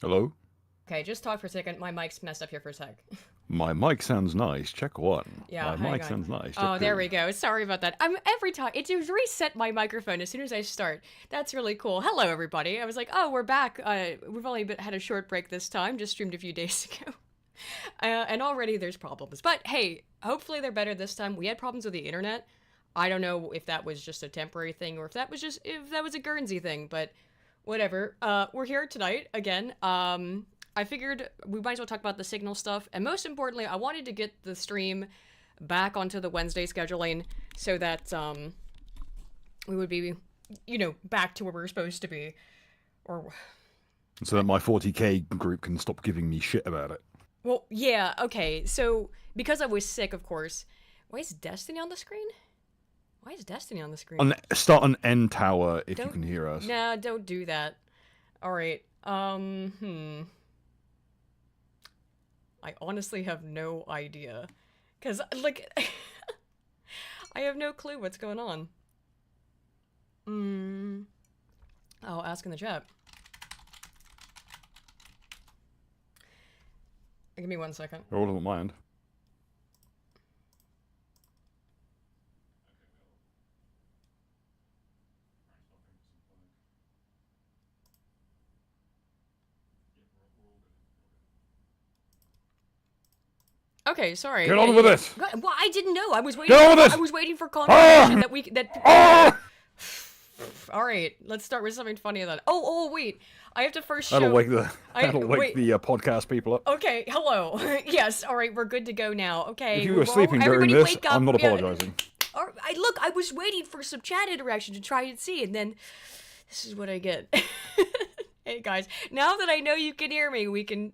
Hello? Okay, just talk for a second. My mic's messed up here for a sec. My mic sounds nice. Check one. Yeah, My hang mic on. sounds nice. Check Oh, there two. we go. Sorry about that. I'm every time it just reset my microphone as soon as I start. That's really cool. Hello, everybody. I was like, oh, we're back. We've only had a short break this time. Just streamed a few days ago, and already there's problems. But hey, hopefully they're better this time. We had problems with the internet. I don't know if that was just a temporary thing or if that was a Guernsey thing, but whatever. We're here tonight again. I figured we might as well talk about the signal stuff, and most importantly, I wanted to get the stream back onto the Wednesday scheduling so that we would be, back to where we are supposed to be. Or, So that my 40k group can stop giving me shit about it. well, yeah, okay. So because I was sick, of course. Why is Destiny on the screen? Why is Destiny on the screen? Start an end tower if you Don't. can hear us. Nah, don't do that. All right. I honestly have no idea. Because, like, I have no clue what's going on. I'll ask in the chat. Give me 1 second. They're all on my end. Okay, sorry. Get on with it! Well, I didn't know. I was waiting. Get on with it! I was waiting for confirmation that we that. Ah! All right, let's start with something funny then. Oh, wait. I have to first show. That'll wake the podcast people up. Okay, hello. Yes, all right, we're good to go now. Okay. If you were well, sleeping during everybody this, wake up. I'm not Yeah. apologizing. Look, I was waiting for some chat interaction to try and see, and then this is what I get. Hey guys, now that I know you can hear me, we can.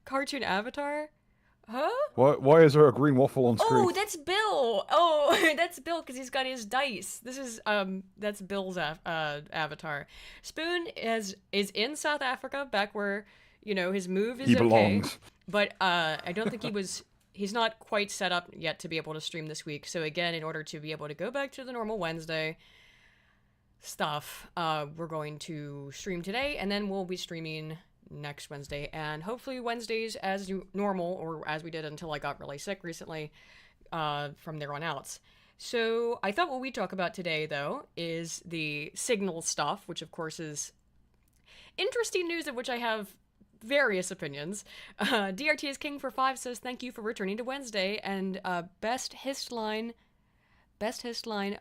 Cartoon avatar? Huh? Why is there a green waffle on screen? Oh, that's Bill. Oh, that's Bill because he's got his dice. This is that's Bill's avatar. Spoon is in South Africa, back where his move is He okay. belongs. But I don't think he's not quite set up yet to be able to stream this week. So again, in order to be able to go back to the normal Wednesday stuff, we're going to stream today, and then we'll be streaming next Wednesday, and hopefully Wednesdays as normal, or as we did until I got really sick recently, from there on out. So I thought what we talk about today, though, is the signal stuff, which of course is interesting news of which I have various opinions. DRT is King for 5 says thank you for returning to Wednesday, and best hist line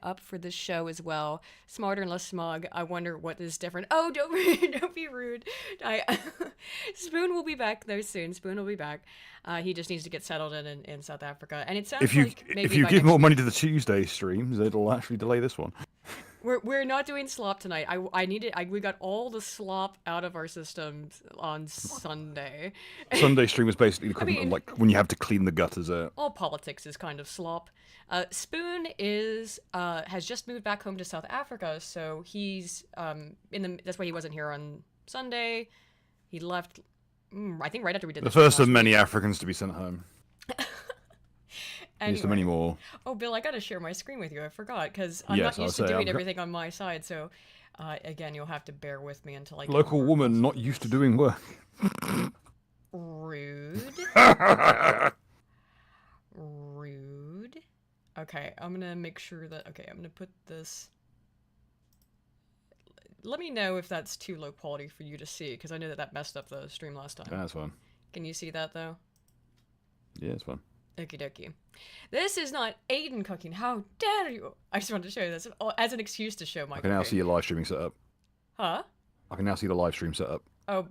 up for this show as well. Smarter and less smug. I wonder what is different. Oh, don't be rude. Spoon will be back though soon. Spoon will be back. He just needs to get settled in South Africa. And it sounds If you like maybe if you by give next more money to the Tuesday streams, it'll actually delay this one. We're not doing slop tonight. We got all the slop out of our systems on Sunday. Sunday stream is basically the equivalent mean- of like when you have to clean the gutters out. All politics is kind of slop. Spoon has just moved back home to South Africa, so he's that's why he wasn't here on Sunday. He left, I think, right after we did The stream first of last many week. Africans to be sent home. Here's to many Anyway. more. Oh, Bill, I gotta share my screen with you. I forgot because I'm Yes, not I'll used to say, doing I'm- everything on my side. So, again, you'll have to bear with me until I get Local over woman not used to doing work. Rude. Rude. Okay, I'm gonna make sure that. Okay, I'm gonna put this. Let me know if that's too low quality for you to see, because I know that messed up the stream last time. That's fine. Can you see that though? Yeah, it's fine. Okie dokie. This is not Aiden cooking. How dare you? I just wanted to show you this as an excuse to show my I can now cooking. see your live streaming setup. Huh? I can now see the live stream setup. Oh,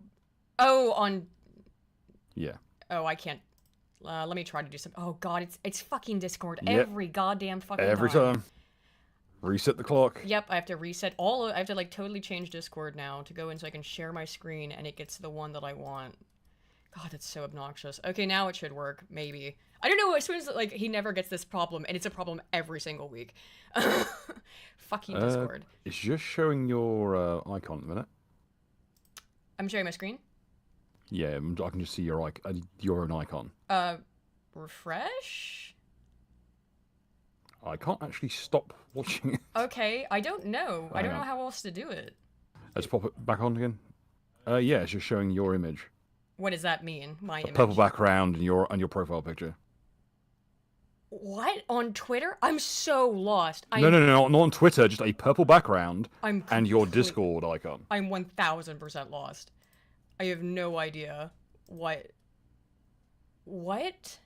on. Yeah. Oh, I can't. Let me try to do something. Oh God, it's fucking Discord Yep. every goddamn fucking Every time. Reset the clock. Yep, I have to reset I have to like totally change Discord now to go in so I can share my screen and it gets the one that I want. God, that's so obnoxious. Okay, now it should work, maybe. I don't know, as soon as like he never gets this problem, and it's a problem every single week. Fucking Discord. It's just showing your icon at the minute. I'm sharing my screen. Yeah, I can just see your own icon. Refresh? I can't actually stop watching it. Okay, I don't know. I don't Hang know on. how else to do it. Let's pop it back on again. Yeah, it's just showing your image. What does that mean? My A image. purple background and your profile picture. What? On Twitter? I'm so lost. No, no, no, not on Twitter. Just a purple background I'm and your complete- Discord icon. I'm 1000% lost. I have no idea what. What?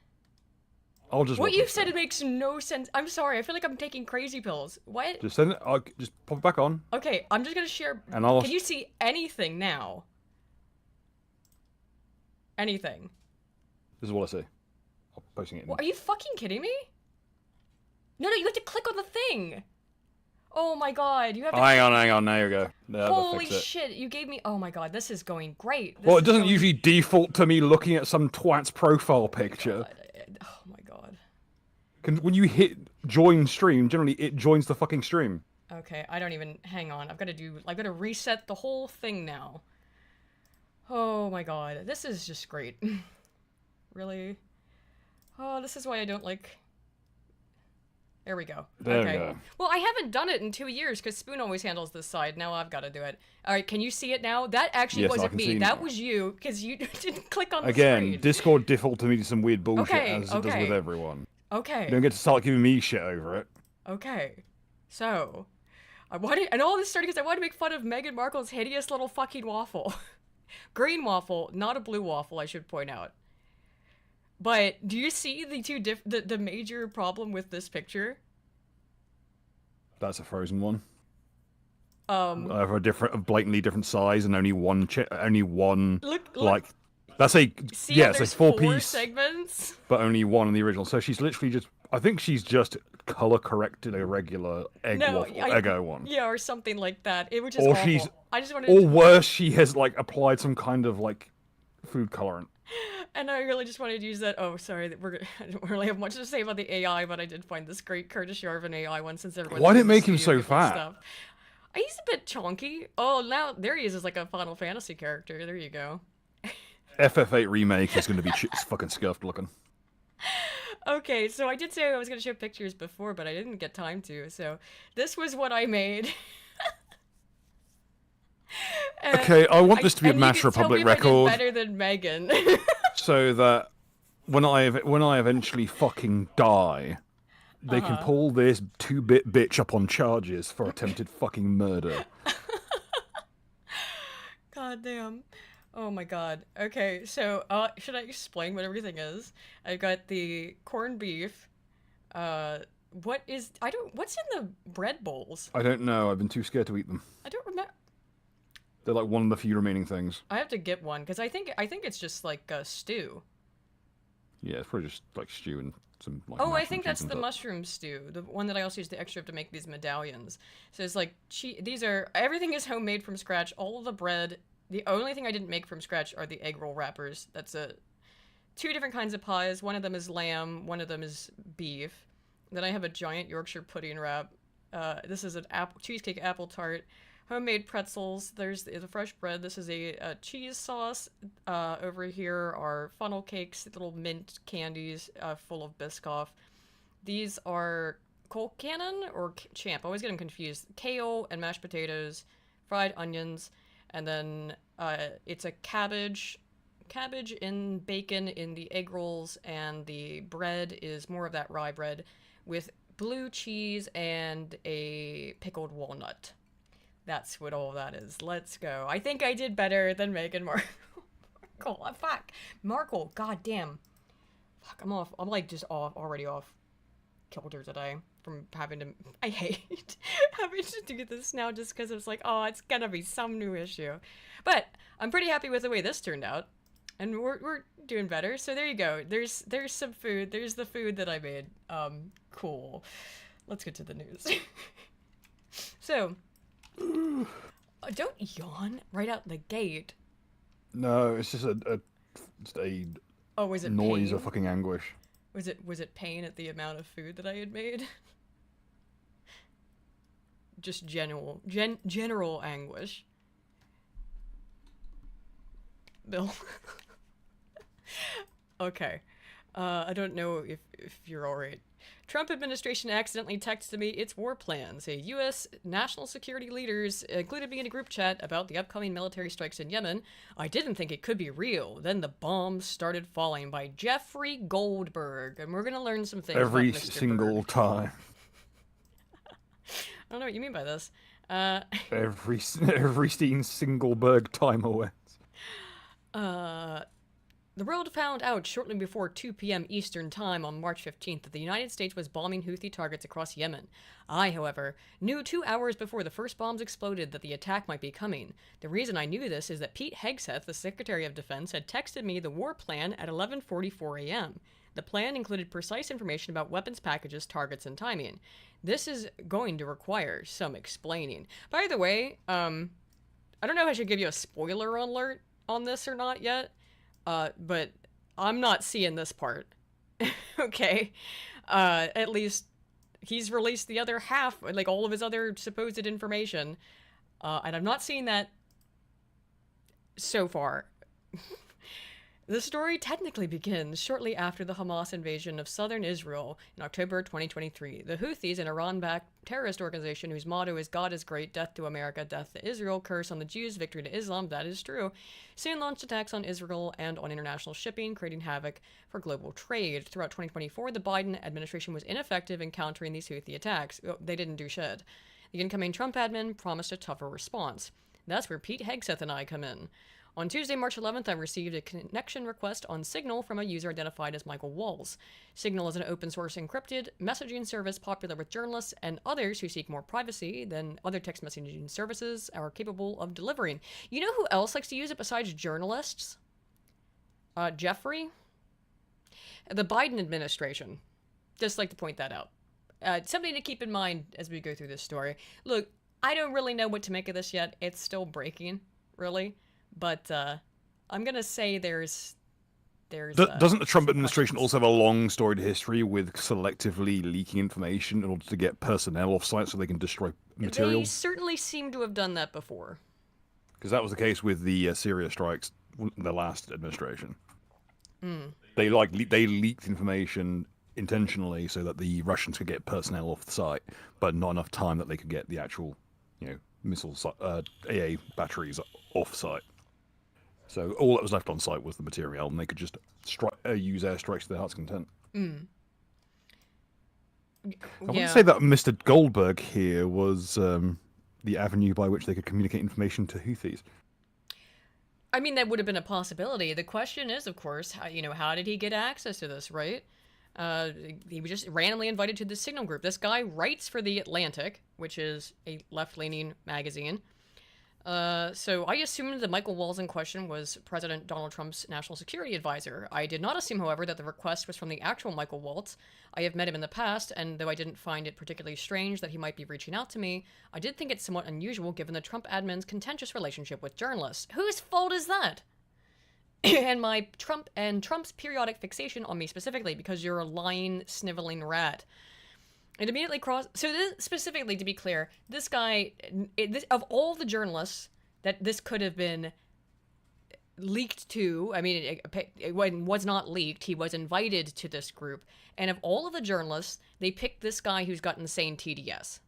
I'll just. What watch you've it said, then. it makes no sense. I'm sorry. I feel like I'm taking crazy pills. What? Just send it. I'll just pop it back on, Okay, I'm just gonna share. and I'll. Can you see anything now? Anything? This is what I see. I'm posting it. What, are you fucking kidding me? No, no, you have to click on the thing. Oh my god, you have to. Hang on, hang on. There you go. That'll Holy fix it. shit, you gave me. Oh my god, this is going great. This Well, it is doesn't going- usually default to me looking at some twat's profile picture. Oh my god. When you hit join stream, generally it joins the fucking stream. Okay, I don't even. Hang on, I've got to reset the whole thing now. Oh my god, this is just great. Really? Oh, this is why I don't like. There we go. There okay. we go. Well, I haven't done it in 2 years because Spoon always handles this side. Now I've got to do it. All right, can you see it now? That actually Yes, I wasn't can me. see That now. was you because you didn't click on the Again, screen. Discord default to me to some weird bullshit Okay, as it does okay. with everyone. Okay. You don't get to start giving me shit over it. Okay. So, I wanted, and all this started because I wanted to make fun of Meghan Markle's hideous little fucking waffle. Green waffle, not a blue waffle, I should point out. But do you see the major problem with this picture? That's a frozen one. Um, A blatantly different size and only one look, like that's a see yeah, how it's a there's 4-piece, segments? but only one in the original. So she's literally just. I think she's just color corrected a regular Eggo one. Yeah, or something like that. It was just Or awful. she's- I just wanted Or to, worse, she has like applied some kind of like food colorant. and I really just wanted to use that. Oh, sorry, I don't really have much to say about the AI, but I did find this great Curtis Yarvin AI one since everyone. Why did it make him so fat? Stuff. He's a bit chunky. Oh, now there he is as like a Final Fantasy character. There you go. FF8 remake is going to be it's fucking scuffed looking. Okay, so I did say I was going to show pictures before, but I didn't get time to. So this was what I made. Okay, I want this to be a and you Match can tell Republic me if I did record, better than Megan. so that when I eventually fucking die, they can pull this 2-bit bitch up on charges for attempted fucking murder. God damn. Oh my god. Okay, so should I explain what everything is? I got the corned beef. What's in the bread bowls? I don't know. I've been too scared to eat them. I don't remember. They're like one of the few remaining things. I have to get one because I think it's just like a stew. Yeah, it's probably just like stew and some. Like, Oh, I mashed think cheese that's on the top. mushroom stew, the one that I also used the extra to make these medallions. So it's like everything is homemade from scratch. All of the bread. The only thing I didn't make from scratch are the egg roll wrappers. That's two different kinds of pies. One of them is lamb. One of them is beef. Then I have a giant Yorkshire pudding wrap. This is an cheesecake apple tart. Homemade pretzels. There's the fresh bread. This is a cheese sauce. Over here are funnel cakes, little mint candies full of Biscoff. These are Colcannon or Champ. I always get them confused. Kale and mashed potatoes, fried onions, and then it's a cabbage in bacon in the egg rolls, and the bread is more of that rye bread with blue cheese and a pickled walnut. That's what all that is. Let's go. I think I did better than Meghan Markle. Fuck. Markle. God damn. Fuck, I'm off. I'm like just already off kilter today from having to. I hate having to do this now just because it's like, oh, it's gonna be some new issue. But I'm pretty happy with the way this turned out. And we're doing better. So there you go. There's some food. There's the food that I made. Cool. Let's get to the news. So, don't yawn right out the gate. No, it's just a Oh, was it noise pain? of fucking anguish. Was it pain at the amount of food that I had made? Just general anguish. Bill. Okay. I don't know if you're alright. Trump administration accidentally texted me its war plans. A U.S. national security leaders included me in a group chat about the upcoming military strikes in Yemen. I didn't think it could be real. Then the bombs started falling by Jeffrey Goldberg. And we're going to learn some things Every about Mr. single Berg. time. I don't know what you mean by this. Every single Berg timer wins. The world found out shortly before 2 p.m. Eastern Time on March 15th that the United States was bombing Houthi targets across Yemen. I, however, knew 2 hours before the first bombs exploded that the attack might be coming. The reason I knew this is that Pete Hegseth, the Secretary of Defense, had texted me the war plan at 11:44 a.m. The plan included precise information about weapons packages, targets, and timing. This is going to require some explaining. By the way, I don't know if I should give you a spoiler alert on this or not yet. But I'm not seeing this part. Okay. At least he's released the other half, like all of his other supposed information. And I'm not seeing that so far. The story technically begins shortly after the Hamas invasion of southern Israel in October 2023. The Houthis, an Iran-backed terrorist organization whose motto is God is great, death to America, death to Israel, curse on the Jews, victory to Islam, that is true, soon launched attacks on Israel and on international shipping, creating havoc for global trade. Throughout 2024, the Biden administration was ineffective in countering these Houthi attacks. They didn't do shit. The incoming Trump admin promised a tougher response. That's where Pete Hegseth and I come in. On Tuesday, March 11th, I received a connection request on Signal from a user identified as Michael Walls. Signal is an open-source encrypted messaging service popular with journalists and others who seek more privacy than other text messaging services are capable of delivering. You know who else likes to use it besides journalists? Jeffrey? The Biden administration. Just like to point that out. Something to keep in mind as we go through this story. Look, I don't really know what to make of this yet. It's still breaking, really. But I'm gonna say there's. Doesn't the Trump administration also have a long storied history with selectively leaking information in order to get personnel off site so they can destroy materials? They certainly seem to have done that before. Because that was the case with the Syria strikes, the last administration. They leaked information intentionally so that the Russians could get personnel off the site, but not enough time that they could get the actual, missile AA batteries off site. So all that was left on site was the material, and they could just use airstrikes to their heart's content. I wouldn't say that Mr. Goldberg here was the avenue by which they could communicate information to Houthis. I mean, that would have been a possibility. The question is, of course, how did he get access to this, right? He was just randomly invited to the Signal group. This guy writes for The Atlantic, which is a left-leaning magazine. So I assumed that Michael Walls in question was President Donald Trump's national security advisor. I did not assume, however, that the request was from the actual Michael Waltz. I have met him in the past, and though I didn't find it particularly strange that he might be reaching out to me, I did think it somewhat unusual given the Trump admin's contentious relationship with journalists. Whose fault is that? And Trump's periodic fixation on me specifically because you're a lying, sniveling rat. It immediately specifically, to be clear, this guy, of all the journalists that this could have been leaked to, I mean, it was not leaked, he was invited to this group, and of all of the journalists, they picked this guy who's got insane TDS.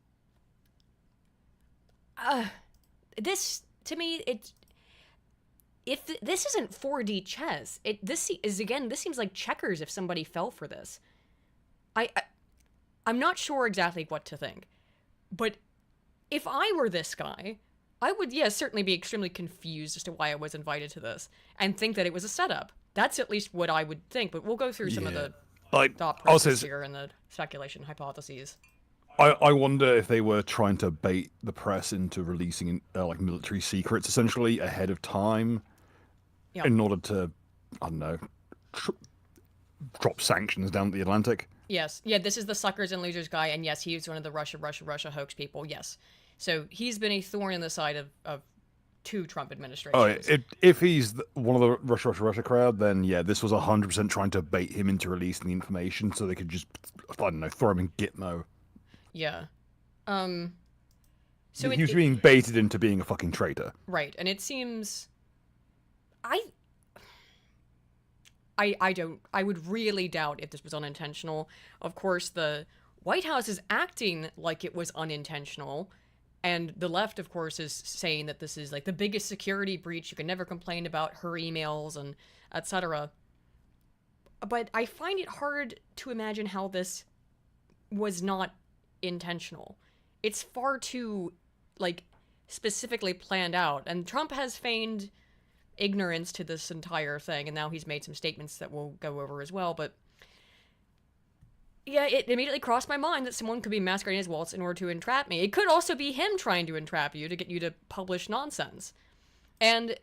This, to me, this isn't 4D chess, this seems like checkers if somebody fell for this. I'm not sure exactly what to think, but if I were this guy, I would, certainly be extremely confused as to why I was invited to this and think that it was a setup. That's at least what I would think, but we'll go through some of the thought process here and the speculation hypotheses. I wonder if they were trying to bait the press into releasing military secrets essentially ahead of time in order to, I don't know, drop sanctions down the Atlantic. Yes. Yeah, this is the suckers and losers guy, and yes, he's one of the Russia hoax people, yes. So he's been a thorn in the side of two Trump administrations. If he's one of the Russia crowd, then this was 100% trying to bait him into releasing the information so they could just, I don't know, throw him in Gitmo. Yeah. So he was being baited into being a fucking traitor. Right, and it seems... I would really doubt if this was unintentional. Of course, the White House is acting like it was unintentional, and the left, of course, is saying that this is like the biggest security breach. You can never complain about her emails and etc. But I find it hard to imagine how this was not intentional. It's far too, like, specifically planned out. And Trump has feigned ignorance to this entire thing, and now he's made some statements that we'll go over as well. But yeah, it immediately crossed my mind that someone could be masquerading as Waltz in order to entrap me. It could also be him trying to entrap you to get you to publish nonsense. And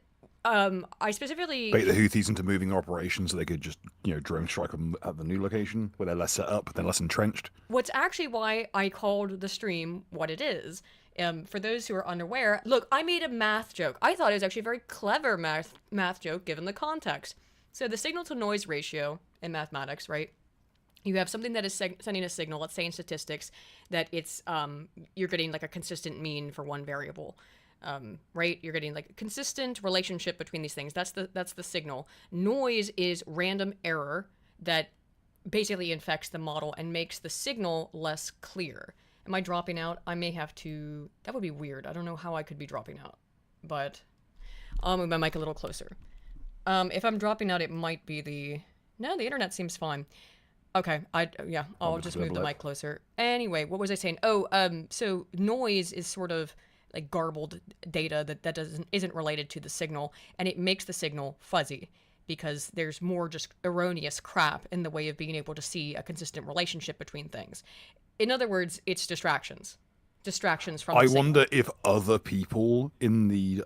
I specifically bait the Houthis into moving operations so they could just, drone strike them at the new location where they're less set up, they're less entrenched. What's actually why I called the stream what it is. For those who are unaware, look, I made a math joke. I thought it was actually a very clever math joke given the context. So the signal to noise ratio in mathematics, right? You have something that is sending a signal, let's say in statistics, that it's you're getting like a consistent mean for one variable. Right? You're getting like a consistent relationship between these things. That's the signal. Noise is random error that basically infects the model and makes the signal less clear. Am I dropping out? I may have to... That would be weird. I don't know how I could be dropping out. But I'll move my mic a little closer. If I'm dropping out, it might be the... No, the internet seems fine. Okay, I'll just move the mic closer. Anyway, what was I saying? So noise is sort of like garbled data that isn't related to the signal, and it makes the signal fuzzy because there's more just erroneous crap in the way of being able to see a consistent relationship between things. In other words, it's distractions from the signal. Wonder if other people in the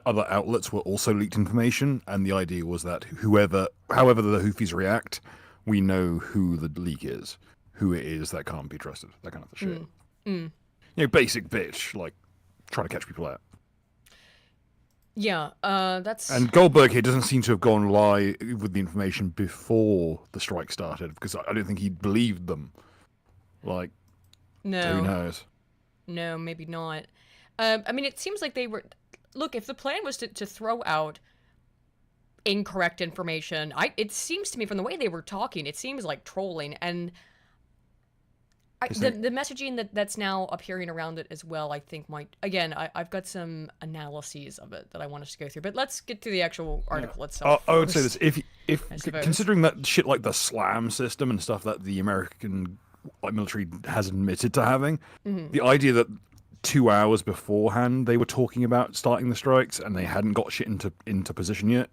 other outlets were also leaked information, and the idea was that however the Houthis react, we know who the leak is, who it is that can't be trusted, that kind of shit. Basic bitch, like, trying to catch people out. Yeah, that's... And Goldberg here doesn't seem to have gone live with the information before the strike started, because I don't think he believed them. Like, no. Who knows? No, maybe not. I mean, it seems like they were... Look, if the plan was to throw out incorrect information, it seems to me from the way they were talking, it seems like trolling, and... The messaging that's now appearing around it as well, I think might... Again, I've got some analyses of it that I want us to go through, but let's get to the actual article itself. I would say this, if considering that shit like the SLAM system and stuff that the American military has admitted to having, the idea that 2 hours beforehand they were talking about starting the strikes and they hadn't got shit into position yet,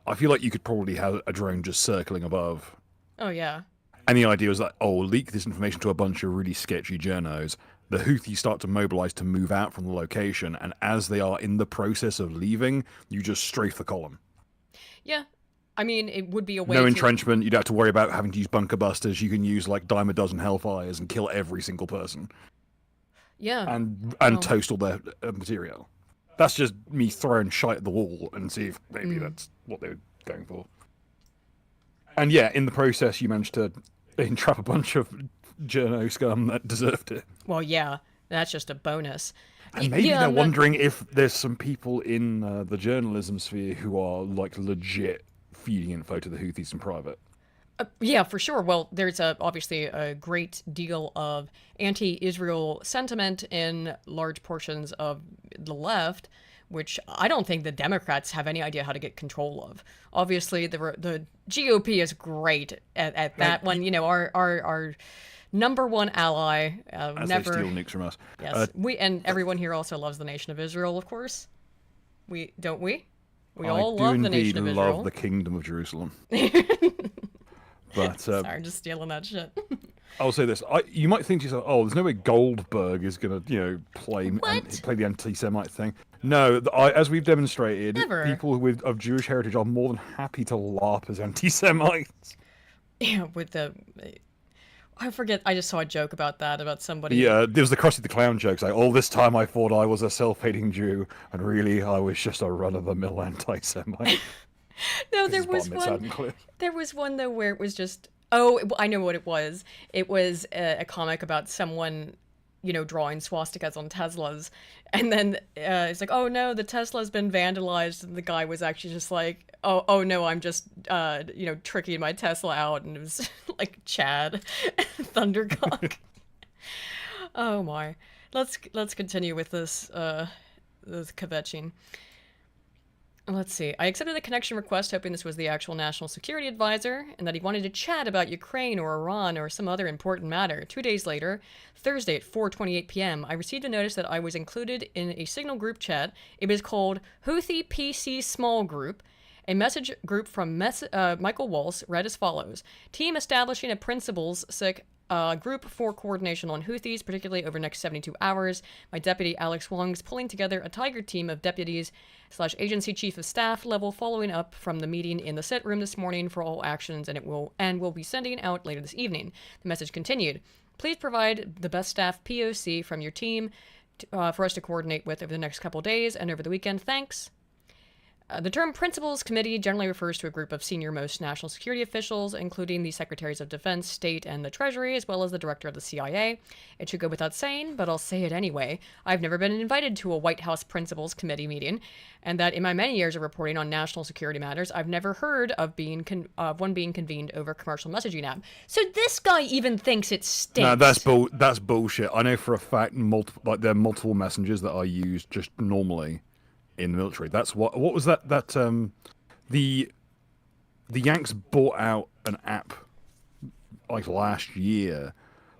I feel like you could probably have a drone just circling above. Oh, yeah. And the idea was that, leak this information to a bunch of really sketchy journos. The Houthis start to mobilize to move out from the location, and as they are in the process of leaving, you just strafe the column. Yeah. I mean, it would be a way No entrenchment, you'd have to worry about having to use bunker busters. You can use, like, dime a dozen Hellfires and kill every single person. Yeah. And toast all their material. That's just me throwing shite at the wall and see if maybe that's what they were going for. And yeah, in the process, you managed to entrap a bunch of journo scum that deserved it. Well, yeah, that's just a bonus. And maybe they're wondering if there's some people in the journalism sphere who are, like, legit feeding info to the Houthis in private. Yeah, for sure. Well, there's obviously a great deal of anti-Israel sentiment in large portions of the left, which I don't think the Democrats have any idea how to get control of. Obviously, the GOP is great at that one. Our number one ally. As never they steal nukes from us. Yes, and everyone here also loves the nation of Israel, of course. We all love the nation of Israel. I do love the kingdom of Jerusalem. But sorry, I'm just stealing that shit. I'll say this: you might think to yourself, "Oh, there's no way Goldberg is going to play the anti-Semite thing." No, as we've demonstrated, people of Jewish heritage are more than happy to LARP as anti-Semites. Yeah, I forget. I just saw a joke about somebody. Yeah, there was the Krusty the Clown jokes. Like, all this time I thought I was a self-hating Jew, and really I was just a run-of-the-mill anti-Semite. No, there was one though where it was just... Oh, I know what it was. It was a comic about someone drawing swastikas on Teslas. And then it's like, oh no, the Tesla's been vandalized. And the guy was actually just like, oh no, I'm just, tricking my Tesla out. And it was like Chad Thundercock. Oh my. Let's continue with this kvetching. Let's see. I accepted the connection request, hoping this was the actual national security advisor, and that he wanted to chat about Ukraine or Iran or some other important matter. 2 days later, Thursday at 4:28 p.m., I received a notice that I was included in a Signal group chat. It was called Houthi PC Small Group. A message group from Michael Waltz read as follows: Team establishing a principles group for coordination on Houthis, particularly over the next 72 hours. My deputy, Alex Wong, is pulling together a tiger team of deputies / agency chief of staff level following up from the meeting in the sit room this morning for all actions, and will be sending out later this evening. The message continued: Please provide the best staff POC from your team for us to coordinate with over the next couple days and over the weekend. Thanks. The term Principals Committee generally refers to a group of senior-most national security officials, including the Secretaries of Defense, State, and the Treasury, as well as the Director of the CIA. It should go without saying, but I'll say it anyway. I've never been invited to a White House Principals Committee meeting, and that in my many years of reporting on national security matters, I've never heard of one being convened over a commercial messaging app. So this guy even thinks it stinks. No, that's bullshit. I know for a fact there are multiple messengers that are used just normally in the military. That's what was that the Yanks bought out an app like last year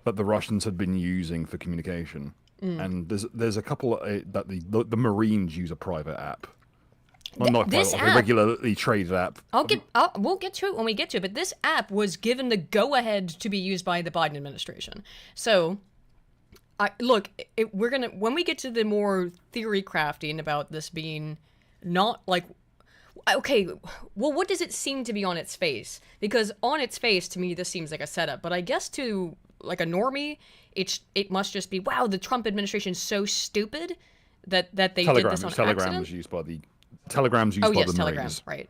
that the Russians had been using for communication, and there's a couple that the Marines use a private app. Not this like app, a regularly traded app. We'll get to it when we get to it, but this app was given the go-ahead to be used by the Biden administration. So when we get to the more theory crafting about this being not like, okay, well, what does it seem to be on its face? Because on its face, to me, this seems like a setup. But I guess to like a normie, it must just be, wow, the Trump administration is so stupid that they did this on Telegram accident. was used by the Telegram's used by the Telegram, Marines. right?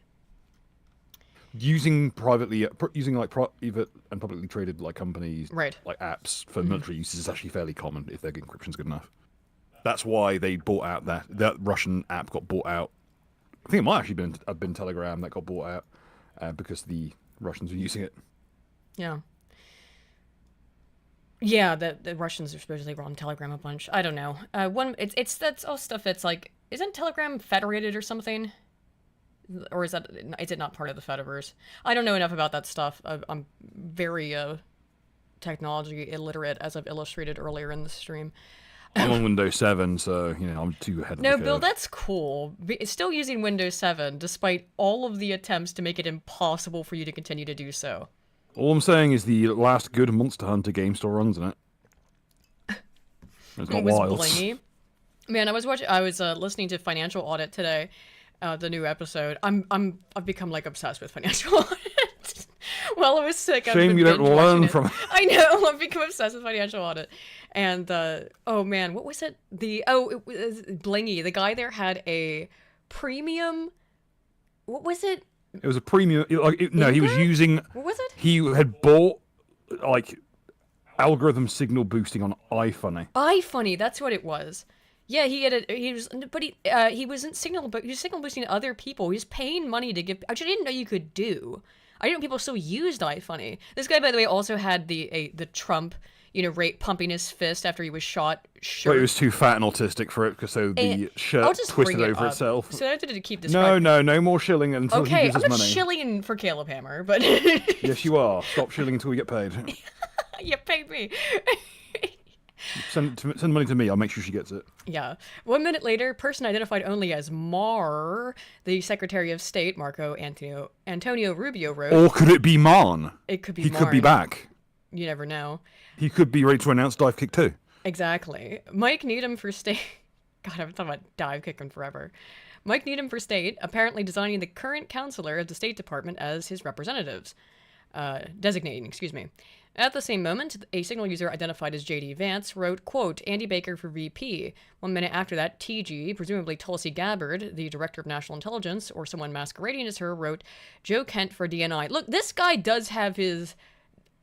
Using like private and publicly traded like companies, right, like apps for military use is actually fairly common if their encryption's good enough. That's why they bought out that Russian app got bought out. I think it might actually have been Telegram that got bought out because the Russians were using it. Yeah. Yeah, the Russians are supposedly on Telegram a bunch. I don't know. That's all stuff that's like, isn't Telegram federated or something? Or is it not part of the Fediverse? I don't know enough about that stuff. I'm very technology illiterate, as I've illustrated earlier in the stream. I'm on Windows 7, so I'm too ahead of the curve. No, Bill, that's cool. It's still using Windows 7, despite all of the attempts to make it impossible for you to continue to do so. All I'm saying is the last good Monster Hunter game still runs in it. It's not wild. Blingy. Man, I was listening to Financial Audit today. The new episode. I've become like obsessed with Financial Audit. While I was sick, I've been you don't learn from it. I know. I've become obsessed with Financial Audit. And oh man, what was it? It was Blingy. The guy there had a premium. What was it? It was a premium. He was using. What was it? He had bought like algorithm signal boosting on iFunny. iFunny, that's what it was. Yeah, he wasn't signal boosting other people. He was paying money to give, which I didn't know you could do. I didn't know people still used iFunny. This guy, by the way, also had the Trump, pumping his fist after he was shot. But he was too fat and autistic for it, because the shirt twisted over itself. So I have to keep this. No more shilling until he gives us money. I'm shilling for Caleb Hammer, but yes, you are. Stop shilling until we get paid. You pay me. Send money to me. I'll make sure she gets it. Yeah. 1 minute later, person identified only as Mar, the Secretary of State, Marco Antonio Rubio, wrote. Or could it be Marn? It could be. He could be back. You never know. He could be ready to announce Dive Kick 2. Exactly. Mike Needham for state. God, I've been talking about Dive Kicking forever. Mike Needham for state, apparently designing the current counselor of the State Department as his representatives. Designating, excuse me. At the same moment, a Signal user identified as J.D. Vance wrote, quote, Andy Baker for VP. 1 minute after that, TG, presumably Tulsi Gabbard, the Director of National Intelligence, or someone masquerading as her, wrote, Joe Kent for DNI. Look, this guy does have his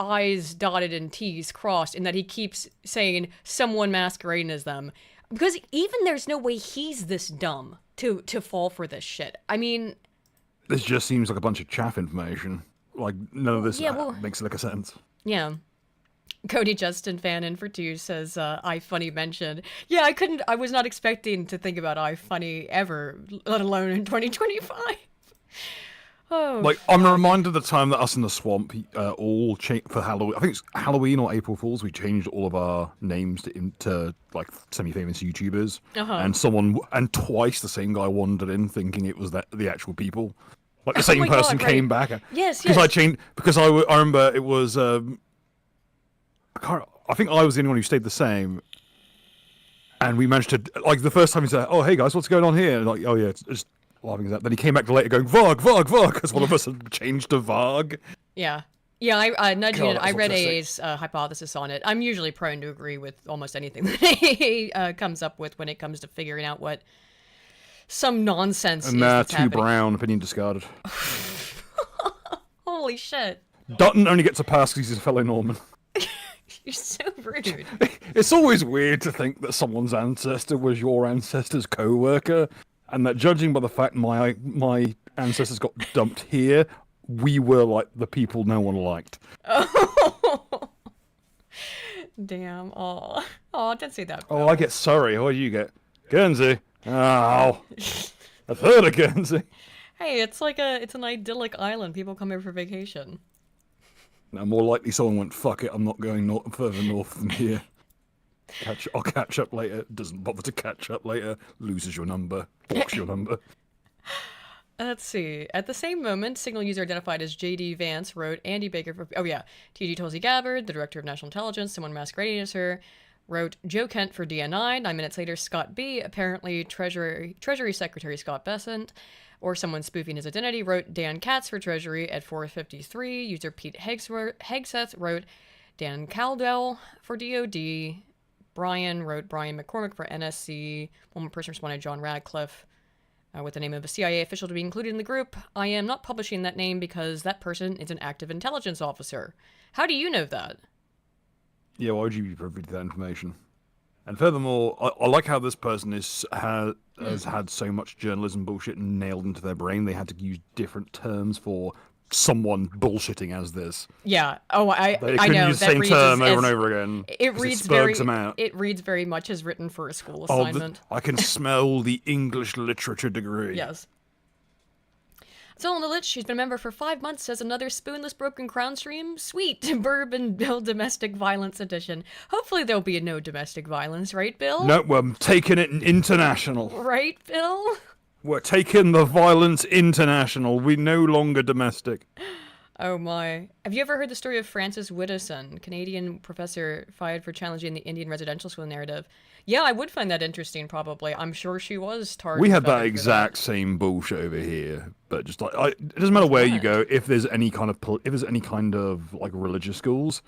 I's dotted and T's crossed, in that he keeps saying someone masquerading as them. Because even there's no way he's this dumb to fall for this shit. I mean, This just seems like a bunch of chaff information. Like, none of this makes like a sense. yeah. Cody Justin fan in for 2 says, iFunny mentioned. Yeah, I was not expecting to think about iFunny ever, let alone in 2025. Oh, Like, I'm reminded of the time that us in the swamp all changed for Halloween. I think it's Halloween or April Fools. We changed all of our names to like semi-famous YouTubers, and twice the same guy wandered in thinking it was the actual people. Like the same person God, came right. back. Yes, because I changed I remember it was I think I was the only one who stayed the same, and we managed to, like, the first time he said, "Oh, hey guys, what's going on here?" And like, "Oh yeah, it's just laughing at that." Then he came back later going, "Varg, Varg, Varg," because one of us had changed to Varg. Yeah. Yeah, I nudging God, it. I read autistic. AA's hypothesis on it. I'm usually prone to agree with almost anything that AA comes up with when it comes to figuring out what some nonsense is And that's too happening. brown, opinion discarded. Holy shit. Dutton only gets a pass because he's a fellow Norman. You're so rude. It's always weird to think that someone's ancestor was your ancestor's co-worker, and that judging by the fact my ancestors got dumped here, we were like the people no one liked. Damn. Oh, don't say that. Oh, I get Surrey. What do you get? Guernsey. Oh, a third of Guernsey. Hey, it's an idyllic island. People come here for vacation. No, more likely someone went, "Fuck it, I'm not going further north than here. I'll catch up later." Doesn't bother to catch up later. Loses your number. Blocks your number. Let's see. At the same moment, Signal user identified as JD Vance wrote Andy Baker for... Oh, yeah. TG Tulsi Gabbard, the director of national intelligence, someone masquerading as her, wrote Joe Kent for DNI. 9 minutes later, Scott B., apparently Treasury Secretary Scott Bessent, or someone spoofing his identity, wrote Dan Katz for Treasury at 4:53. User Pete Hegseth wrote Dan Caldwell for DOD. Brian wrote Brian McCormick for NSC. One more person responded, John Radcliffe, with the name of a CIA official to be included in the group. I am not publishing that name because that person is an active intelligence officer. How do you know that? Yeah, why would you be privy to that information? And furthermore, I like how this person has had so much journalism bullshit nailed into their brain. They had to use different terms for someone bullshitting as this. Yeah. Oh, I Couldn't know. use the That same reads term as, over and over again. It 'cause reads it very. spurgs them out. It reads very much as written for a school Oh, assignment. I can smell the English literature degree. Yes. Zelda Lich, she's been a member for 5 months, says another spoonless broken crown stream. Sweet. Bourbon Bill Domestic Violence Edition. Hopefully there'll be no domestic violence, right, Bill? No, we're taking it international. Right, Bill? We're taking the violence international. We no longer domestic. Oh my. Have you ever heard the story of Frances Widdowson, Canadian professor fired for challenging the Indian residential school narrative? Yeah, I would find that interesting, probably. I'm sure she was targeted. We had that exact same bullshit over here, but just like it doesn't matter where you go. If there's any kind of like religious schools,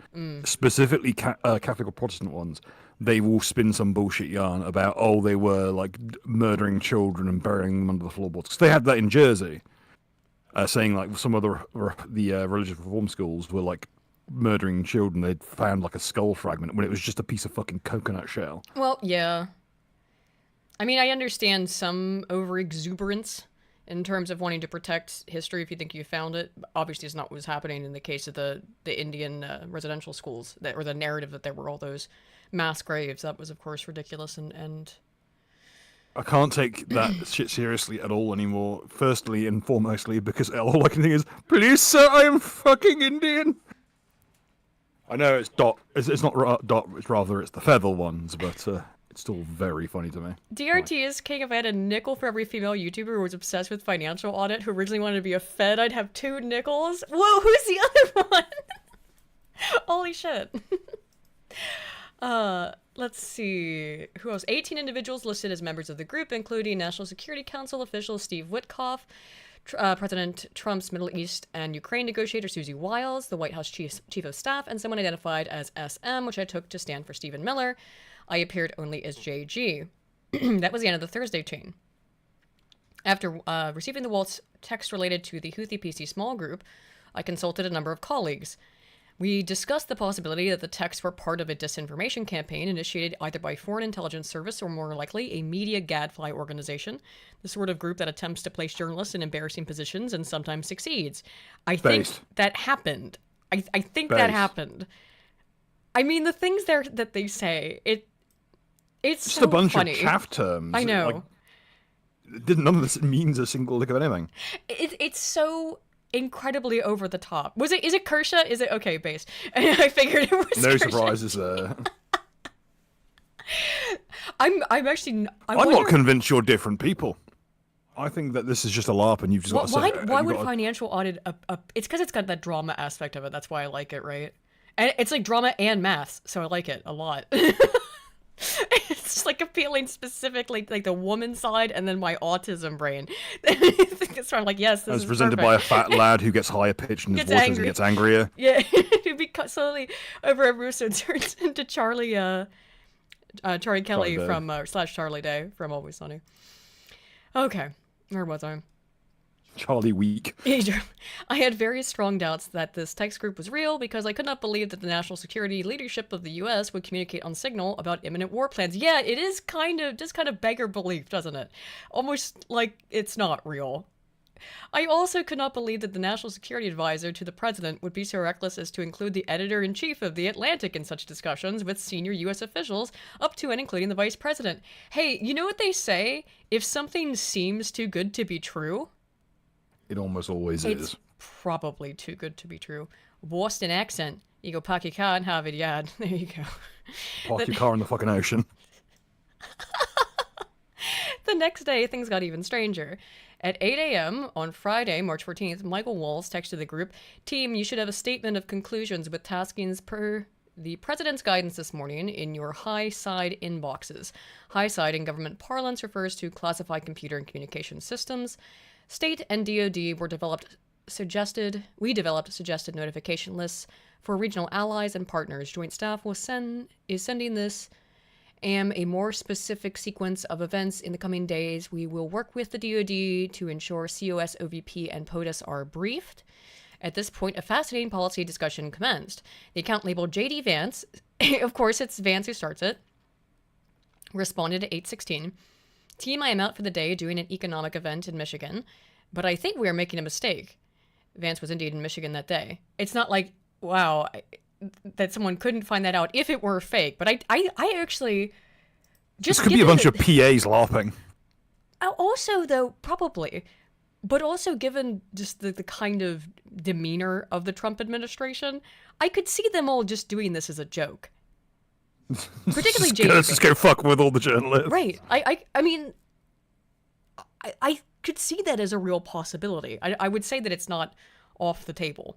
specifically Catholic or Protestant ones, they will spin some bullshit yarn about they were like murdering children and burying them under the floorboards. Because they had that in Jersey, saying like some of the religious reform schools were like murdering children. They'd found like a skull fragment when it was just a piece of fucking coconut shell. Well, yeah. I mean, I understand some over-exuberance in terms of wanting to protect history if you think you found it. Obviously, it's not what was happening in the case of the Indian residential schools, or the narrative that there were all those mass graves. That was, of course, ridiculous and... I can't take that shit seriously at all anymore. Firstly and foremostly, because all I can think is, "Please, sir, I am fucking Indian." I know it's dot. It's not dot. It's rather it's the feather ones, but it's still very funny to me. DRT is king. If I had a nickel for every female YouTuber who was obsessed with financial audit, who originally wanted to be a Fed, I'd have 2 nickels. Whoa, who's the other one? Holy shit. Let's see. Who else? 18 individuals listed as members of the group, including National Security Council official Steve Witkoff, President Trump's Middle East and Ukraine negotiator Susie Wiles, the White House chief of staff, and someone identified as SM, which I took to stand for Stephen Miller. I appeared only as JG. That was the end of the Thursday chain. After receiving the Waltz text related to the Houthi PC small group, I consulted a number of colleagues. We discussed the possibility that the texts were part of a disinformation campaign initiated either by Foreign Intelligence Service or, more likely, a media gadfly organization, the sort of group that attempts to place journalists in embarrassing positions and sometimes succeeds. I think that happened. I think that happened. I mean, the things there that they say, it's just so a bunch funny. of chaff terms. I know. None of this means a single lick of anything. It's so incredibly over the top. Is it Kersha? Is it okay, base? I figured it was. No Kersha. surprises there. I'm actually. I'm not convinced you're different people. I think that this is just a LARP, and you've just got to. Why would financial audit? It's because it's got that drama aspect of it. That's why I like it, right? And it's like drama and math, so I like it a lot. It's just like appealing specifically like the woman side and then my autism brain. So I'm like, yes, this is presented perfect. by a fat lad who gets higher pitched in his voice as he gets angrier. Yeah, slowly over a Russo turns into Charlie Kelly from / Charlie Day from Always Sunny. Okay, where was I? Charlie Week. I had very strong doubts that this text group was real because I could not believe that the national security leadership of the U.S. would communicate on Signal about imminent war plans. Yeah, it is kind of beggar belief, doesn't it? Almost like it's not real. I also could not believe that the national security advisor to the president would be so reckless as to include the editor-in-chief of The Atlantic in such discussions with senior U.S. officials, up to and including the vice president. Hey, you know what they say? If something seems too good to be true... It almost always it's is. Probably too good to be true. Boston accent. You go park your car in Harvard Yard. There you go. Park your car in the fucking ocean. The next day, things got even stranger. At 8 a.m. on Friday, March 14th, Michael Walls texted the group, "Team, you should have a statement of conclusions with taskings per the president's guidance this morning in your high side inboxes." High side in government parlance refers to classified computer and communication systems. State and DoD developed suggested notification lists for regional allies and partners. Joint Staff is sending this and a more specific sequence of events in the coming days. We will work with the DoD to ensure COS, OVP, and POTUS are briefed. At this point, a fascinating policy discussion commenced. The account labeled JD Vance, of course it's Vance who starts it, responded at 8:16. "Team, I am out for the day doing an economic event in Michigan, but I think we are making a mistake." Vance was indeed in Michigan that day. It's not like, wow, that someone couldn't find that out if it were fake, but I actually just... This could be a bunch of PAs LARPing. Also, though, probably, but also given just the kind of demeanor of the Trump administration, I could see them all just doing this as a joke. Particularly JD. Let's just go fuck with all the journalists. Right. I mean, I could see that as a real possibility. I would say that it's not off the table.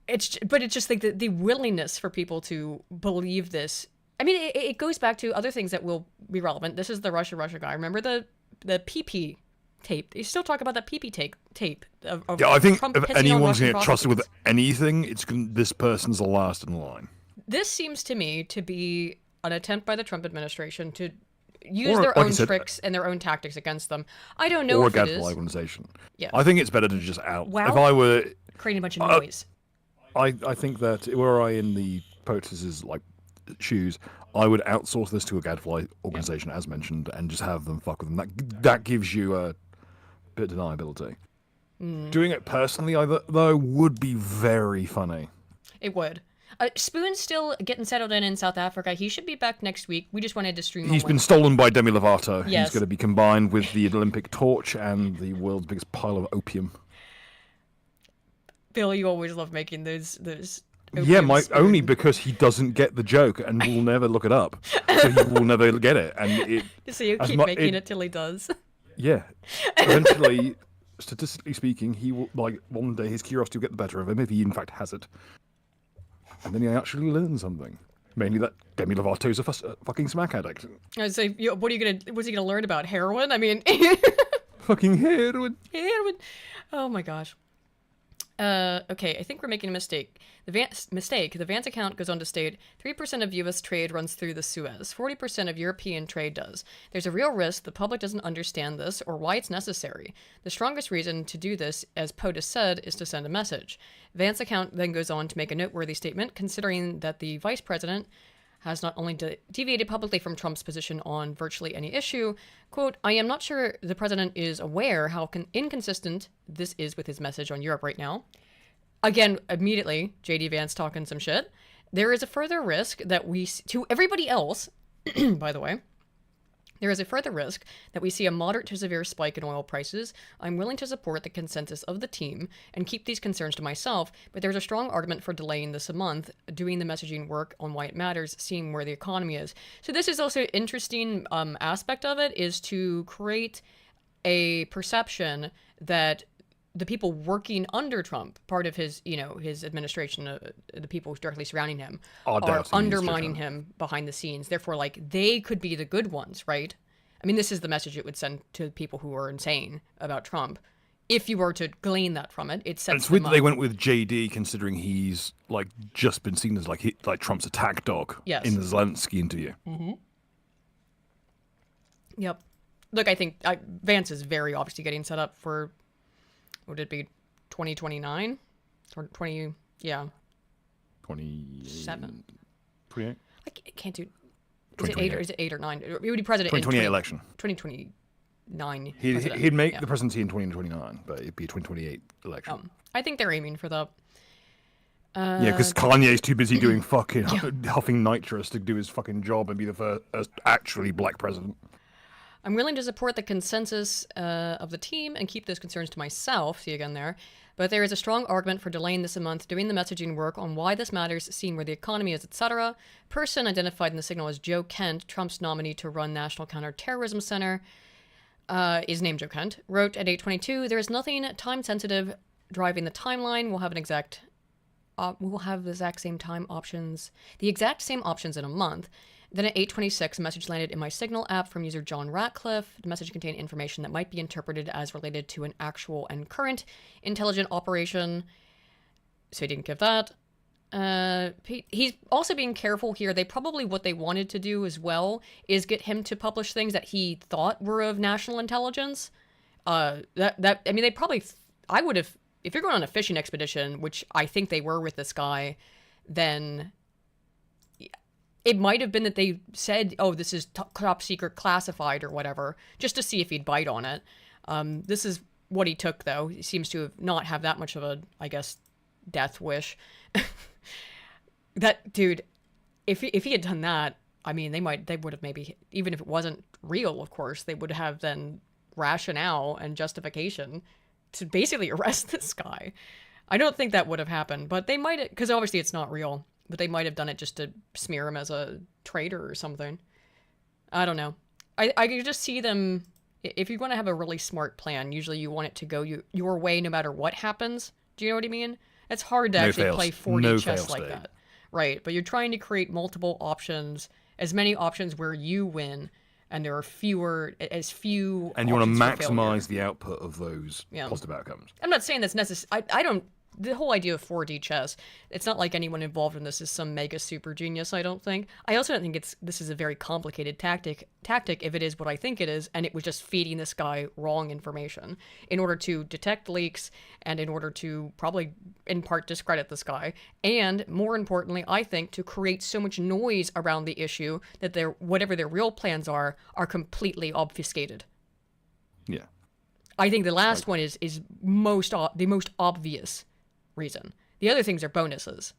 But it's just like the willingness for people to believe this. I mean, it goes back to other things that will be relevant. This is the Russia guy. Remember the PP tape? You still talk about that PP tape. Of I think Trump if anyone's going to get trusted with anything, this person's the last in line. This seems to me to be an attempt by the Trump administration to use their own tricks and their own tactics against them. I don't know if it is. Or a gadfly organization. Yeah. I think it's better to just out. Wow. If I were... creating a bunch of noise. I think that were I in the POTUS's shoes, I would outsource this to a gadfly organization, as mentioned, and just have them fuck with them. That gives you a bit of deniability. Doing it personally, though, would be very funny. It would. Spoon's still getting settled in South Africa. He should be back next week. We just wanted to stream. He's been stolen by Demi Lovato. Yes. He's going to be combined with the Olympic torch and the world's biggest pile of opium. Bill, you always love making those. Yeah, only because he doesn't get the joke and will never look it up, so he will never get it. And so you keep making it till he does. Yeah, eventually, statistically speaking, he will one day his curiosity will get the better of him if he in fact has it. And then he actually learns something. Mainly that Demi Lovato's a fucking smack addict. I say, what's he gonna learn about? Heroin? I mean... fucking heroin. Heroin. Oh my gosh. Okay, I think we're making a mistake. The Vance account goes on to state 3% of U.S. trade runs through the Suez, 40% of European trade does. There's a real risk the public doesn't understand this or why it's necessary. The strongest reason to do this, as POTUS said, is to send a message. Vance account then goes on to make a noteworthy statement, considering that the vice president has not only deviated publicly from Trump's position on virtually any issue, quote, I am not sure the president is aware how inconsistent this is with his message on Europe right now. Again, immediately, J.D. Vance talking some shit. There is a further risk that to everybody else, by the way, there is a further risk that we see a moderate to severe spike in oil prices. I'm willing to support the consensus of the team and keep these concerns to myself, but there's a strong argument for delaying this a month, doing the messaging work on why it matters, seeing where the economy is. So this is also an interesting aspect of it, is to create a perception that the people working under Trump, part of his, his administration, the people directly surrounding him, are undermining him behind the scenes. Therefore, like, they could be the good ones, right? I mean, this is the message it would send to people who are insane about Trump. If you were to glean that from it, it sets. And it's weird that they went with JD, considering he's like just been seen as like Trump's attack dog in the Zelensky interview. Mm-hmm. Yep. Look, I think Vance is very obviously getting set up for. Would it be 2029? Or 20, yeah. 27? 28? I can't do... Is it 8 or is it 8 or 9? It would be president 2028 election. 2029. He'd make the presidency in 2029, but it'd be a 2028 election. I think they're aiming for that. Yeah, because Kanye's too busy doing fucking huffing nitrous to do his fucking job and be the first actually black president. I'm willing to support the consensus of the team and keep those concerns to myself, see again there, but there is a strong argument for delaying this a month, doing the messaging work on why this matters, seeing where the economy is, etc. Person identified in the signal as Joe Kent, Trump's nominee to run National Counterterrorism Center, is named Joe Kent, wrote at 8:22, there is nothing time-sensitive driving the timeline. We'll have the exact same time options, the exact same options in a month. Then at 8:26, a message landed in my Signal app from user John Ratcliffe. The message contained information that might be interpreted as related to an actual and current intelligent operation. So he didn't give that. He's also being careful here. What they wanted to do as well is get him to publish things that he thought were of national intelligence. I would have, if you're going on a fishing expedition, which I think they were with this guy, then it might have been that they said, oh, this is top secret classified or whatever, just to see if he'd bite on it. This is what he took, though. He seems to not have that much of a, I guess, death wish. That dude, if he had done that, I mean, they would have maybe, even if it wasn't real, of course, they would have then rationale and justification to basically arrest this guy. I don't think that would have happened, but they might have, because obviously it's not real. But they might have done it just to smear him as a traitor or something. I don't know. I can just see them, if you want to have a really smart plan, usually you want it to go your way no matter what happens. Do you know what I mean? It's hard to actually play 4D chess like that. Right, but you're trying to create multiple options, as many options where you win, and there are as few and you want to maximize the output of those positive outcomes. I'm not saying that's necessary. The whole idea of 4D chess, it's not like anyone involved in this is some mega super genius, I don't think. I also don't think this is a very complicated tactic if it is what I think it is, and it was just feeding this guy wrong information in order to detect leaks and in order to probably in part discredit this guy. And more importantly, I think to create so much noise around the issue that whatever their real plans are completely obfuscated. Yeah. I think the last one is the most obvious reason. The other things are bonuses.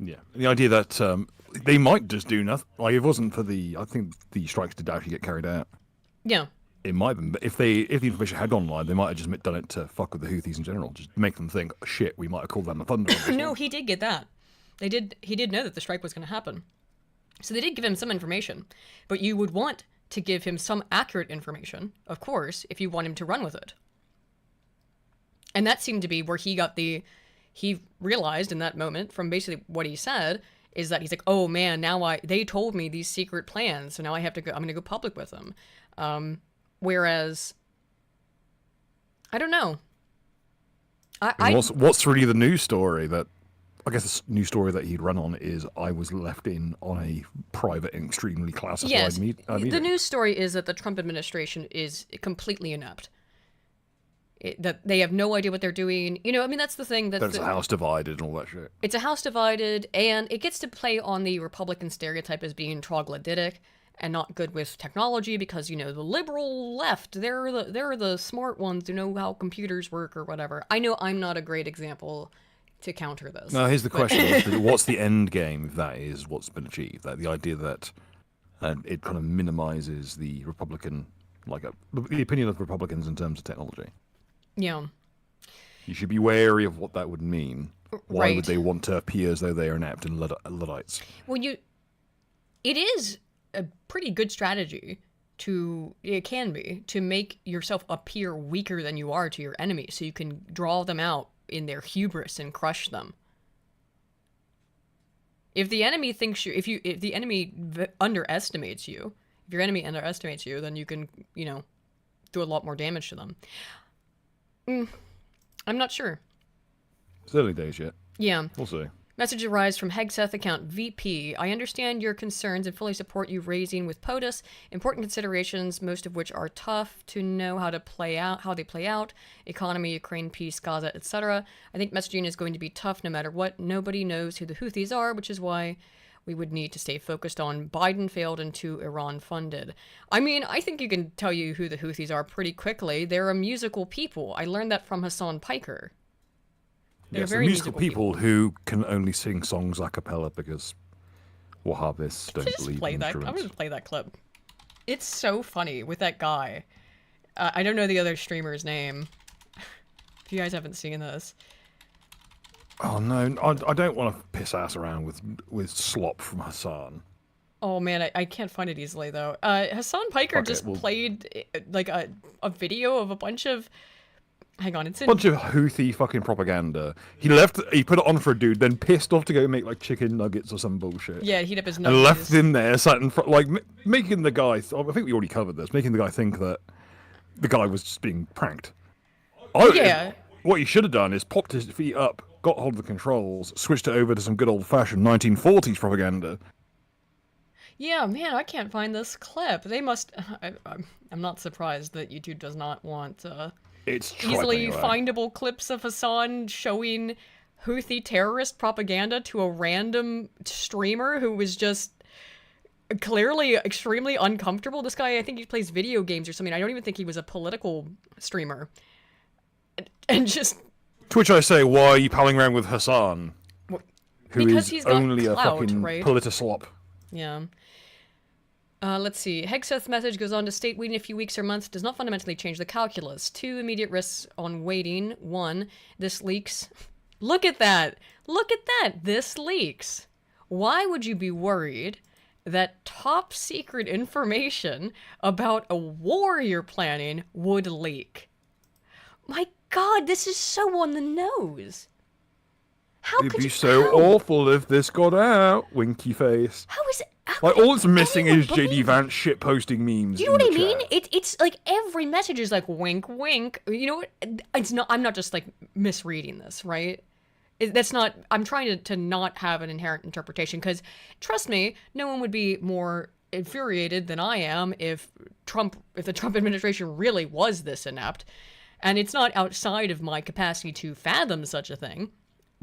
Yeah, the idea that they might just do nothing. Like, if it wasn't for I think the strikes did actually get carried out. Yeah. It might have been, but if the information had gone live, they might have just done it to fuck with the Houthis in general, just make them think, oh, shit, we might have called them the thunder. No, he did get that. He did know that the strike was going to happen. So they did give him some information, but you would want to give him some accurate information, of course, if you want him to run with it. And that seemed to be where he realized in that moment from basically what he said is that he's like, oh man, now they told me these secret plans, so now I'm going to go public with them. Whereas, I don't know. I What's really the news story that? I guess the news story that he'd run on is I was left in on a private and extremely classified yes, meeting. the news story is that the Trump administration is completely inept. That they have no idea what they're doing. You know, I mean, that's the thing. There's a house divided and all that shit. It's a house divided, and it gets to play on the Republican stereotype as being troglodytic and not good with technology because, you know, the liberal left, they're the smart ones who know how computers work or whatever. I know I'm not a great example to counter this. Now, here's the question: what's the end game if that is what's been achieved? That the idea that it kind of minimizes the Republican, the opinion of Republicans in terms of technology. Yeah. You should be wary of what that would mean. Why Right. would they want to appear as though they are inept and Luddites? Well, it is a pretty good strategy it can be, to make yourself appear weaker than you are to your enemy so you can draw them out in their hubris and crush them. If the enemy thinks if the enemy underestimates you, if your enemy underestimates you, then you can, you know, do a lot more damage to them. I'm not sure. It's early days yet. Yeah. We'll see. Message arrives from Hegseth account VP. I understand your concerns and fully support you raising with POTUS. Important considerations, most of which are tough to know how they play out. Economy, Ukraine, peace, Gaza, etc. I think messaging is going to be tough no matter what. Nobody knows who the Houthis are, which is why we would need to stay focused on Biden failed and too Iran funded. I mean, I think you can tell you who the Houthis are pretty quickly. They're a musical people. I learned that from Hassan Piker. They're Yes, very musical people who can only sing songs a cappella because Wahhabists don't Just believe play in that. I'm instruments. gonna play that clip. It's so funny with that guy. I don't know the other streamer's name. If you guys haven't seen this, Oh no, I don't want to piss ass around with slop from Hassan. oh man, I can't find it easily though. Hassan Piker Fuck it, just we'll- played like a video of a bunch of. Hang on, it's in. Bunch of Houthi fucking propaganda. He put it on for a dude, then pissed off to go make like chicken nuggets or some bullshit. Yeah, heat up his And nose. left in there, sat in front, like making the guy. I think we already covered this. Making the guy think that the guy was just being pranked. Yeah. What he should have done is popped his feet up, got hold of the controls, switched it over to some good old-fashioned 1940s propaganda. Yeah, man, I can't find this clip. They must. I'm not surprised that YouTube does not want It's tripe easily anyway. findable clips of Hassan showing Houthi terrorist propaganda to a random streamer who was just clearly extremely uncomfortable. This guy, I think he plays video games or something. I don't even think he was a political streamer. And just To which I say, why are you palling around with Hassan? Who because is he's got only a clout, fucking right? politislop. Yeah. Let's see. Hegseth's message goes on to state waiting a few weeks or months does not fundamentally change the calculus. 2 immediate risks on waiting. 1, this leaks. Look at that. Look at that. This leaks. Why would you be worried that top secret information about a war you're planning would leak? My God, this is so on the nose. How It'd could be you? so how? awful if this got out. Winky face. How is it? How Like could all it's missing anyone is JD believe Vance shit posting memes. You know in what I the mean? chat. It's like every message is like wink, wink. You know what? It's not. I'm not just like misreading this, right? That's not. I'm trying to not have an inherent interpretation because, trust me, no one would be more infuriated than I am if the Trump administration really was this inept, and it's not outside of my capacity to fathom such a thing.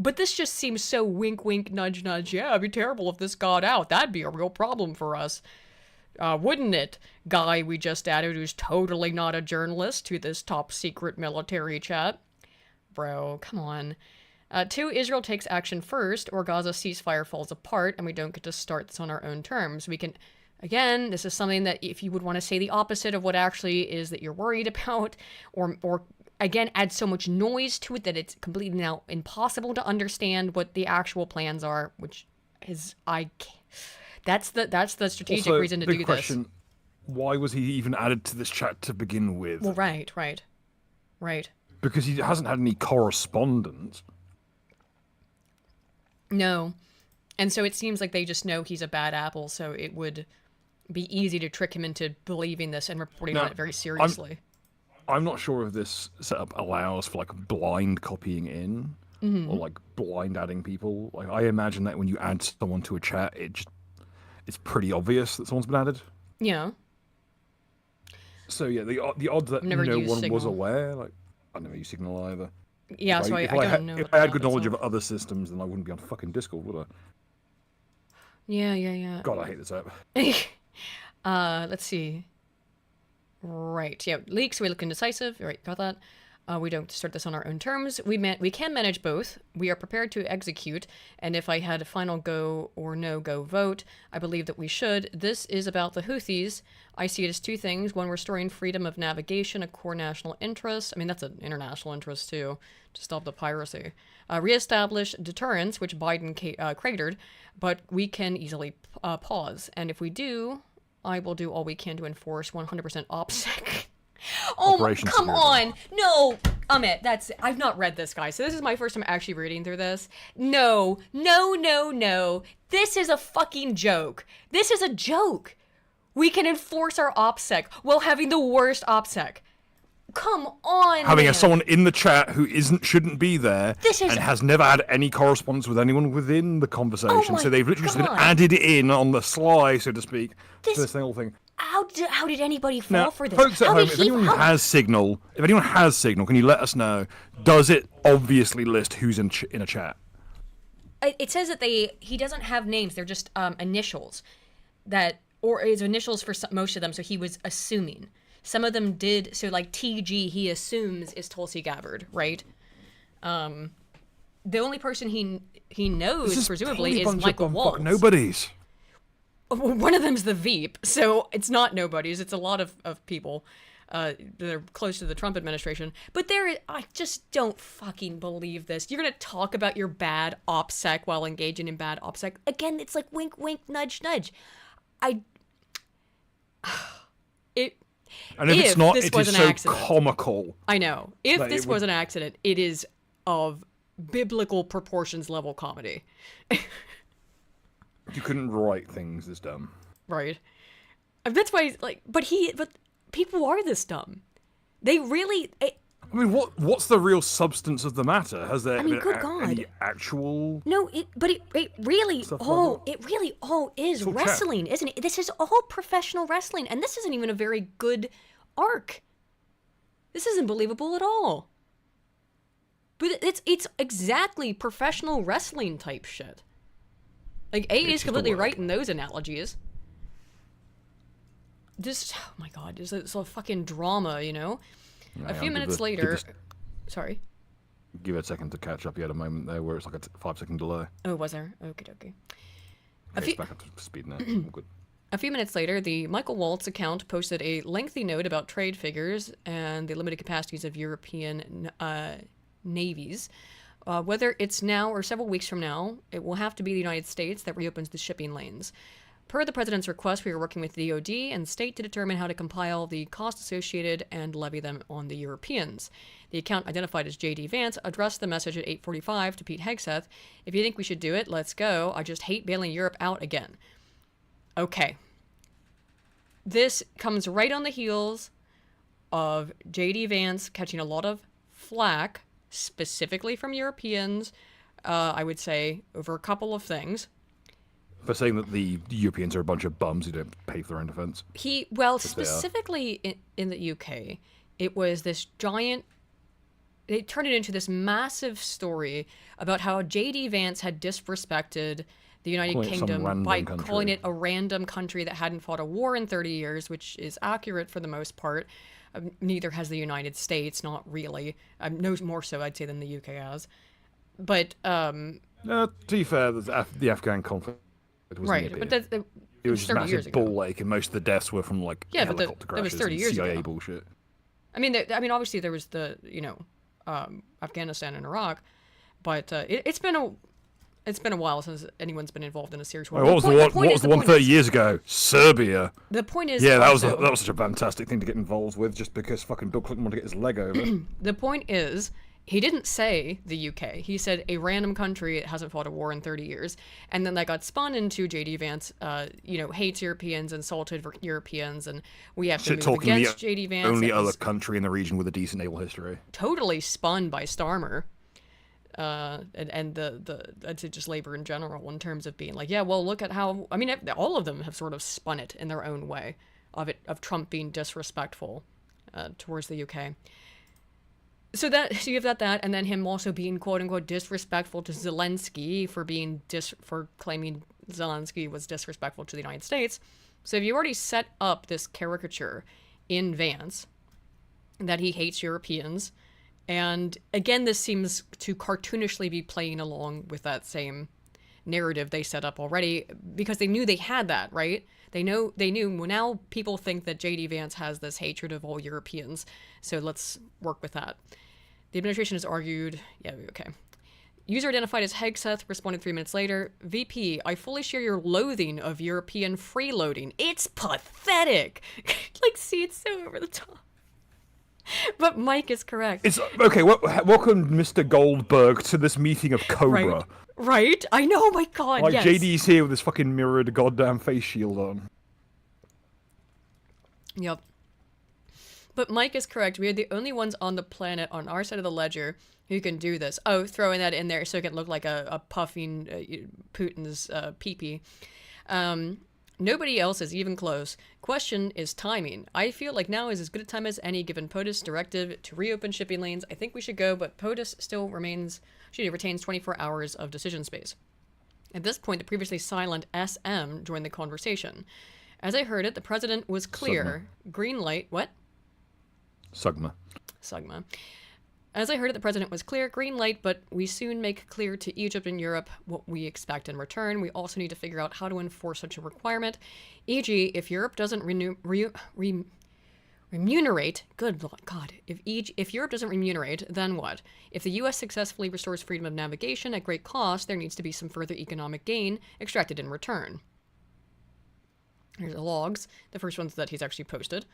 But this just seems so wink, wink, nudge, nudge. Yeah, it'd be terrible if this got out. That'd be a real problem for us. Wouldn't it? Guy we just added who's totally not a journalist to this top secret military chat. Bro, come on. 2, Israel takes action first, or Gaza ceasefire falls apart, and we don't get to start this on our own terms. We can, again, this is something that if you would want to say the opposite of what actually is that you're worried about, or again, add so much noise to it that it's completely now impossible to understand what the actual plans are, which is, that's the strategic Also, reason to big do question, why was he even added to this chat to begin with? this. Well, right. Because he hasn't had any correspondence. No. And so it seems like they just know he's a bad apple, so it would be easy to trick him into believing this and reporting on it very seriously. I'm not sure if this setup allows for like blind copying in or like blind adding people. Like I imagine that when you add someone to a chat, it's pretty obvious that someone's been added. Yeah. So yeah, the odds that no never one used was Signal. aware, like I never use Signal either. Yeah, so I don't know. If I had good knowledge of other systems, then I wouldn't be on fucking Discord, would I? Yeah. God, I hate this app. Let's see. Right, yeah, leaks, we look indecisive. Right, got that. We don't start this on our own terms. We can manage both. We are prepared to execute, and if I had a final go or no-go vote, I believe that we should. This is about the Houthis. I see it as two things. One, restoring freedom of navigation, a core national interest. I mean, that's an international interest, too, to stop the piracy. Reestablish deterrence, which Biden cratered, but we can easily pause. And if we do, I will do all we can to enforce 100% OPSEC. Oh, Operation come Security. on. No, Amit, I've not read this, guy, so this is my first time actually reading through this. No. This is a fucking joke. This is a joke. We can enforce our OPSEC while having the worst OPSEC. Come on, Having man. someone in the chat who shouldn't be there This is- and has never had any correspondence with anyone within the conversation. Oh my So they've literally just been God. added in on the sly, so to speak, This- to this whole thing. How did anybody fall Now, for this? folks at How home, did if he- anyone how- has Signal, can you let us know? Does it obviously list who's in a chat? It says that he doesn't have names. They're just initials, or his initials for most of them. So he was assuming some of them did. So like TG, he assumes is Tulsi Gabbard, right? The only person he knows This is presumably probably a is bunch Michael of Waltz. nobodies. One of them's the Veep, so it's not nobodies. It's a lot of people that are close to the Trump administration. But I just don't fucking believe this. You're gonna talk about your bad OPSEC while engaging in bad OPSEC. Again, it's like wink, wink, nudge, nudge. And if it's not, this it was is an so accident. comical. I know. If Like, this it was would- an accident, it is of biblical proportions level comedy. You couldn't write things this dumb. Right. That's why, but people are this dumb. They really. I mean, what's the real substance of the matter? Has there mean, been good God. any actual? No, it really Stuff like all that. it really all is all chat. wrestling, isn't it? This is all professional wrestling, and this isn't even a very good arc. This isn't believable at all. But it's exactly professional wrestling type shit. Like A is just a completely work. right in those analogies. Just oh my god, it's a fucking drama, you know. A few minutes later, sorry. Give it a second to catch up. You had a moment there where it's like a 5-second delay. Oh, was there? Okie dokie. Okay, it's back up to speed now. All good. A few minutes later, the Michael Waltz account posted a lengthy note about trade figures and the limited capacities of European navies. Whether it's now or several weeks from now, it will have to be the United States that reopens the shipping lanes. Per the president's request, we are working with the DoD and state to determine how to compile the costs associated and levy them on the Europeans. The account, identified as J.D. Vance, addressed the message at 8:45 to Pete Hegseth. If you think we should do it, let's go. I just hate bailing Europe out again. Okay. This comes right on the heels of J.D. Vance catching a lot of flack, specifically from Europeans, I would say, over a couple of things. For saying that the Europeans are a bunch of bums who don't pay for their own defense. Specifically in the UK, it was this giant. They turned it into this massive story about how J.D. Vance had disrespected the United Calling it some Kingdom random by country. calling it a random country that hadn't fought a war in 30 years, which is accurate for the most part. Neither has the United States, not really. No more so, I'd say, than the UK has. But, To be fair, the Afghan conflict was right, nippy. but that's It was just 30 years massive ago. ball lake, and most of the deaths were from like Yeah, but helicopter that was crashes 30 and years CIA ago. bullshit. I mean, obviously there was the, Afghanistan and Iraq, but it's been a while since anyone's been involved in a serious war. What was the one 30 years ago? Serbia. The point is, Yeah, that was also, such a fantastic thing to get involved with, just because fucking Bill Clinton wanted to get his leg over. the point is He didn't say the UK. He said a random country that hasn't fought a war in 30 years. And then that got spun into J.D. Vance, hates Europeans, insulted Europeans, and we have to move against J.D. Vance. Only other country in the region with a decent naval history. Totally spun by Starmer. And I'd say just labor in general in terms of being like, yeah, well, look at how, I mean, all of them have sort of spun it in their own way of Trump being disrespectful towards the UK. So you have that, and then him also being quote unquote disrespectful to Zelensky for claiming Zelensky was disrespectful to the United States. So if you already set up this caricature in Vance that he hates Europeans, and again, this seems to cartoonishly be playing along with that same narrative they set up already because they knew they had that, right? They knew. Well, now people think that J.D. Vance has this hatred of all Europeans, so let's work with that. The administration has argued, User identified as Hegseth responded 3 minutes later. VP, I fully share your loathing of European freeloading. It's pathetic. See, it's so over the top. But Mike is correct. It's okay. Welcome, Mr. Goldberg, to this meeting of Cobra. Right? I know. Oh my God. Yes. JD's here with this fucking mirrored goddamn face shield on. Yep. But Mike is correct. We are the only ones on the planet on our side of the ledger who can do this. Oh, throwing that in there so it can look like a puffing Putin's pee-pee. Nobody else is even close. Question is timing. I feel like now is as good a time as any given POTUS directive to reopen shipping lanes. I think we should go, but POTUS still retains 24 hours of decision space. At this point, the previously silent SM joined the conversation. As I heard it, the president was clear. Sugma. Green light. What? Sugma. As I heard it, the president was clear, green light, but we soon make clear to Egypt and Europe what we expect in return. We also need to figure out how to enforce such a requirement. E.g., if Europe doesn't remunerate, good God, if Europe doesn't remunerate, then what? If the U.S. successfully restores freedom of navigation at great cost, there needs to be some further economic gain extracted in return. Here's the logs, the first ones that he's actually posted.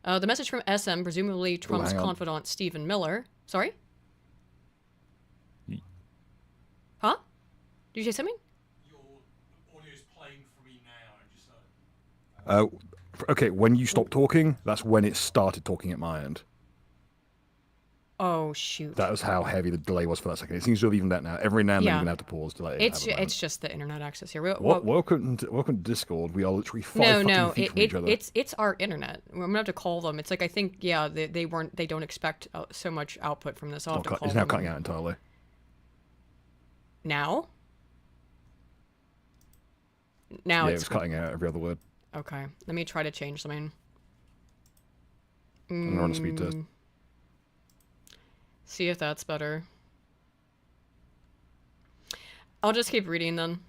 The message from SM, presumably Trump's confidant Stephen Miller. Sorry? Huh? Did you say something? Your audio's playing for me now, Okay, when you stopped talking, that's when it started talking at my end. Oh, shoot. That was how heavy the delay was for that second. It seems to have evened out now. Every now and then you're going to have to pause to let it It's just the internet access here. Welcome to Discord. We are literally five feet from each other. It's our internet. I'm going to have to call them. It's like, I think, they don't expect so much output from this. I'll have to call them. It's now cutting out entirely. Now? Now it's cutting out every other word. Okay. Let me try to change something. I'm going to run a speed test. See if that's better. I'll just keep reading then.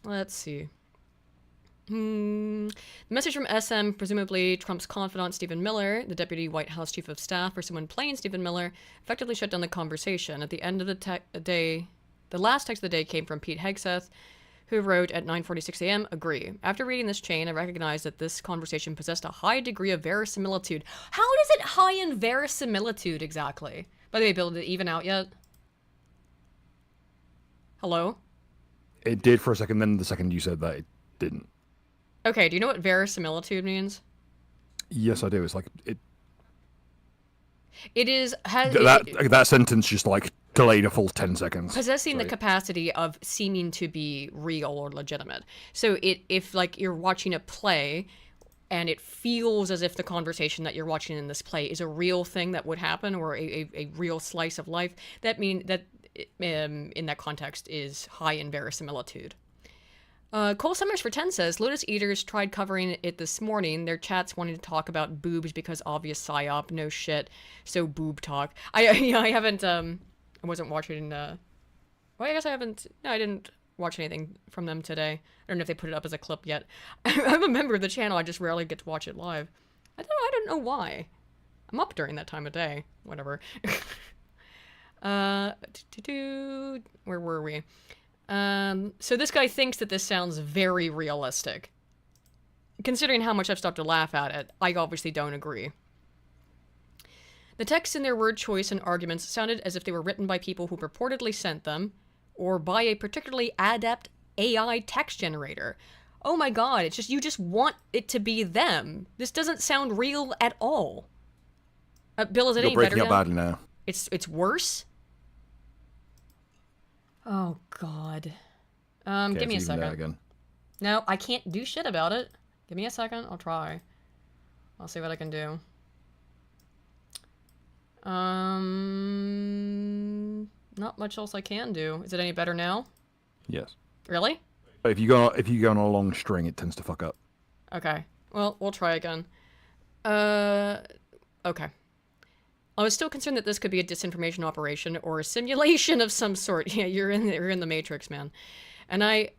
Let's see. The message from SM, presumably Trump's confidant Stephen Miller, the deputy White House chief of staff, or someone playing Stephen Miller, effectively shut down the conversation. At the end of the last text of the day came from Pete Hegseth, who wrote at 9:46 a.m., agree. After reading this chain, I recognized that this conversation possessed a high degree of verisimilitude. How is it high in verisimilitude exactly? By the way, Bill, did it even out yet? Hello? It did for a second, then the second you said that, it didn't. Okay, do you know what verisimilitude means? Yes, I do. It's like it. It is that sentence just delayed a full 10 seconds. Possessing the capacity of seeming to be real or legitimate. So if you're watching a play and it feels as if the conversation that you're watching in this play is a real thing that would happen or a real slice of life, that means that in that context is high in verisimilitude. Cole Summers for 10 says, Lotus Eaters tried covering it this morning. Their chats wanted to talk about boobs because obvious psyop. No shit. So boob talk. I haven't, I wasn't watching, well, I guess I haven't, no, I didn't watch anything from them today. I don't know if they put it up as a clip yet. I'm a member of the channel. I just rarely get to watch it live. I don't know why. I'm up during that time of day. Whatever. Where were we? So this guy thinks that this sounds very realistic. Considering how much I've stopped to laugh at it, I obviously don't agree. The texts in their word choice and arguments sounded as if they were written by people who purportedly sent them, or by a particularly adept AI text generator. Oh my god, it's just, you just want it to be them. This doesn't sound real at all. Bill, is it any You're better breaking up now? badly now. It's worse? Oh god. Okay, Give me a it's even there second. again. No, I can't do shit about it. Give me a second, I'll try. I'll see what I can do. Not much else I can do. Is it any better now? Yes. Really? But if you go on a long string, it tends to fuck up. Okay. Well, we'll try again. Okay. I was still concerned that this could be a disinformation operation or a simulation of some sort. Yeah, you're in the Matrix, man. And I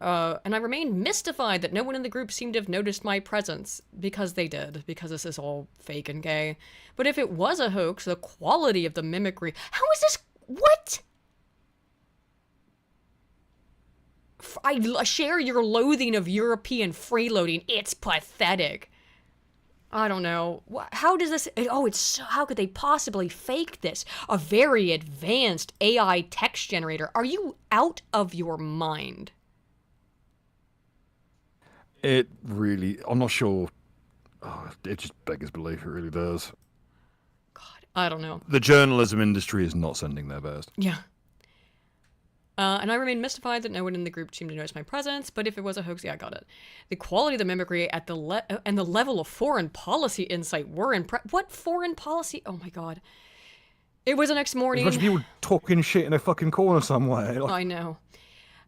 remained mystified that no one in the group seemed to have noticed my presence, because they did, because this is all fake and gay. But if it was a hoax, the quality of the mimicry... How is this... What? I share your loathing of European freeloading. It's pathetic. I don't know. How does this... Oh, it's so... How could they possibly fake this? A very advanced AI text generator. Are you out of your mind? It really... I'm not sure. Oh, it just beggars belief. It really does. God, I don't know. The journalism industry is not sending their best. Yeah. And I remain mystified that no one in the group seemed to notice my presence, but if it was a hoax, yeah, I got it. The quality of the mimicry at the and the level of foreign policy insight were What foreign policy? Oh my god. It was the next morning. There's a bunch of people talking shit in a fucking corner somewhere. Like, I know.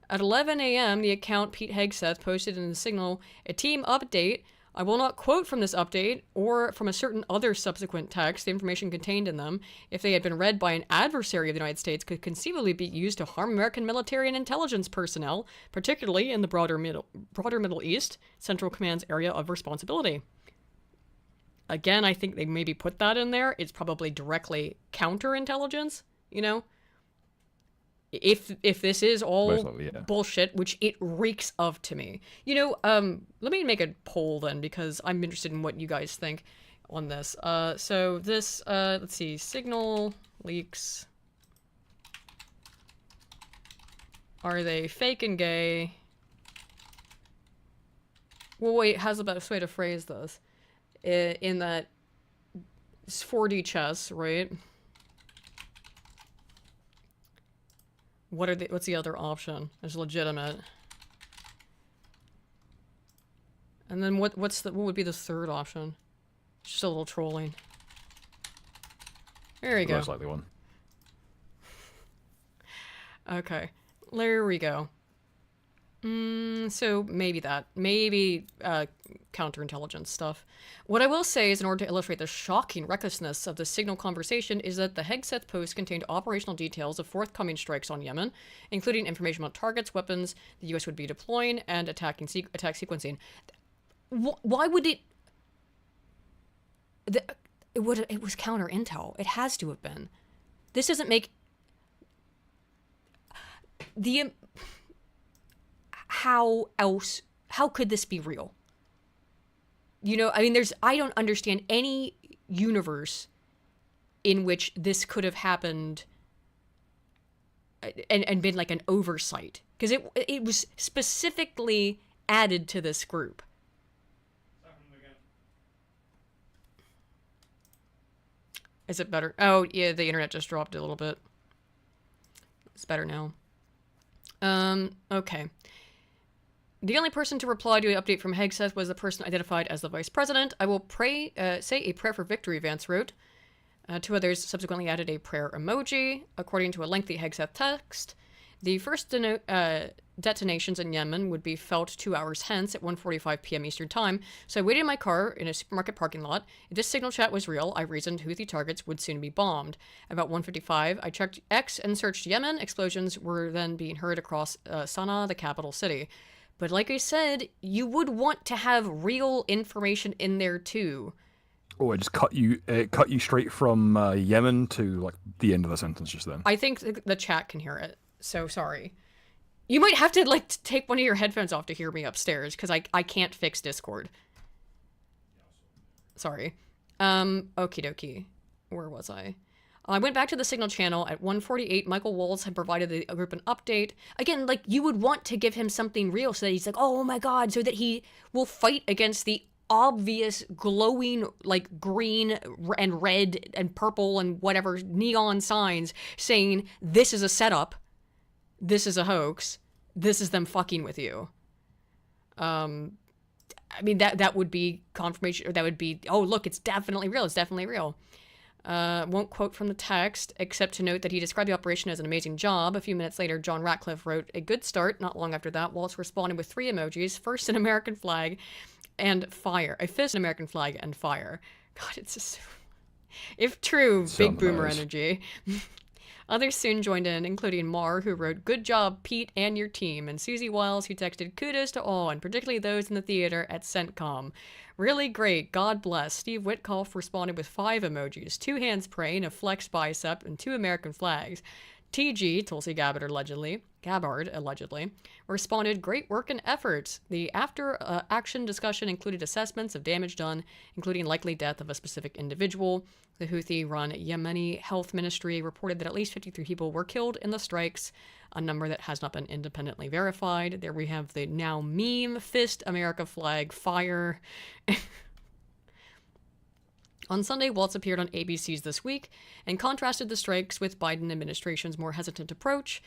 At 11 a.m., the account Pete Hegseth posted in the Signal a team update. I will not quote from this update or from a certain other subsequent text. The information contained in them, if they had been read by an adversary of the United States, could conceivably be used to harm American military and intelligence personnel, particularly in the broader Middle East, Central Command's area of responsibility. Again, I think they maybe put that in there. It's probably directly counterintelligence, you know? If this is all likely, yeah. bullshit, which it reeks of to me. You know, let me make a poll then, because I'm interested in what you guys think on this. So this, let's see, Signal leaks. Are they fake and gay? Well, wait, how's the best way to phrase this? In that it's 4D chess, right? What's the other option? There's legitimate. And then what would be the third option? Just a little trolling. There we go. most likely one. Okay. There we go. So maybe that. Maybe counterintelligence stuff. What I will say is, in order to illustrate the shocking recklessness of the Signal conversation, is that the Hegseth post contained operational details of forthcoming strikes on Yemen, including information about targets, weapons the U.S. would be deploying, and attack sequencing. Why would it... It was counter intel. It has to have been. This doesn't make... How could this be real? You know, I mean, I don't understand any universe in which this could have happened and been like an oversight. Because it was specifically added to this group. Is it better? Oh, yeah, the internet just dropped a little bit. It's better now. Okay. The only person to reply to an update from Hegseth was the person identified as the vice president. I will say a prayer for victory, Vance wrote. Two others subsequently added a prayer emoji. According to a lengthy Hegseth text, the first detonations in Yemen would be felt 2 hours hence at 1:45 p.m. Eastern Time, so I waited in my car in a supermarket parking lot. If this signal chat was real, I reasoned Houthi targets would soon be bombed. About 1:55, I checked X and searched Yemen. Explosions were then being heard across Sana'a, the capital city. But like I said, you would want to have real information in there too. Oh, it just cut you straight from Yemen to like the end of the sentence just then. I think the chat can hear it, so sorry. You might have to like take one of your headphones off to hear me upstairs, because I can't fix Discord. Sorry. Okie dokie. where was I? I went back to the Signal channel at 1:48. Michael Waltz had provided the group an update. Again, like, you would want to give him something real so that he's like, oh my god, so that he will fight against the obvious glowing, like, green and red and purple and whatever neon signs saying this is a setup, this is a hoax, this is them fucking with you. I mean, that would be confirmation, or that would be, oh, look, it's definitely real, it's definitely real. Won't quote from the text, except to note that he described the operation as an amazing job. A few minutes later, John Ratcliffe wrote, a good start. Not long after that, Waltz responded with 3 emojis. First, an American flag and fire. A fist, an American flag, and fire. God, it's just... If true, So big boomer nice. energy. Others soon joined in, including Marr, who wrote, good job, Pete and your team, and Susie Wiles, who texted, kudos to all, and particularly those in the theater at CENTCOM. Really great, God bless. Steve Witkoff responded with 5 emojis, 2 hands praying, a flexed bicep, and 2 American flags. TG, Tulsi Gabbard allegedly, responded, great work and effort. The after-action discussion included assessments of damage done, including likely death of a specific individual. The Houthi-run Yemeni Health Ministry reported that at least 53 people were killed in the strikes, a number that has not been independently verified. There we have the now meme fist America flag fire. On Sunday, Waltz appeared on ABC's This Week and contrasted the strikes with Biden administration's more hesitant approach.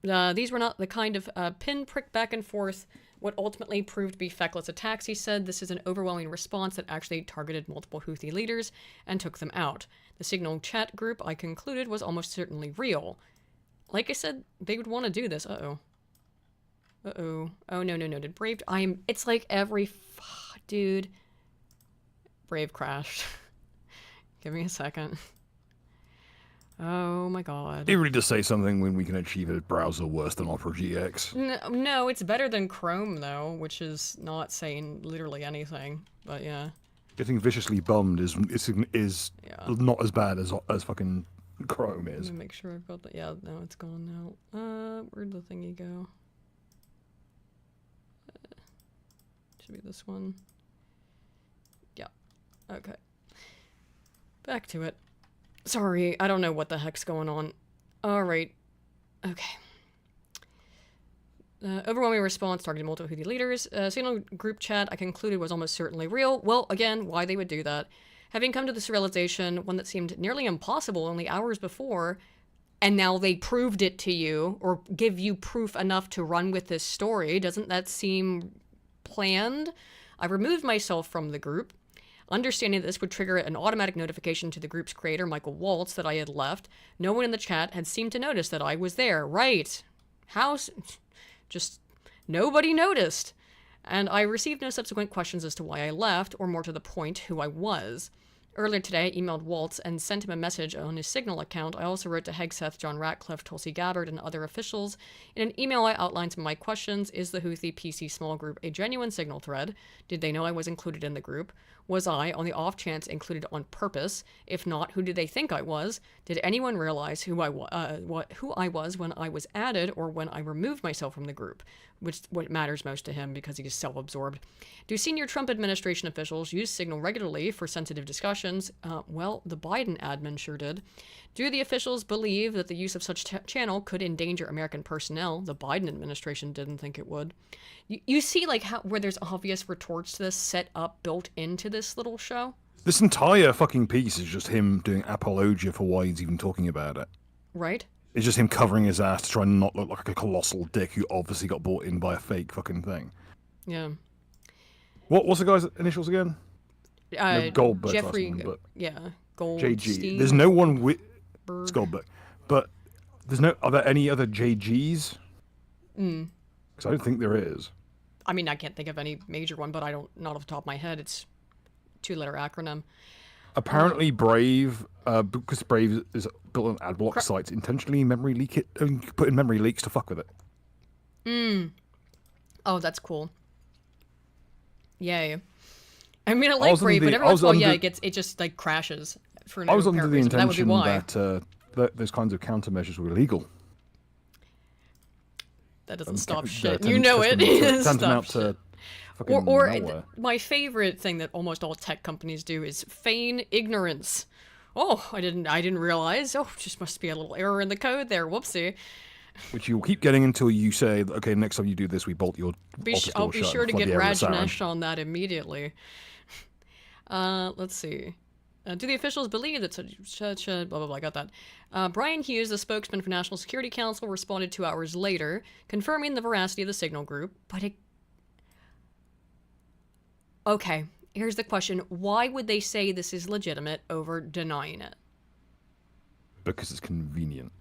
These were not the kind of pin-prick back and forth, what ultimately proved to be feckless attacks, he said. This is an overwhelming response that actually targeted multiple Houthi leaders and took them out. The Signal chat group, I concluded, was almost certainly real. Like I said, they would want to do this. Uh-oh. Uh-oh. Oh, no. Did Brave... It's like every... Dude... Brave crashed. Give me a second. Oh my god. It really does say something when we can achieve a browser worse than Opera GX. No, it's better than Chrome, though, which is not saying literally anything. But yeah. Getting viciously bummed is Yeah. not as bad as fucking Chrome Let is. me make sure I've got that. Yeah, no, it's gone now. Where'd the thingy go? Should be this one. Yeah. Okay. Back to it. Sorry, I don't know what the heck's going on. Alright. Okay. Overwhelming response targeting multiple Houthi leaders. Signal group chat I concluded was almost certainly real. Well, again, why they would do that. Having come to this realization, one that seemed nearly impossible only hours before, and now they proved it to you, or give you proof enough to run with this story, doesn't that seem planned? I removed myself from the group, understanding that this would trigger an automatic notification to the group's creator, Michael Waltz, that I had left. No one in the chat had seemed to notice that I was there. Right. Just nobody noticed. And I received no subsequent questions as to why I left, or more to the point, who I was. Earlier today, I emailed Waltz and sent him a message on his Signal account. I also wrote to Hegseth, John Ratcliffe, Tulsi Gabbard, and other officials. In an email, I outlined some of my questions. Is the Houthi PC small group a genuine Signal thread? Did they know I was included in the group? Was I, on the off chance, included on purpose? If not, who did they think I was? Did anyone realize who I was when I was added, or when I removed myself from the group? Which what matters most to him, because he's self-absorbed. Do senior Trump administration officials use Signal regularly for sensitive discussions? Well, the Biden admin sure did. Do the officials believe that the use of such channel could endanger American personnel? The Biden administration didn't think it would. You see, like, how where there's obvious retorts to this set up, built into this little show? This entire fucking piece is just him doing apologia for why he's even talking about it. Right? It's just him covering his ass to try and not look like a colossal dick who obviously got bought in by a fake fucking thing. Yeah. What's the guy's initials again? No, Goldberg's Jeffrey, last name, but yeah, Goldstein. JG. There's no one with... It's Goldberg. But there's no... Are there any other JGs? Because I don't think there is. I mean, I can't think of any major one, but not off the top of my head. It's a 2-letter acronym. Apparently Brave, because Brave is built on adblock sites, intentionally put in memory leaks to fuck with it. Oh, that's cool. Yay. I mean, I I like was Brave, under but the- every I once was in a while, under- it just, like, crashes for no I was under apparent the reason, but that would be intention why. that those kinds of countermeasures were illegal. That doesn't stop That shit. tend- You know it. Tantamount Stop to shit. fucking Or malware. my favorite thing that almost all tech companies do is feign ignorance. Oh, I didn't realize. Oh, just must be a little error in the code there. Whoopsie. Which you'll keep getting until you say, okay, next time you do this, we bolt your office door I'll be shut sure and to flood get the area with sarin. Rajanesh on that immediately. Let's see. Do the officials believe that such blah, blah, blah, I got that. Brian Hughes, the spokesman for National Security Council, responded 2 hours later, confirming the veracity of the signal group, but it... Okay, here's the question. Why would they say this is legitimate over denying it? Because it's convenient.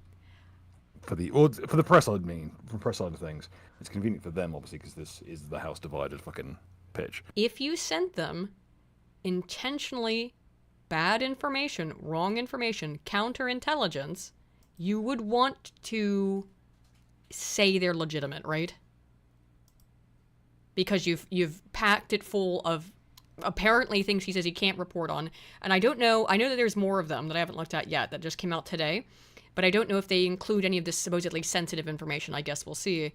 For the press, I mean, from the press side of things, it's convenient for them, obviously, because this is the House divided fucking pitch. If you sent them intentionally bad information, wrong information, counterintelligence, you would want to say they're legitimate, right? Because you've packed it full of apparently things he says he can't report on. And I don't know, I know that there's more of them that I haven't looked at yet that just came out today, but I don't know if they include any of this supposedly sensitive information. I guess we'll see.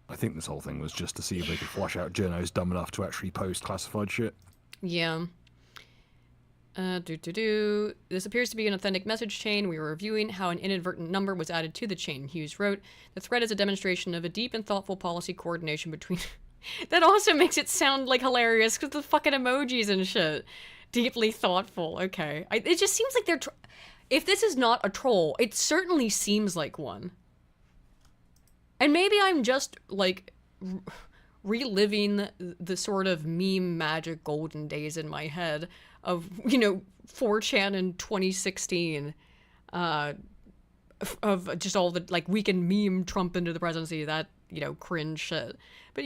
I think this whole thing was just to see if they could flush out journos dumb enough to actually post classified shit. Yeah. This appears to be an authentic message chain. We were reviewing how an inadvertent number was added to the chain. Hughes wrote, the thread is a demonstration of a deep and thoughtful policy coordination between... That also makes it sound like hilarious because the fucking emojis and shit. Deeply thoughtful. Okay. It just seems like they're... If this is not a troll, it certainly seems like one. And maybe I'm just, like, reliving the sort of meme magic golden days in my head of, 4chan in 2016. Of just all the, like, we can meme Trump into the presidency, that, cringe shit. But,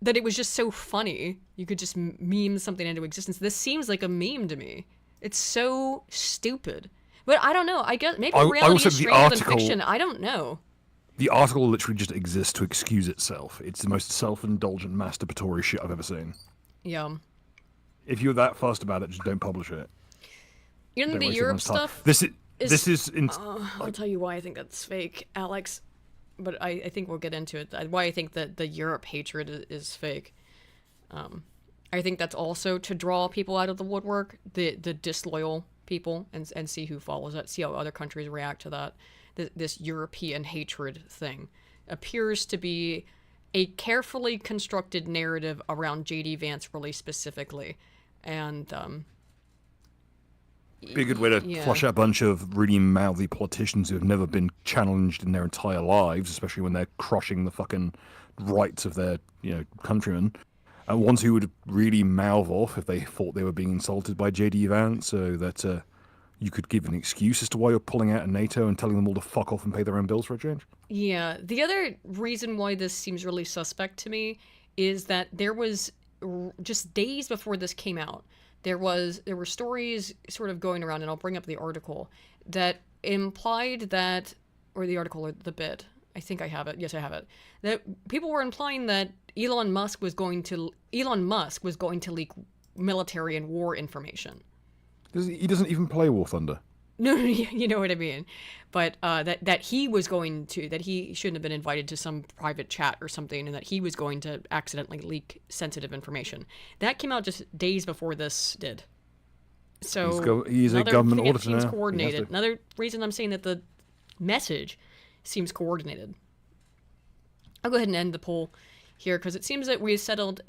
that it was just so funny. You could just meme something into existence. This seems like a meme to me. It's so stupid. But I don't know. I guess maybe reality is stranger than fiction. I don't know. The article literally just exists to excuse itself. It's the most self-indulgent, masturbatory shit I've ever seen. Yeah. If you're that fussed about it, just don't publish it. The Europe stuff. I'll tell you why I think that's fake, Alex. But I think we'll get into it. Why I think that the Europe hatred is fake. I think that's also to draw people out of the woodwork, the disloyal people, and see who follows that, see how other countries react to that. This European hatred thing appears to be a carefully constructed narrative around J.D. Vance really specifically. And be a good way to flush out a bunch of really mouthy politicians who have never been challenged in their entire lives, especially when they're crushing the fucking rights of their, countrymen. And ones who would really mouth off if they thought they were being insulted by J.D. Vance, so that you could give an excuse as to why you're pulling out of NATO and telling them all to fuck off and pay their own bills for a change. Yeah. The other reason why this seems really suspect to me is that there was, just days before this came out, there were stories sort of going around, and I'll bring up the article, that implied that, or the article or the bit, I think I have it. Yes, I have it. That people were implying that Elon Musk was going to leak military and war information. He doesn't even play War Thunder. No, you know what I mean. But that he shouldn't have been invited to some private chat or something, and that he was going to accidentally leak sensitive information. That came out just days before this did. So he's a government auditor now. Coordinated. Another reason I'm saying that the message seems coordinated. I'll go ahead and end the poll here because it seems that we settled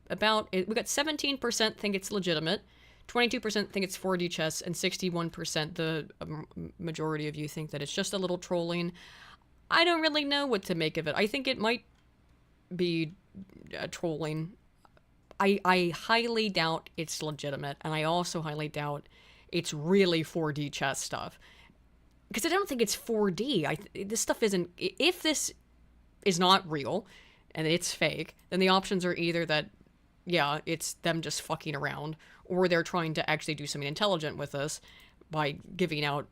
about it. We got 17% think it's legitimate. 22% think it's 4D chess, and 61%, the majority of you, think that it's just a little trolling. I don't really know what to make of it. I think it might be trolling. I highly doubt it's legitimate, and I also highly doubt it's really 4D chess stuff. Because I don't think it's 4D. This stuff isn't... If this is not real, and it's fake, then the options are either that, yeah, it's them just fucking around, or they're trying to actually do something intelligent with us by giving out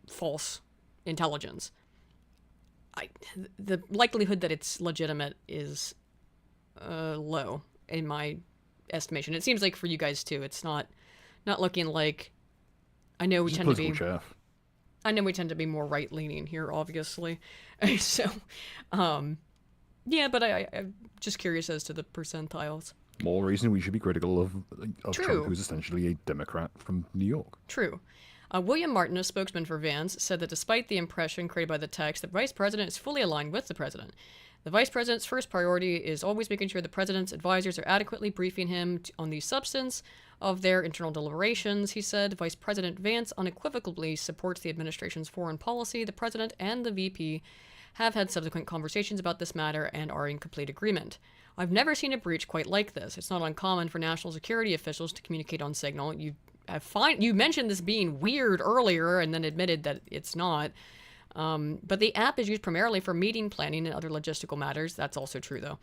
false intelligence. The likelihood that it's legitimate is low in my estimation. It seems like for you guys too. It's not looking like. I know we tend to be more right leaning here, obviously. So, yeah, but I'm just curious as to the percentiles. More reason we should be critical of True. Trump, who's essentially a Democrat from New York. True. William Martin, a spokesman for Vance, said that despite the impression created by the text, the vice president is fully aligned with the president. The vice president's first priority is always making sure the president's advisors are adequately briefing him on the substance of their internal deliberations, he said. Vice President Vance unequivocally supports the administration's foreign policy. The president and the VP have had subsequent conversations about this matter and are in complete agreement. I've never seen a breach quite like this. It's not uncommon for national security officials to communicate on Signal. You mentioned this being weird earlier and then admitted that it's not. But the app is used primarily for meeting planning and other logistical matters. That's also true, though.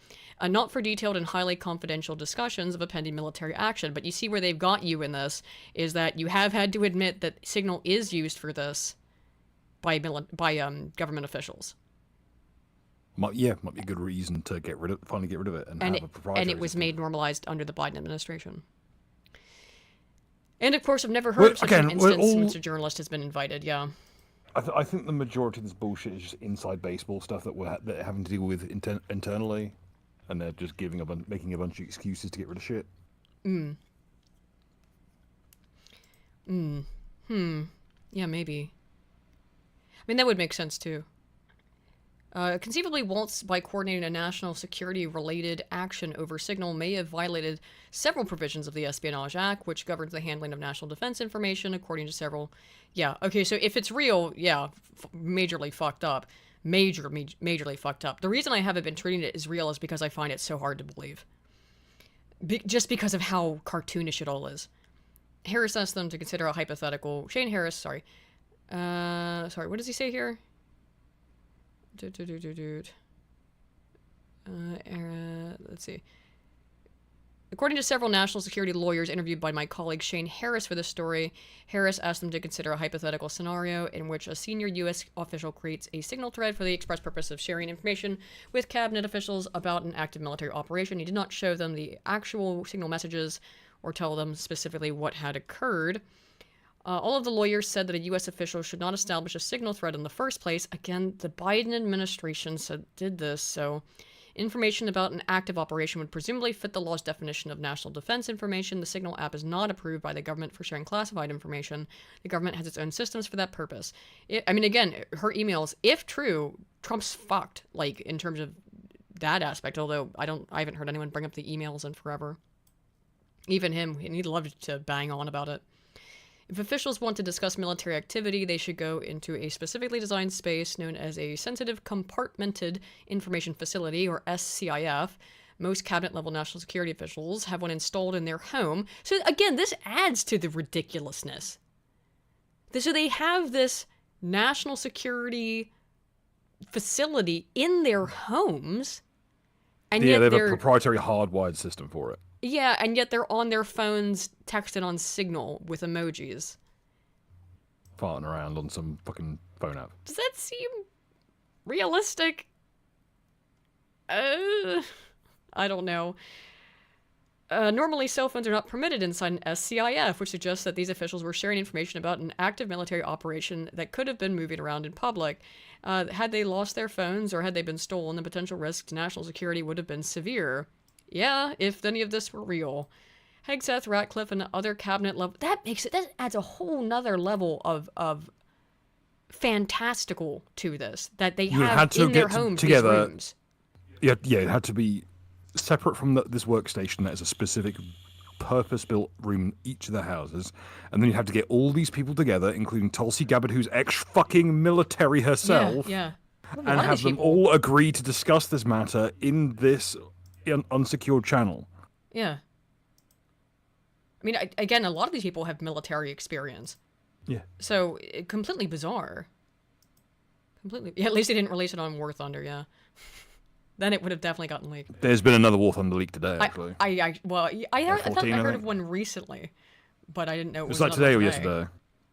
Not for detailed and highly confidential discussions of a pending military action. But you see where they've got you in this, is that you have had to admit that Signal is used for this by government officials. Might be a good reason to finally get rid of it and have a proprietary And it was system. made normalized under the Biden administration. And of course, I've never heard of such an instance in which a journalist has been invited. Yeah. I think the majority of this bullshit is just inside baseball stuff that they're having to deal with internally, and they're just making a bunch of excuses to get rid of shit. Yeah, maybe. I mean, that would make sense too. Conceivably, Waltz, by coordinating a national security-related action over Signal, may have violated several provisions of the Espionage Act, which governs the handling of national defense information, according to several... Yeah, okay, so if it's real, yeah, majorly fucked up. Majorly fucked up. The reason I haven't been treating it as real is because I find it so hard to believe. Just because of how cartoonish it all is. Harris asked them to consider a hypothetical... Shane Harris, sorry. Sorry, what does he say here? Let's see. According to several national security lawyers interviewed by my colleague Shane Harris for this story, Harris asked them to consider a hypothetical scenario in which a senior U.S. official creates a signal thread for the express purpose of sharing information with cabinet officials about an active military operation. He did not show them the actual signal messages or tell them specifically what had occurred. All of the lawyers said that a U.S. official should not establish a signal thread in the first place. Again, the Biden administration did this, so information about an active operation would presumably fit the law's definition of national defense information. The Signal app is not approved by the government for sharing classified information. The government has its own systems for that purpose. Again, her emails, if true, Trump's fucked, like, in terms of that aspect, although I haven't heard anyone bring up the emails in forever. Even him, he'd love to bang on about it. If officials want to discuss military activity, they should go into a specifically designed space known as a Sensitive Compartmented Information Facility, or SCIF. Most cabinet-level national security officials have one installed in their home. So again, this adds to the ridiculousness. So they have this national security facility in their homes, and yet they have a proprietary hardwired system for it. Yeah, and yet they're on their phones texting on Signal with emojis. Farting around on some fucking phone app. Does that seem realistic? I don't know. Normally, cell phones are not permitted inside an SCIF, which suggests that these officials were sharing information about an active military operation that could have been moving around in public. Had they lost their phones or had they been stolen, the potential risk to national security would have been severe. Yeah, if any of this were real. Hegseth, Ratcliffe, and other cabinet level... That adds a whole nother level of fantastical to this. That they have in their homes, together, these rooms. Yeah, it had to be separate from this workstation that is a specific purpose-built room in each of the houses. And then you have to get all these people together, including Tulsi Gabbard, who's ex-fucking military herself. Yeah. And have them all agree to discuss this matter in this... unsecured channel. Yeah. I mean, again, a lot of these people have military experience. Yeah. So, completely bizarre. Yeah, at least they didn't release it on War Thunder, yeah. Then it would have definitely gotten leaked. There's been another War Thunder leak today, actually. I thought I heard of one recently, but I didn't know it was like today or yesterday?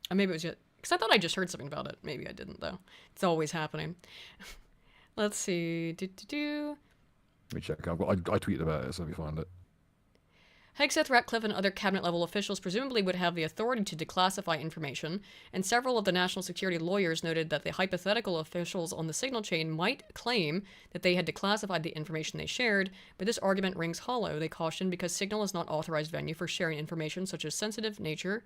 Maybe it was just... Because I thought I just heard something about it. Maybe I didn't, though. It's always happening. Let's see. Let me check. I tweeted about it, so let me find it. Hegseth, Ratcliffe, and other cabinet-level officials presumably would have the authority to declassify information, and several of the national security lawyers noted that the hypothetical officials on the signal chain might claim that they had declassified the information they shared, but this argument rings hollow, they cautioned, because Signal is not authorized venue for sharing information of such a sensitive nature,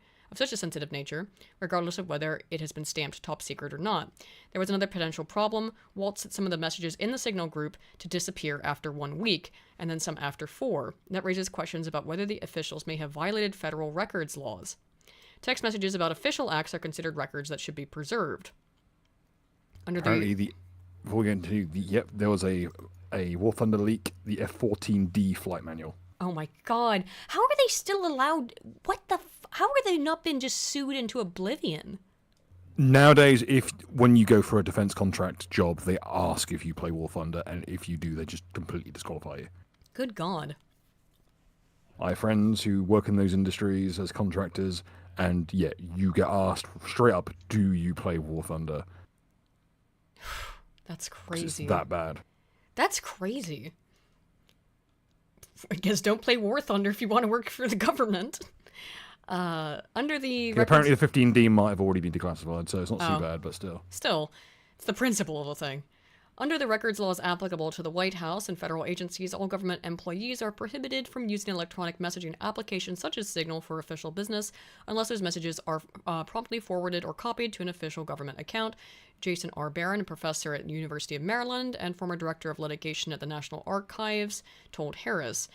regardless of whether it has been stamped top secret or not. There was another potential problem. Walt set some of the messages in the Signal group to disappear after 1 week, and then some after 4. That raises questions about whether the officials may have violated federal records laws. Text messages about official acts are considered records that should be preserved. Before we get into there was a War Thunder leak, the F-14D flight manual. Oh my god. How are they still allowed? How are they not been just sued into oblivion? Nowadays, when you go for a defense contract job, they ask if you play War Thunder, and if you do, they just completely disqualify you. Good God. I have friends who work in those industries as contractors, and you get asked straight up, do you play War Thunder? That's crazy. It's that bad. That's crazy. I guess don't play War Thunder if you want to work for the government. Under the apparently the 15D might have already been declassified, so it's not too bad, but still. Still, it's the principle of the thing. Under the records laws applicable to the White House and federal agencies, all government employees are prohibited from using electronic messaging applications such as Signal for official business unless those messages are promptly forwarded or copied to an official government account. Jason R. Barron, a professor at the University of Maryland and former director of litigation at the National Archives, told Harris.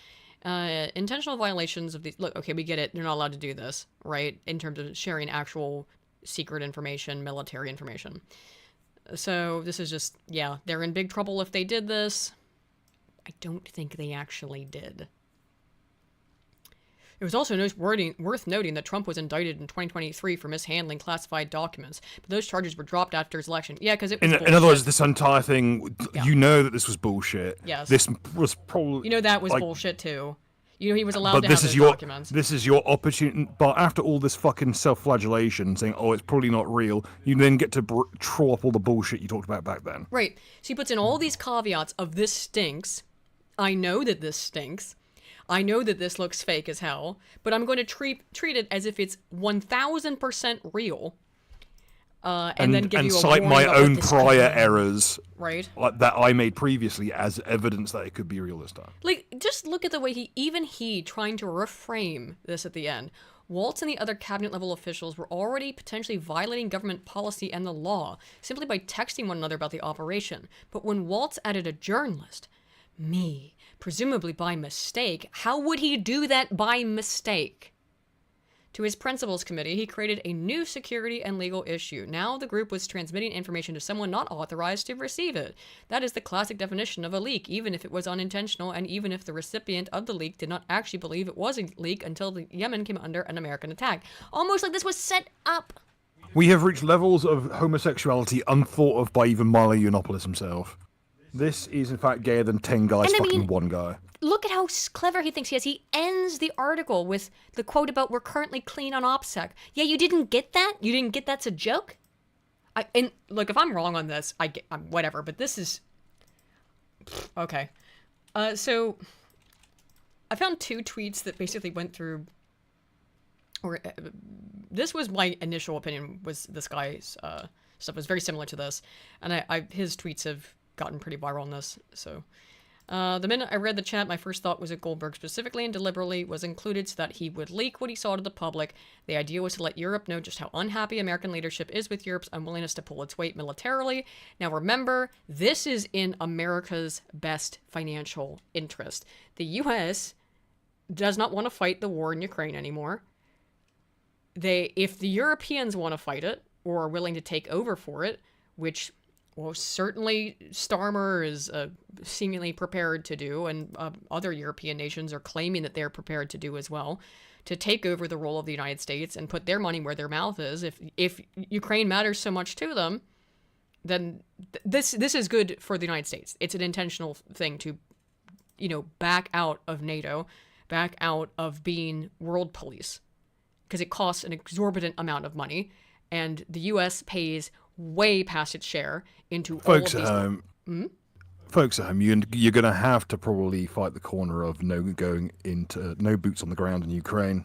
Intentional violations of these... Look, okay, we get it. They're not allowed to do this, right? In terms of sharing actual secret information, military information. So this is just, they're in big trouble if they did this. I don't think they actually did. It was also worth noting that Trump was indicted in 2023 for mishandling classified documents, but those charges were dropped after his election. Yeah, because it was in other words, this entire thing, you know that this was bullshit. Yes. This was probably... You know that was bullshit, too. You know he was allowed to have those documents. This is your opportunity. But after all this fucking self-flagellation, saying, it's probably not real, you then get to troll up all the bullshit you talked about back then. Right. So he puts in all these caveats of this stinks. I know that this stinks. I know that this looks fake as hell. But I'm going to treat it as if it's 1,000% real. And then give you a cite my own prior errors, right, that I made previously as evidence that it could be real this time. Like, just look at the way he trying to reframe this at the end. Waltz and the other cabinet-level officials were already potentially violating government policy and the law simply by texting one another about the operation. But when Waltz added a journalist, me, presumably by mistake, how would he do that by mistake? To his principals committee, he created a new security and legal issue. Now the group was transmitting information to someone not authorized to receive it. That is the classic definition of a leak, even if it was unintentional, and even if the recipient of the leak did not actually believe it was a leak until the Yemen came under an American attack. Almost like this was set up. We have reached levels of homosexuality unthought of by even Milo Yiannopoulos himself. This is, in fact, gayer than 10 guys fucking one guy. Look at how clever he thinks he is. He ends the article with the quote about we're currently clean on OPSEC. Yeah, you didn't get that? You didn't get that's a joke? And look, if I'm wrong on this, whatever, but this is... Okay. So, I found 2 tweets that basically went through... this was my initial opinion, was this guy's stuff was very similar to this. And his tweets have gotten pretty viral on this, so... the minute I read the chat, my first thought was that Goldberg specifically and deliberately was included so that he would leak what he saw to the public. The idea was to let Europe know just how unhappy American leadership is with Europe's unwillingness to pull its weight militarily. Now remember, this is in America's best financial interest. The U.S. does not want to fight the war in Ukraine anymore. If the Europeans want to fight it, or are willing to take over for it, which... well, certainly Starmer is seemingly prepared to do, and other European nations are claiming that they're prepared to do as well, to take over the role of the United States and put their money where their mouth is. If Ukraine matters so much to them, then this is good for the United States. It's an intentional thing to, back out of NATO, back out of being world police, because it costs an exorbitant amount of money, and the U.S. pays way past its share into all of these... folks at home, you're going to have to probably fight the corner of no boots on the ground in Ukraine.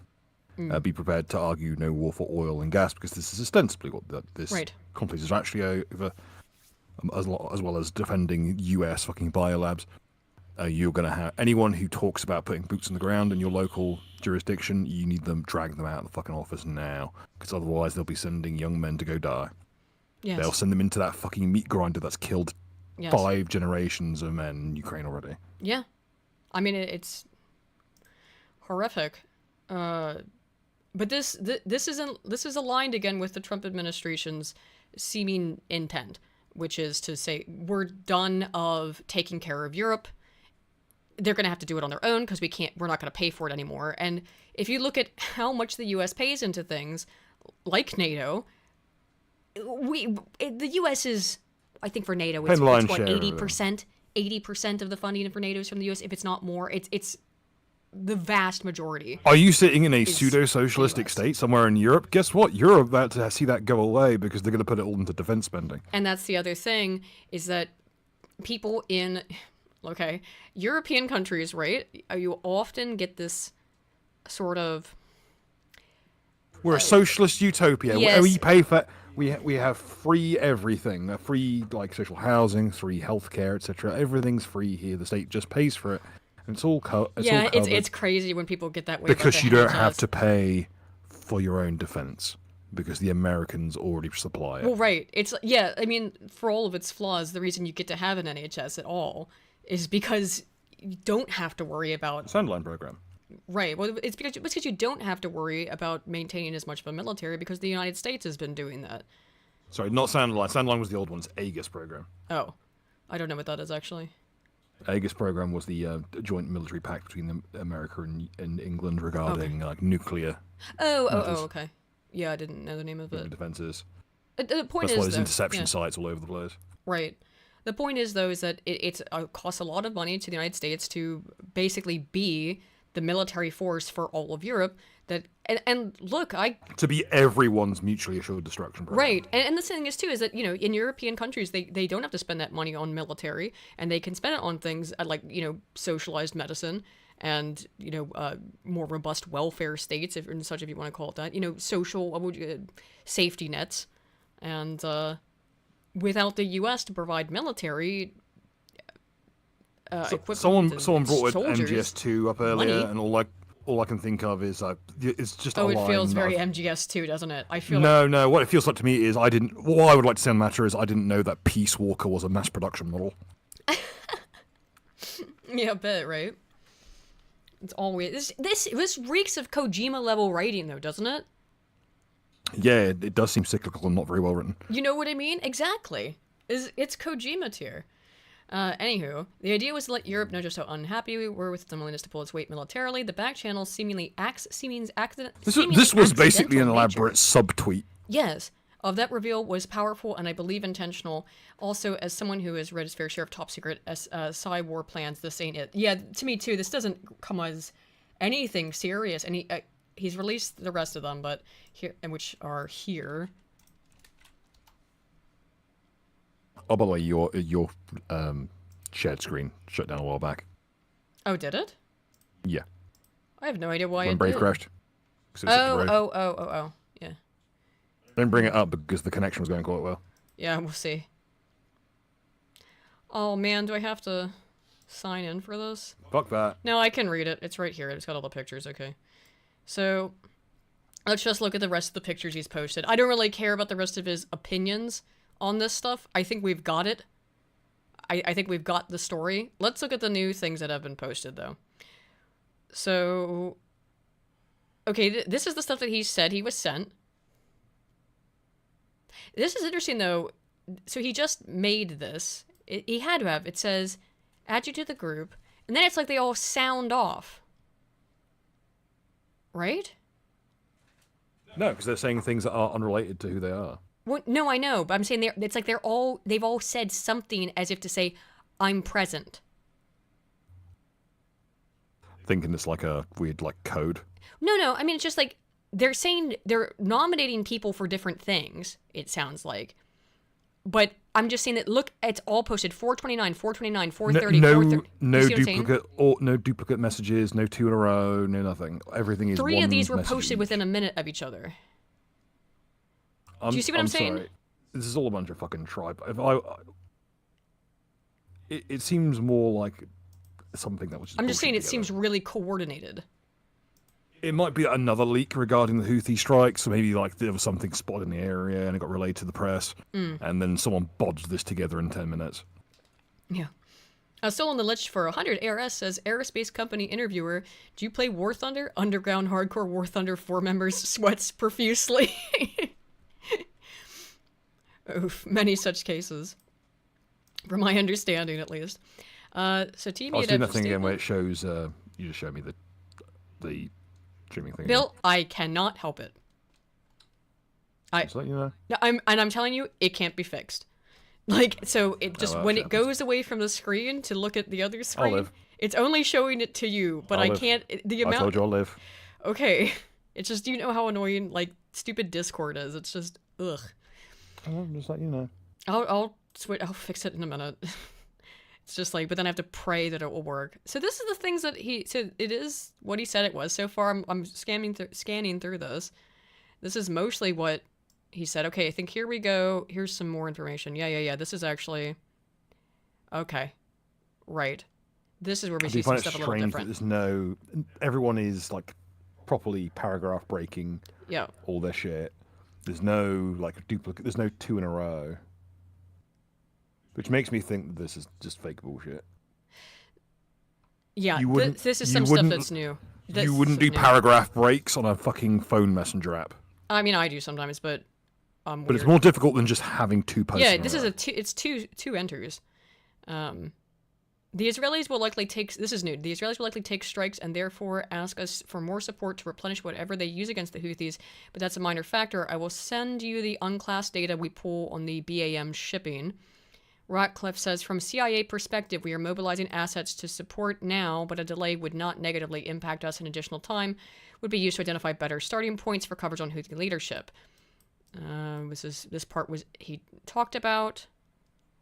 Be prepared to argue no war for oil and gas, because this is ostensibly what this Right. conflict is actually over, as well as defending US fucking biolabs. You're going to have anyone who talks about putting boots on the ground in your local jurisdiction, you need them, drag them out of the fucking office now, because otherwise they'll be sending young men to go die. Yes. They'll send them into that fucking meat grinder that's killed Yes. 5 generations of men in Ukraine already. Yeah. I mean, it's horrific. But this is aligned again with the Trump administration's seeming intent, which is to say we're done of taking care of Europe. They're going to have to do it on their own because we're not going to pay for it anymore. And if you look at how much the U.S. pays into things like NATO, the U.S. is, I think for NATO, it's what, 80% of the funding for NATO is from the U.S. If it's not more, it's the vast majority. Are you sitting in a Is pseudo-socialistic US. state somewhere in Europe? Guess what? You're about to see that go away because they're going to put it all into defense spending. And that's the other thing, is that people in, European countries, right? You often get this sort of, We're a socialist utopia. yes. We pay for. We have free everything, free like social housing, free healthcare, etc. Everything's free here. The state just pays for it. And it's all all covered it's crazy when people get that way. because you don't have to pay for your own defense because the Americans already supply it. Well, right. I mean, for all of its flaws, the reason you get to have an NHS at all is because you don't have to worry about. Sandline program. Right. Well, it's because you don't have to worry about maintaining as much of a military because the United States has been doing that. Sorry, not Sandline. Sandline was the old one. It's Aegis program. Oh, I don't know what that is actually. Aegis program was the joint military pact between America and England regarding like nuclear Okay. Yeah, I didn't know the name of it. defenses. The point That's is, why there's though, interception yeah. sites all over the place. Right. The point is, though, is that it costs a lot of money to the United States to basically be the military force for all of Europe. And look, To be everyone's mutually assured destruction program. right. And the thing is, too, is that, in European countries, they don't have to spend that money on military, and they can spend it on things like, socialized medicine and, more robust welfare states, if you want to call it that, social safety nets. And without the U.S. to provide military equipment, Someone and brought soldiers, MGS2 up earlier, money. and all I can think of is it's just a Oh, it line feels that very I've- MGS2, doesn't it? I feel No. What it feels like to me is what I would like to say on the matter is I didn't know that Peace Walker was a mass production model. yeah, a bit, right? It's always this reeks of Kojima level writing, though, doesn't it? Yeah, it does seem cyclical and not very well written. You know what I mean? Exactly. It's Kojima tier. Anywho, the idea was to let Europe know just how unhappy we were with its unwillingness to pull its weight militarily. The back channel seemingly This was basically an accidental elaborate nature. subtweet. Yes, of that reveal was powerful and I believe intentional. Also, as someone who has read his fair share of top secret sci war plans, this ain't it. Yeah, to me too. This doesn't come as anything serious. And he's released the rest of them, but which are here. Oh, by the way, your shared screen shut down a while back. Oh, did it? Yeah, I have no idea why when it Brave did. crashed. 'Cause it was at the road. Oh. Yeah. Don't bring it up because the connection was going quite well. Yeah, we'll see. Oh man, do I have to sign in for this? Fuck that. No, I can read it. It's right here. It's got all the pictures. Okay. So, let's just look at the rest of the pictures he's posted. I don't really care about the rest of his opinions on this stuff. I think we've got it. I think we've got the story. Let's look at the new things that have been posted, though. So, okay, this is the stuff that he said he was sent. This is interesting, though. So he just made this. He had to have. It says, add you to the group. And then it's like they all sound off. Right? No, because they're saying things that are unrelated to who they are. Well, no, I know, but I'm saying it's like they've all said something as if to say, I'm present. Thinking it's like a weird code. No, I mean, it's just like, they're saying, they're nominating people for different things, it sounds like. But I'm just saying that. Look, it's all posted 429, 429, 430, No, 430. no You see what I'm saying? duplicate, or no duplicate messages, no 2 in a row, no nothing. Everything is 3 one of these were message posted each. within a minute of each other. Do you see what I'm saying? Sorry. This is all a bunch of fucking tribe. It seems more like something that was just I'm just saying it bullshit seems together. really coordinated. It might be another leak regarding the Houthi strikes, so maybe like there was something spotted in the area and it got relayed to the press, and then someone bodged this together in 10 minutes. Yeah. Still on the list for 100, ARS says, aerospace company interviewer, do you play War Thunder? Underground hardcore War Thunder 4 members sweats profusely. Oof, many such cases. From my understanding, at least. So Team I was doing that thing Stable. again where it shows, you just showed me the streaming thing. Bill, I cannot help it. Just let you know. No, I'm telling you, it can't be fixed. Like, so it just, well, when that it goes away from the screen to look at the other screen, live. it's only showing it to you, but I'll I live. can't, the I amount, told you I'll live. okay. It's just, you know how annoying, like, stupid Discord is. It's just, ugh. I'm just let you know. I'll fix it in a minute. It's just like, but then I have to pray that it will work. So this is the things that so it is what he said it was. So far, I'm scanning through this. This is mostly what he said. Okay, I think here we go. Here's some more information. Yeah. This is actually, okay, right. This is where we Do see you some find it stuff a little strange that different. there's no... Everyone is, like, properly paragraph breaking Yeah. all their shit. There's no, like, duplicate... There's no 2 in a row. Which makes me think that this is just fake bullshit. Yeah, You wouldn't- this is you some stuff wouldn't- that's new. You wouldn't do New. paragraph breaks on a fucking phone messenger app. I mean, I do sometimes, but But it's more difficult than just having 2 posts Yeah, in a this row. is it's two enters. The Israelis will likely take, this is new, the Israelis will likely take strikes and therefore ask us for more support to replenish whatever they use against the Houthis, but that's a minor factor. I will send you the unclassed data we pull on the BAM shipping. Ratcliffe says, from CIA perspective, we are mobilizing assets to support now, but a delay would not negatively impact us, and additional time would be used to identify better starting points for coverage on Houthi leadership. This part was, he talked about.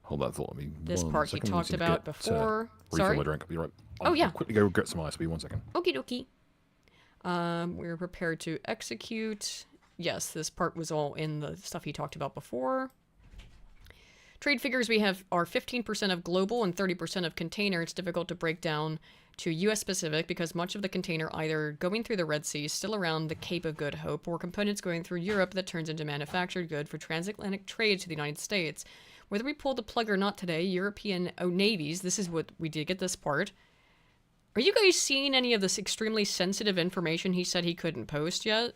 Hold that thought. Let me This one part he second. talked Need to about get, before. refill Sorry? my drink. I'll be right. Oh, I'll yeah. quickly go get some ice. Be 1 second. Okie dokie. We're prepared to execute. Yes, this part was all in the stuff he talked about before. Trade figures we have are 15% of global and 30% of container. It's difficult to break down to U.S. specific because much of the container either going through the Red Sea, still around the Cape of Good Hope, or components going through Europe that turns into manufactured good for transatlantic trade to the United States. Whether we pull the plug or not today, European navies, this is what we did get this part. Are you guys seeing any of this extremely sensitive information he said he couldn't post yet?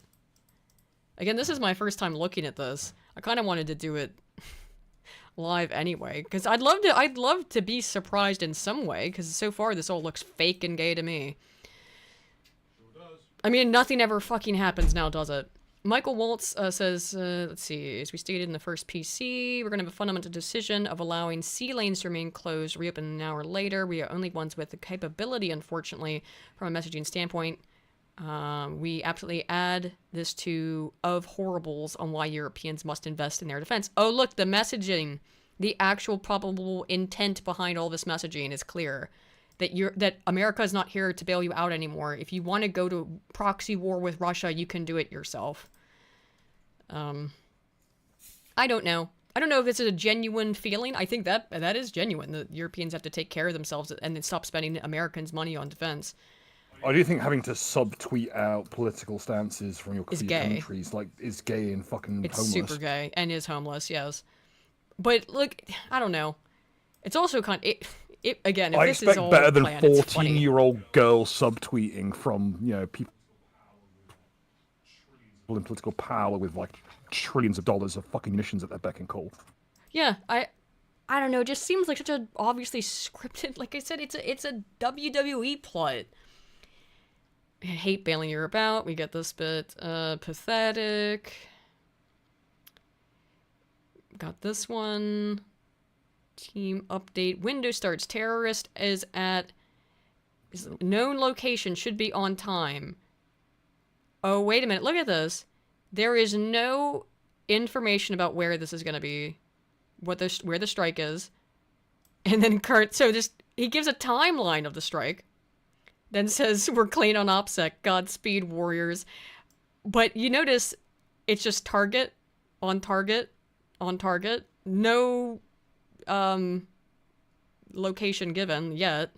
Again, this is my first time looking at this. I kind of wanted to do it live anyway, because I'd love to be surprised in some way, because so far this all looks fake and gay to me. I mean, nothing ever fucking happens now, does it? Michael Waltz says, let's see, as we stated in the first PC, we're going to have a fundamental decision of allowing sea lanes to remain closed, reopen an hour later. We are only ones with the capability, unfortunately, from a messaging standpoint. We absolutely add this to of horribles on why Europeans must invest in their defense. Oh, look, the messaging, the actual probable intent behind all this messaging is clear. That America is not here to bail you out anymore. If you want to go to proxy war with Russia, you can do it yourself. I don't know. I don't know if this is a genuine feeling. I think that is genuine. The Europeans have to take care of themselves and then stop spending Americans' money on defense. I do think having to subtweet out political stances from your gay. countries is gay and fucking It's homeless. super gay and is homeless, yes. But look, I don't know. It's also again, if I this is expect all better than planned, it's funny. 14-year-old girls subtweeting from, people in political power with like trillions of dollars of fucking munitions at their beck and call. Yeah, I don't know. It just seems like such a obviously scripted. Like I said, it's a WWE plot. I hate bailing Europe out. We get this bit. Pathetic. Got this one. Team update. Window starts. Terrorist is at known location. Should be on time. Oh, wait a minute. Look at this. There is no information about where this is going to be where the strike is, and then Kurt. So just he gives a timeline of the strike, then says we're clean on OPSEC. Godspeed, warriors. But you notice it's just target on target on target. No location given yet.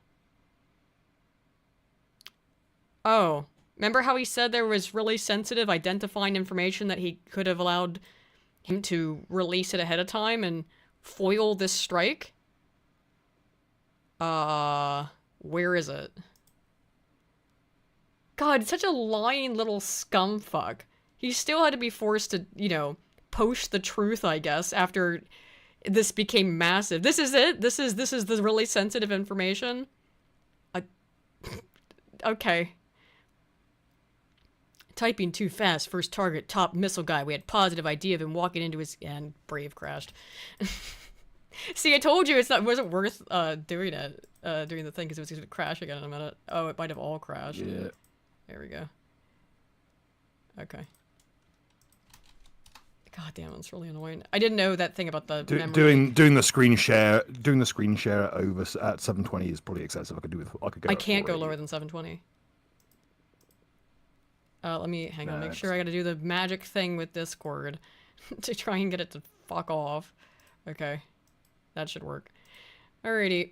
Oh, remember how he said there was really sensitive identifying information that he could have allowed him to release it ahead of time and foil this strike? Where is it? God, such a lying little scumfuck. He still had to be forced to, you know, post the truth, I guess, after this became massive. This is it? This is the really sensitive information? Okay. Typing too fast. First target, top missile guy. We had positive idea of him walking into his... And Brave crashed. See, I told you it wasn't worth doing it, doing the thing, because it was going to crash again in a minute. Oh, it might have all crashed. Yeah. There we go. Okay. God damn, it's really annoying. I didn't know that thing about the memory. Doing the screen share over at 720 is probably excessive. I could go. I can't go lower than 720. Let me hang on. Make sure I got to do the magic thing with Discord to try and get it to fuck off. Okay, that should work. Alrighty.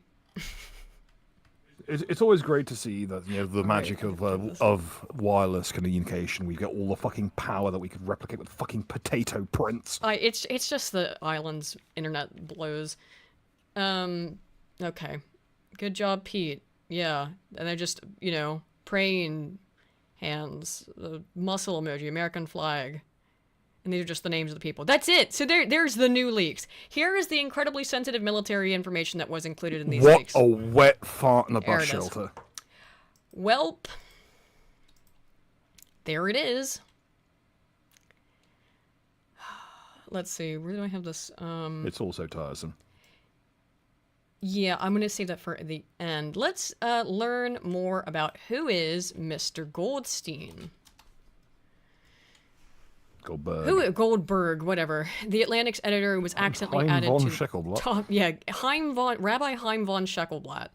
It's always great to see that, you know, the magic of wireless communication. We get all the fucking power that we could replicate with fucking potato prints. It's just the island's internet blows. Okay. Good job, Pete. Yeah, and they're just, you know, praying hands, the muscle emoji, American flag. And these are just the names of the people. That's it! So there's the new leaks. Here is the incredibly sensitive military information that was included in these leaks. What a wet fart in a bus shelter. Welp. There it is. Let's see, where do I have this? It's also tiresome. Yeah, I'm going to save that for the end. Let's learn more about who is Mr. Goldstein. Goldberg, whatever. The Atlantic's editor was accidentally added to top. Yeah, Rabbi Chaim von Scheckelblatt,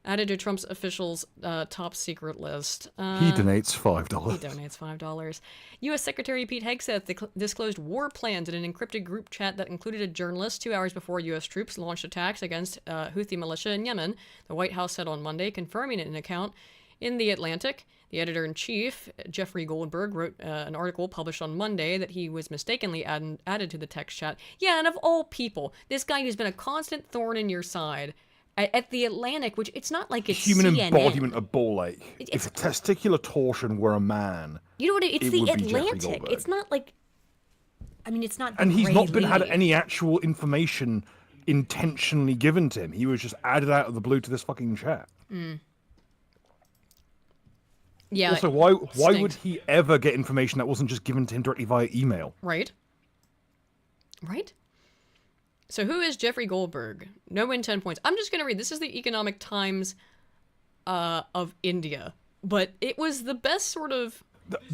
added to Trump's officials' top secret list. He donates $5. He donates $5. U.S. Secretary Pete Hegseth disclosed war plans in an encrypted group chat that included a journalist 2 hours before U.S. troops launched attacks against Houthi militia in Yemen. The White House said on Monday, confirming an account in The Atlantic. The editor-in-chief, Jeffrey Goldberg, wrote an article published on Monday that he was mistakenly added to the text chat. Yeah, and of all people, this guy who's been a constant thorn in your side at The Atlantic, which it's not like it's human CNN. Embodiment of ball ache. If testicular torsion were a man, you know what? It's The Atlantic. It's not like... I mean, it's not... And he's not had any actual information intentionally given to him. He was just added out of the blue to this fucking chat. Yeah. Also, why would he ever get information that wasn't just given to him directly via email? Right. Right? So who is Jeffrey Goldberg? No win 10 points. I'm just going to read. This is the Economic Times of India. But it was the best sort of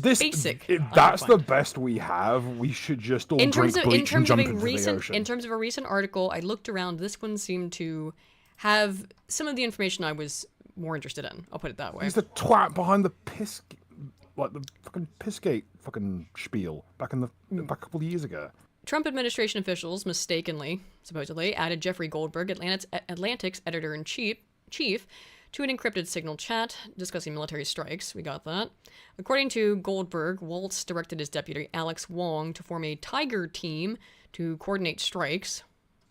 basic. That's the best we have. We should just all drink bleach and jump into the ocean. In terms of a recent article, I looked around. This one seemed to have some of the information I was more interested in. I'll put it that way. He's the twat behind the piss, like the fucking Pissgate fucking spiel back a couple of years ago. Trump administration officials mistakenly, supposedly, added Jeffrey Goldberg, Atlantic's editor-in-chief, to an encrypted signal chat discussing military strikes. We got that. According to Goldberg, Waltz directed his deputy, Alex Wong, to form a Tiger team to coordinate strikes.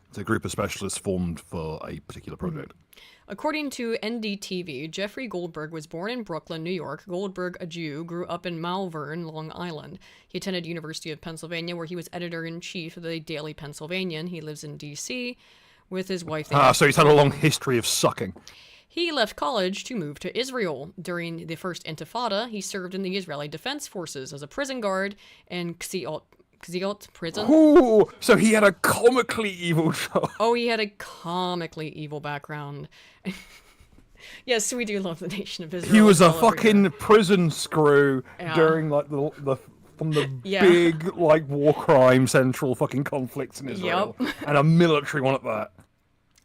It's a group of specialists formed for a particular project. According to NDTV, Jeffrey Goldberg was born in Brooklyn, New York. Goldberg, a Jew, grew up in Malvern, Long Island. He attended University of Pennsylvania, where he was editor-in-chief of the Daily Pennsylvanian. He lives in D.C. with his wife. So he's had a long history of sucking. He left college to move to Israel. During the First Intifada, he served in the Israeli Defense Forces as a prison guard in Kziot prison. Ooh, so he had a comically evil job. Oh, he had a comically evil background. Yes, we do love the nation of Israel. He was a fucking prison screw during like the from the Yeah. big, like, war crime central fucking conflicts in Israel. And a military one at that.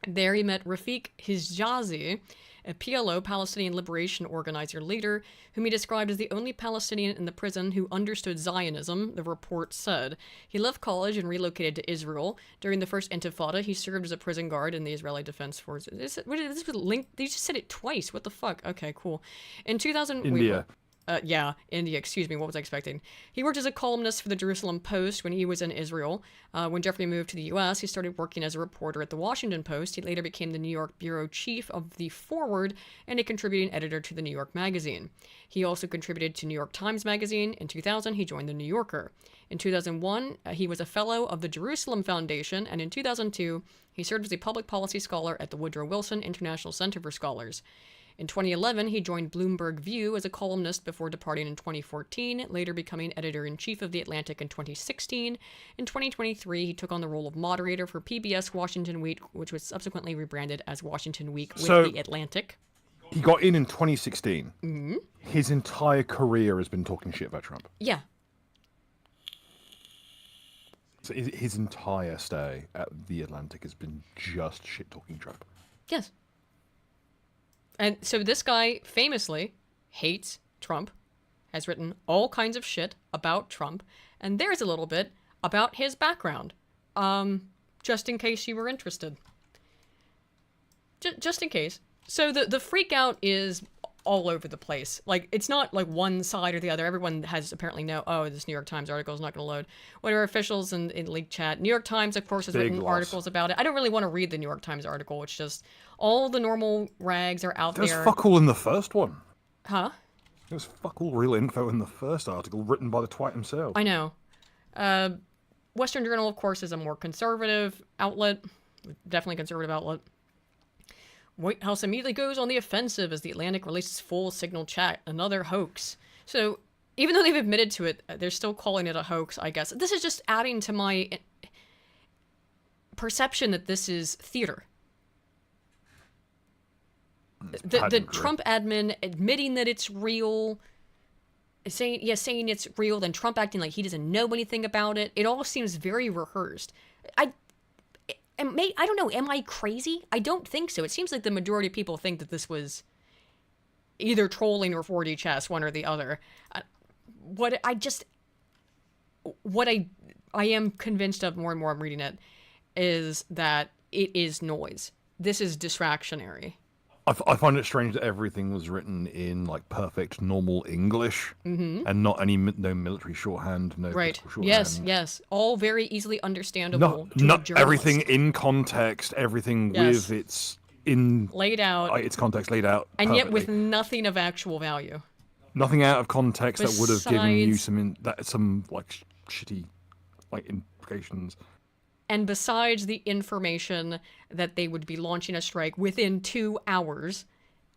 There he met Rafik Hijjazi, a PLO, Palestinian Liberation Organizer leader, whom he described as the only Palestinian in the prison who understood Zionism, the report said. He left college and relocated to Israel. During the first Intifada, he served as a prison guard in the Israeli Defense Forces. This was linked. They just said it twice. What the fuck? Okay, cool. In 2000... India. India, excuse me, what was I expecting? He worked as a columnist for the Jerusalem Post when he was in Israel. When Jeffrey moved to the U.S., he started working as a reporter at the Washington Post. He later became the New York bureau chief of the Forward and a contributing editor to the New York Magazine. He also contributed to New York Times Magazine. In 2000, he joined the New Yorker. In 2001, he was a fellow of the Jerusalem Foundation, and in 2002, he served as a public policy scholar at the Woodrow Wilson International Center for Scholars. In 2011, he joined Bloomberg View as a columnist before departing in 2014, later becoming editor-in-chief of The Atlantic in 2016. In 2023, he took on the role of moderator for PBS Washington Week, which was subsequently rebranded as Washington Week with The Atlantic. He got in 2016. Mm-hmm. His entire career has been talking shit about Trump. Yeah. So his entire stay at The Atlantic has been just shit-talking Trump. Yes. And so this guy famously hates Trump, has written all kinds of shit about Trump, and there's a little bit about his background, just in case you were interested. Just in case. So the freak out is all over the place. Like, it's not like one side or the other. Everyone has apparently this New York Times article is not going to load. Whatever officials in leaked chat. New York Times, of course, has written articles about it. I don't really want to read the New York Times article. It's just all the normal rags are out there. There's fuck all in the first one. Huh? There's fuck all real info in the first article written by the twat himself. I know. Western Journal, of course, is a more conservative outlet. Definitely conservative outlet. White House immediately goes on the offensive as The Atlantic releases full signal chat, another hoax. So, even though they've admitted to it, they're still calling it a hoax, I guess. This is just adding to my perception that this is theater. The Trump admin admitting that it's real, saying it's real, then Trump acting like he doesn't know anything about it. It all seems very rehearsed. I don't know, am I crazy? I don't think so. It seems like the majority of people think that this was either trolling or 4D chess, one or the other. What I am convinced of more and more I'm reading it is that it is noise. This is distractionary. I find it strange that everything was written in like perfect normal English and not no military shorthand, no political shorthand. Yes, all very easily understandable. Not everything in context, everything with its laid out, its context laid out, and perfectly. yet with nothing of actual value. Nothing out of context that would have given you some like shitty like implications. And besides the information that they would be launching a strike within 2 hours,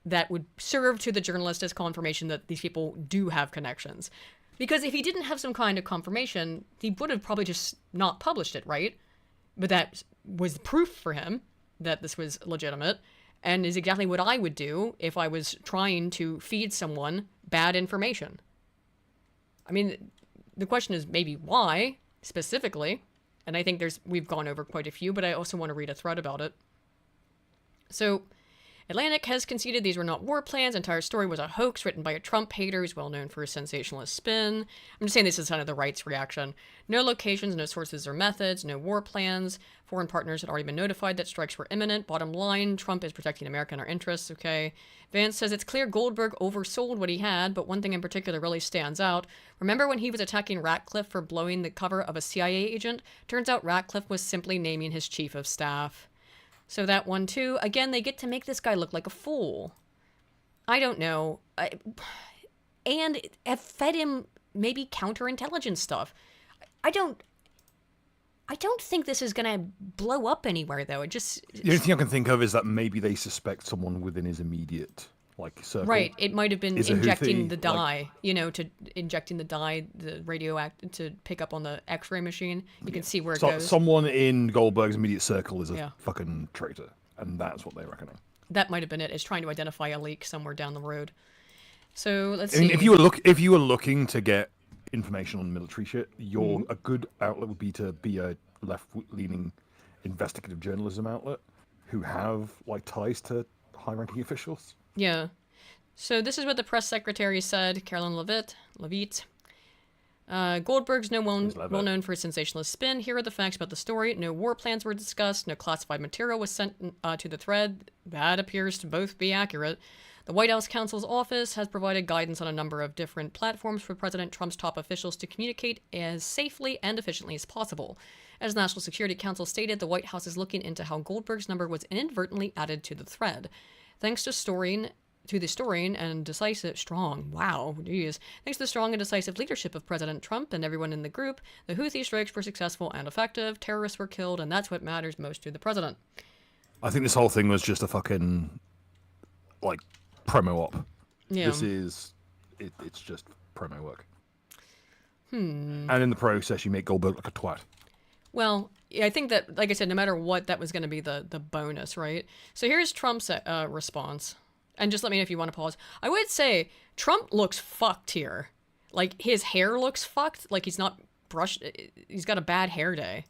that would serve to the journalist as confirmation that these people do have connections. Because if he didn't have some kind of confirmation, he would have probably just not published it, right? But that was proof for him that this was legitimate, and is exactly what I would do if I was trying to feed someone bad information. I mean, the question is maybe why, specifically. And I think we've gone over quite a few, but I also want to read a thread about it. So, Atlantic has conceded these were not war plans. Entire story was a hoax written by a Trump hater who's well known for his sensationalist spin. I'm just saying this is kind of the right's reaction. No locations, no sources or methods, no war plans. Foreign partners had already been notified that strikes were imminent. Bottom line, Trump is protecting America and our interests, okay? Vance says it's clear Goldberg oversold what he had, but one thing in particular really stands out. Remember when he was attacking Ratcliffe for blowing the cover of a CIA agent? Turns out Ratcliffe was simply naming his chief of staff. So that one too. Again, they get to make this guy look like a fool. I don't know. And have fed him maybe counterintelligence stuff. I don't think this is going to blow up anywhere, though. The only thing I can think of is that maybe they suspect someone within his immediate circle. Right. It might have been injecting the dye, injecting the dye, the radioactive, to pick up on the X-ray machine. You can see where it goes. Someone in Goldberg's immediate circle is a fucking traitor, and that's what they're reckoning. That might have been it. Is trying to identify a leak somewhere down the road. So let's see. I mean, if you were looking to get information on military shit, a good outlet would be to be a left-leaning investigative journalism outlet who have like ties to high-ranking officials. Yeah. So this is what the press secretary said, Caroline Levitt. Goldberg's well known for his sensationalist spin. Here are the facts about the story. No war plans were discussed. No classified material was sent to the thread. That appears to both be accurate. The White House counsel's office has provided guidance on a number of different platforms for President Trump's top officials to communicate as safely and efficiently as possible. As National Security Council stated, the White House is looking into how Goldberg's number was inadvertently added to the thread. Thanks to the story and decisive, strong, wow, geez. Thanks to the strong and decisive leadership of President Trump and everyone in the group, the Houthi strikes were successful and effective, terrorists were killed, and that's what matters most to the president. I think this whole thing was just a fucking, like, promo op. Yeah. This is, it's just promo work. And in the process, you make Goldberg like a twat. Well, yeah, I think that, like I said, no matter what, that was going to be the bonus, right? So here's Trump's response. And just let me know if you want to pause. I would say Trump looks fucked here. Like, his hair looks fucked. Like, he's not brushed. He's got a bad hair day.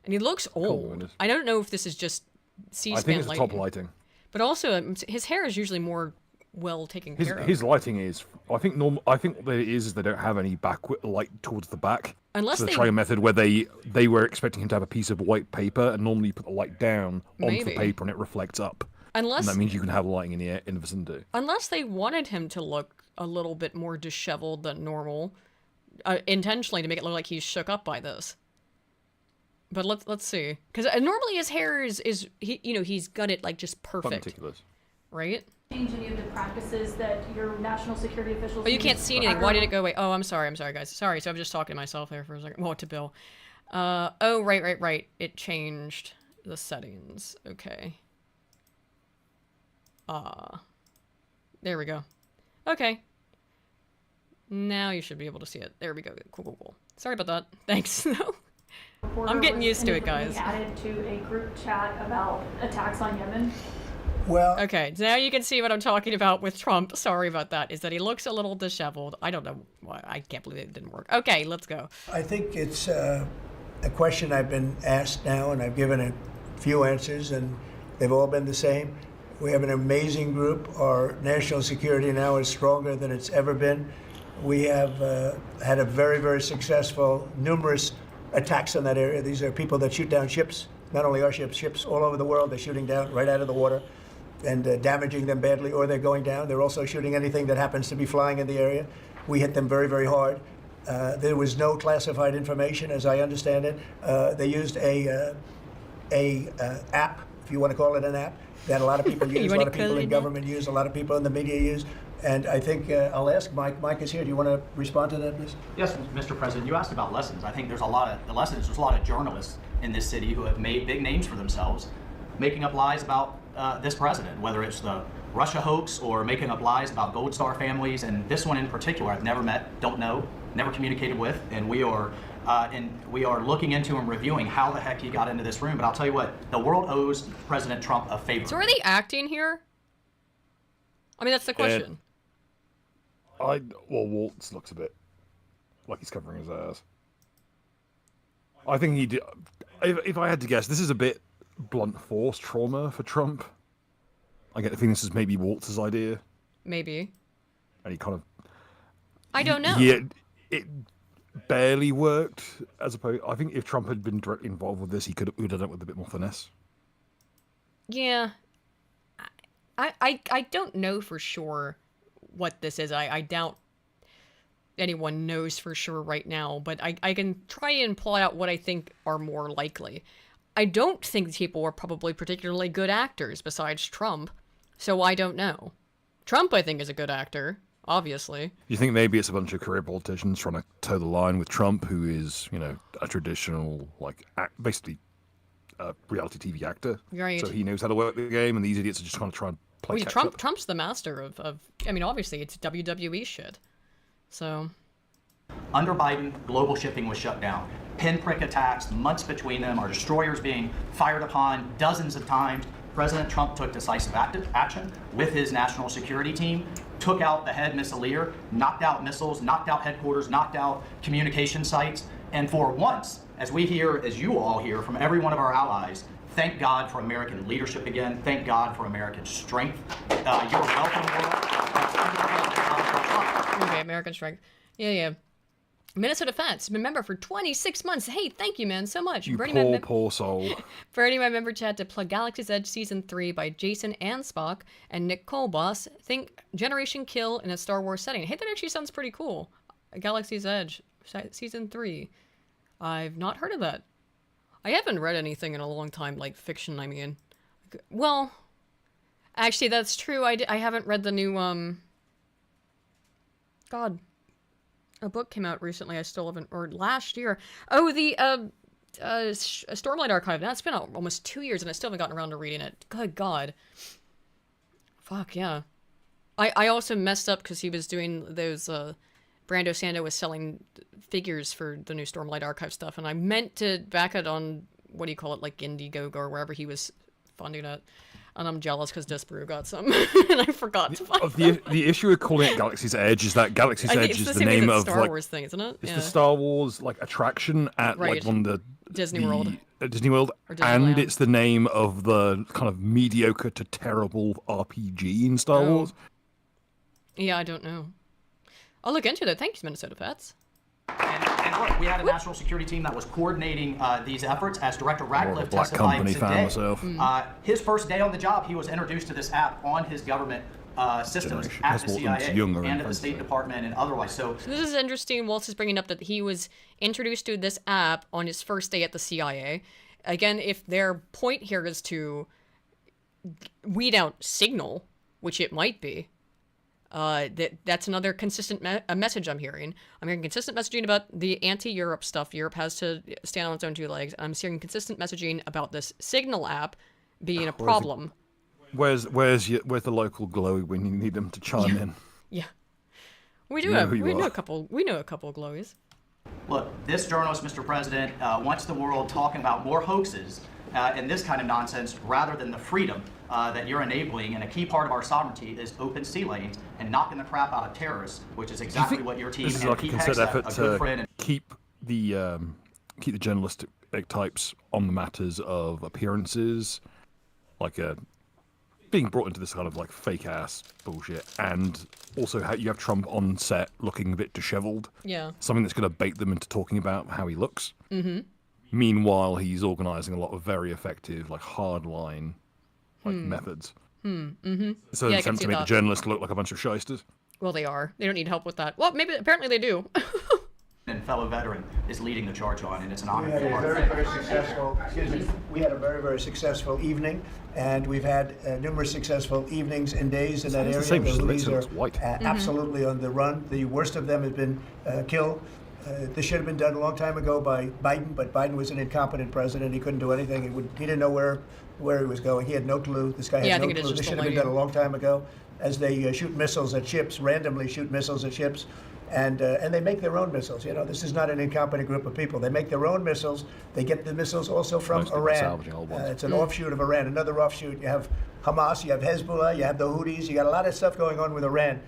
And he looks old. I don't know if this is just C-SPAN I think it's lighting. top lighting. But also, his hair is usually more well taken care of. His lighting is, I think what it is they don't have any light towards the back. Unless so they try a method where they were expecting him to have a piece of white paper, and normally you put the light down onto the paper and it reflects up. And that means you can have lighting in the vicinity. Unless they wanted him to look a little bit more disheveled than normal, intentionally to make it look like he's shook up by this. But let's see, because normally his hair is he's got it like just perfect, meticulous, right? Change any of the practices that your national security officials. Oh, you can't see anything. Why did it go away? Oh, I'm sorry, guys. Sorry. So I'm just talking to myself there for a second. Well, to Bill. Oh, right. It changed the settings. Okay. There we go. Okay. Now you should be able to see it. There we go. Cool. Sorry about that. Thanks. I'm getting used to it, guys. Added to a group chat about attacks on Yemen. Well, okay, now you can see what I'm talking about with Trump. Sorry about that. Is that he looks a little disheveled. I don't know why. I can't believe it didn't work. Okay, let's go. I think it's a question I've been asked now, and I've given a few answers, and they've all been the same. We have an amazing group. Our national security now is stronger than it's ever been. We have had a very, very successful, numerous attacks on that area. These are people that shoot down ships, not only our ships, ships all over the world. They're shooting down right out of the water and damaging them badly, or they're going down. They're also shooting anything that happens to be flying in the area. We hit them very, very hard. There was no classified information, as I understand it. They used a app, if you want to call it an app, that a lot of people use, a lot of people in government use, a lot of people in the media use. And I think I'll ask Mike. Mike is here. Do you want to respond to that, please? Yes, Mr. President. You asked about lessons. I think there's a lot of journalists in this city who have made big names for themselves, making up lies about this president, whether it's the Russia hoax or making up lies about Gold Star families. And this one in particular, I've never met, don't know, never communicated with, and we are looking into and reviewing how the heck he got into this room. But I'll tell you what, the world owes President Trump a favor. So are they acting here? I mean, that's the question. Waltz looks a bit like he's covering his ass. I think he did. If I had to guess, this is a bit blunt force trauma for Trump. I get the feeling this is maybe Waltz's idea. Maybe. And he kind of. I don't know. Yeah, it barely worked. As opposed, I think if Trump had been directly involved with this, he would have done it with a bit more finesse. Yeah. I don't know for sure what this is. I doubt anyone knows for sure right now, but I can try and plot out what I think are more likely. I don't think these people are probably particularly good actors besides Trump, so I don't know. Trump, I think, is a good actor, obviously. You think maybe it's a bunch of career politicians trying to toe the line with Trump, who is, a traditional, basically a reality TV actor. Right. So he knows how to work the game, and these idiots are just going to try and play catch up. Trump's the master of I mean, obviously, it's WWE shit. So. Under Biden, global shipping was shut down. Pinprick attacks, months between them, our destroyers being fired upon dozens of times. President Trump took decisive action with his national security team. took out the head missileer, knocked out missiles, knocked out headquarters, knocked out communication sites. And for once, as we hear, as you all hear from every one of our allies, thank God for American leadership again. Thank God for American strength. You're welcome, world. Okay, American strength. Yeah. Minnesota Fats, been member for 26 months. Hey, thank you, man, so much. You Bernie, poor soul. Bernie, my member chat to plug Galaxy's Edge Season 3 by Jason and Spock and Nick Colboss. Think Generation Kill in a Star Wars setting. Hey, that actually sounds pretty cool. Galaxy's Edge Season 3. I've not heard of that. I haven't read anything in a long time, like fiction, I mean. Well, actually, that's true. I haven't read the new, God. A book came out recently. I still haven't, or last year. Oh, the Stormlight Archive. That's been almost 2 years, and I still haven't gotten around to reading it. Good God. Fuck yeah. I also messed up because he was doing those. Brando Sando was selling figures for the new Stormlight Archive stuff, and I meant to back it on what do you call it, like Indiegogo or wherever he was funding it. And I'm jealous because Disparu got some, and I forgot to find the issue with calling it Galaxy's Edge is that Galaxy's Edge is the name of Star like Wars thing, isn't it? it's the Star Wars like attraction at Right. like one of the Disney World. Disney World, Or and Disneyland. it's the name of the kind of mediocre to terrible RPG in Star Oh. Wars. Yeah, I don't know. I'll look into that. Thanks, Minnesota Fats. And look, we had a national security team that was coordinating these efforts. As Director More of a Ratcliffe Black testified Company fan today, myself. his first day on the job, he was introduced to this app on his government systems Generation at the has Walton's CIA younger and at the influence. State Department and otherwise. So So this is interesting. Waltz is bringing up that he was introduced to this app on his first day at the CIA. Again, if their point here is to weed out Signal, which it might be, that's another consistent message I'm hearing. I'm hearing consistent messaging about the anti-Europe stuff. Europe has to stand on its own two legs. I'm hearing consistent messaging about this Signal app being a problem. Where's the local glowy when you need them to chime in? Yeah, we do You know have who you we know are. a couple of glowies. look, this journalist, Mr. President, wants the world talking about more hoaxes and this kind of nonsense rather than the freedom that you're enabling. And a key part of our sovereignty is open sea lanes and knocking the crap out of terrorists, which is exactly what your team This is and like a Pete concerted Hegseth, effort a good to friend and keep the journalistic types on the matters of appearances, like being brought into this kind of like fake ass bullshit, and also how you have Trump on set looking a bit disheveled. Yeah. Something that's going to bait them into talking about how he looks. Mm-hmm. Meanwhile, he's organising a lot of very effective, like hardline, like methods. Mm-hmm. So Yeah, I an can attempt see to make the that. journalists look like a bunch of shysters. Well, they are. They don't need help with that. Well, maybe apparently they do. fellow veteran is leading the charge on, and it's an honor We to had be a part of very, it. very successful, we had a very, very successful evening, and we've had numerous successful evenings and days in that It's area. the same, The just Houthis makes it are look white. absolutely on the run. The worst of them has been killed. This should have been done a long time ago by Biden, but Biden was an incompetent president. He couldn't do anything. He didn't know where he was going. He had no clue. This guy Yeah, I had no think it is clue. just This a should have been lady. done a long time ago. As they shoot missiles at ships, randomly shoot missiles at ships, and they make their own missiles. You know, this is not an incompetent group of people. They make their own missiles. They get the missiles also from Most people Iran. salvaging old ones. It's an offshoot of Iran. Another offshoot. You have Hamas. You have Hezbollah. You have the Houthis. You got a lot of stuff going on with Iran.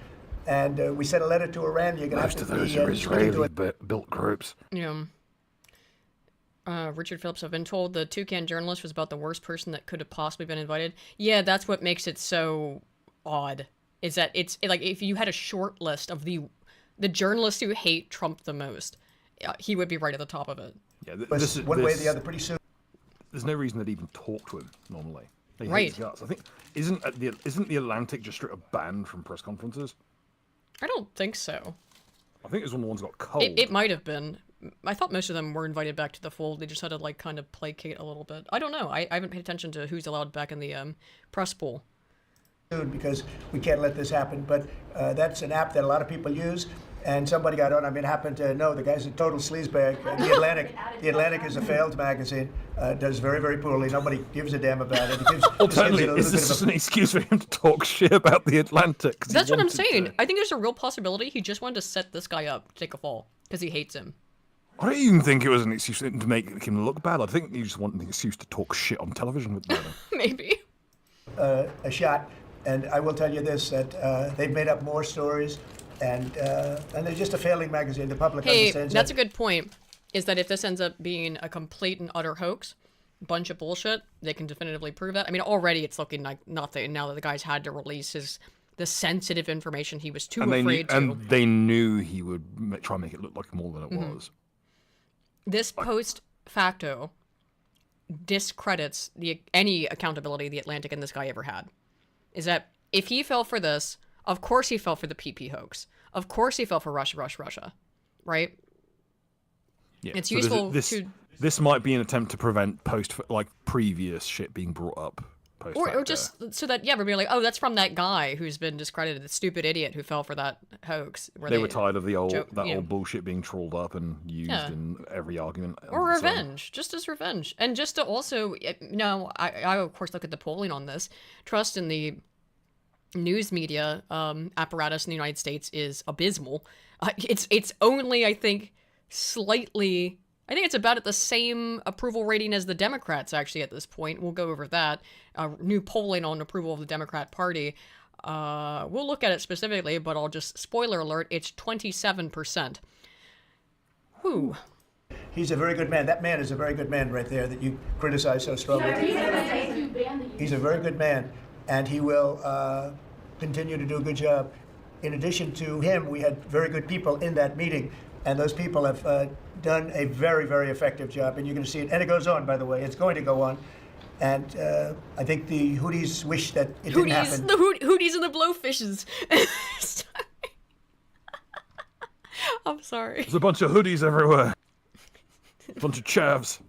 And we sent a letter to Iran. You're going to have Most to of those be, are sticking to Israeli it. built groups. Yeah. Richard Phillips, I've been told the Toucan journalist was about the worst person that could have possibly been invited. Yeah, that's what makes it so odd. Is that it's like if you had a short list of the journalists who hate Trump the most, he would be right at the top of it. Yeah, But one way or the other, pretty soon. There's no reason they'd even talk to him normally. They hate Right. his guts. I think isn't the Atlantic just straight up banned from press conferences? I don't think so. I think it was one of the ones that got cold. It might have been. I thought most of them were invited back to the fold. They just had to like kind of placate a little bit. I don't know. I haven't paid attention to who's allowed back in the press pool. Because we can't let this happen. But that's an app that a lot of people use. And somebody got on. I mean, happened to know the guy's a total sleazebag. The Atlantic is a failed magazine. Does very, very poorly. Nobody gives a damn about it. It gives, Alternately, it is gives it a this little just bit an excuse for him to talk shit about the Atlantic? 'cause he That's what I'm wanted saying. to? I think there's a real possibility he just wanted to set this guy up to take a fall because he hates him. I don't even think it was an excuse to make him look bad. I think he just wanted an excuse to talk shit on television with him. Maybe. a shot. And I will tell you this, that they've made up more stories, and they're just a failing magazine. The public Hey, understands that's a that. good point. Is that if this ends up being a complete and utter hoax, bunch of bullshit, they can definitively prove that. I mean, already it's looking like nothing now that the guy's had to release the sensitive information he was too afraid to. And they knew he would try and make it look like more than it Mm-hmm. was. This post facto discredits any accountability the Atlantic and this guy ever had. Is that if he fell for this, of course he fell for the PP hoax. Of course he fell for Russia, right? Yeah. It's so useful this, to... This might be an attempt to prevent previous shit being brought up. Or just so that, yeah, we'll be like, oh, that's from that guy who's been discredited, the stupid idiot who fell for that hoax. Where They were tired of the old joke, you know. old bullshit being trolled up and used Yeah. in every argument. Or under the sun. revenge, just as revenge. And just to also, no, I of course look at the polling on this. Trust in the news media apparatus in the United States is abysmal. It's only, I think, slightly... I think it's about at the same approval rating as the Democrats, actually, at this point. We'll go over that. New polling on approval of the Democrat Party. We'll look at it specifically, but I'll just... Spoiler alert, it's 27%. Whew. He's a very good man. That man is a very good man right there that you criticize so strongly. He's a very good man, and he will continue to do a good job. In addition to him, we had very good people in that meeting, and those people have done a very, very effective job, and you're going to see it. And it goes on, by the way. It's going to go on. And I think the Houthis wish that it didn't happen. The Houthis and the Blowfishes. Sorry. I'm sorry. There's a bunch of hoodies everywhere. A bunch of chavs.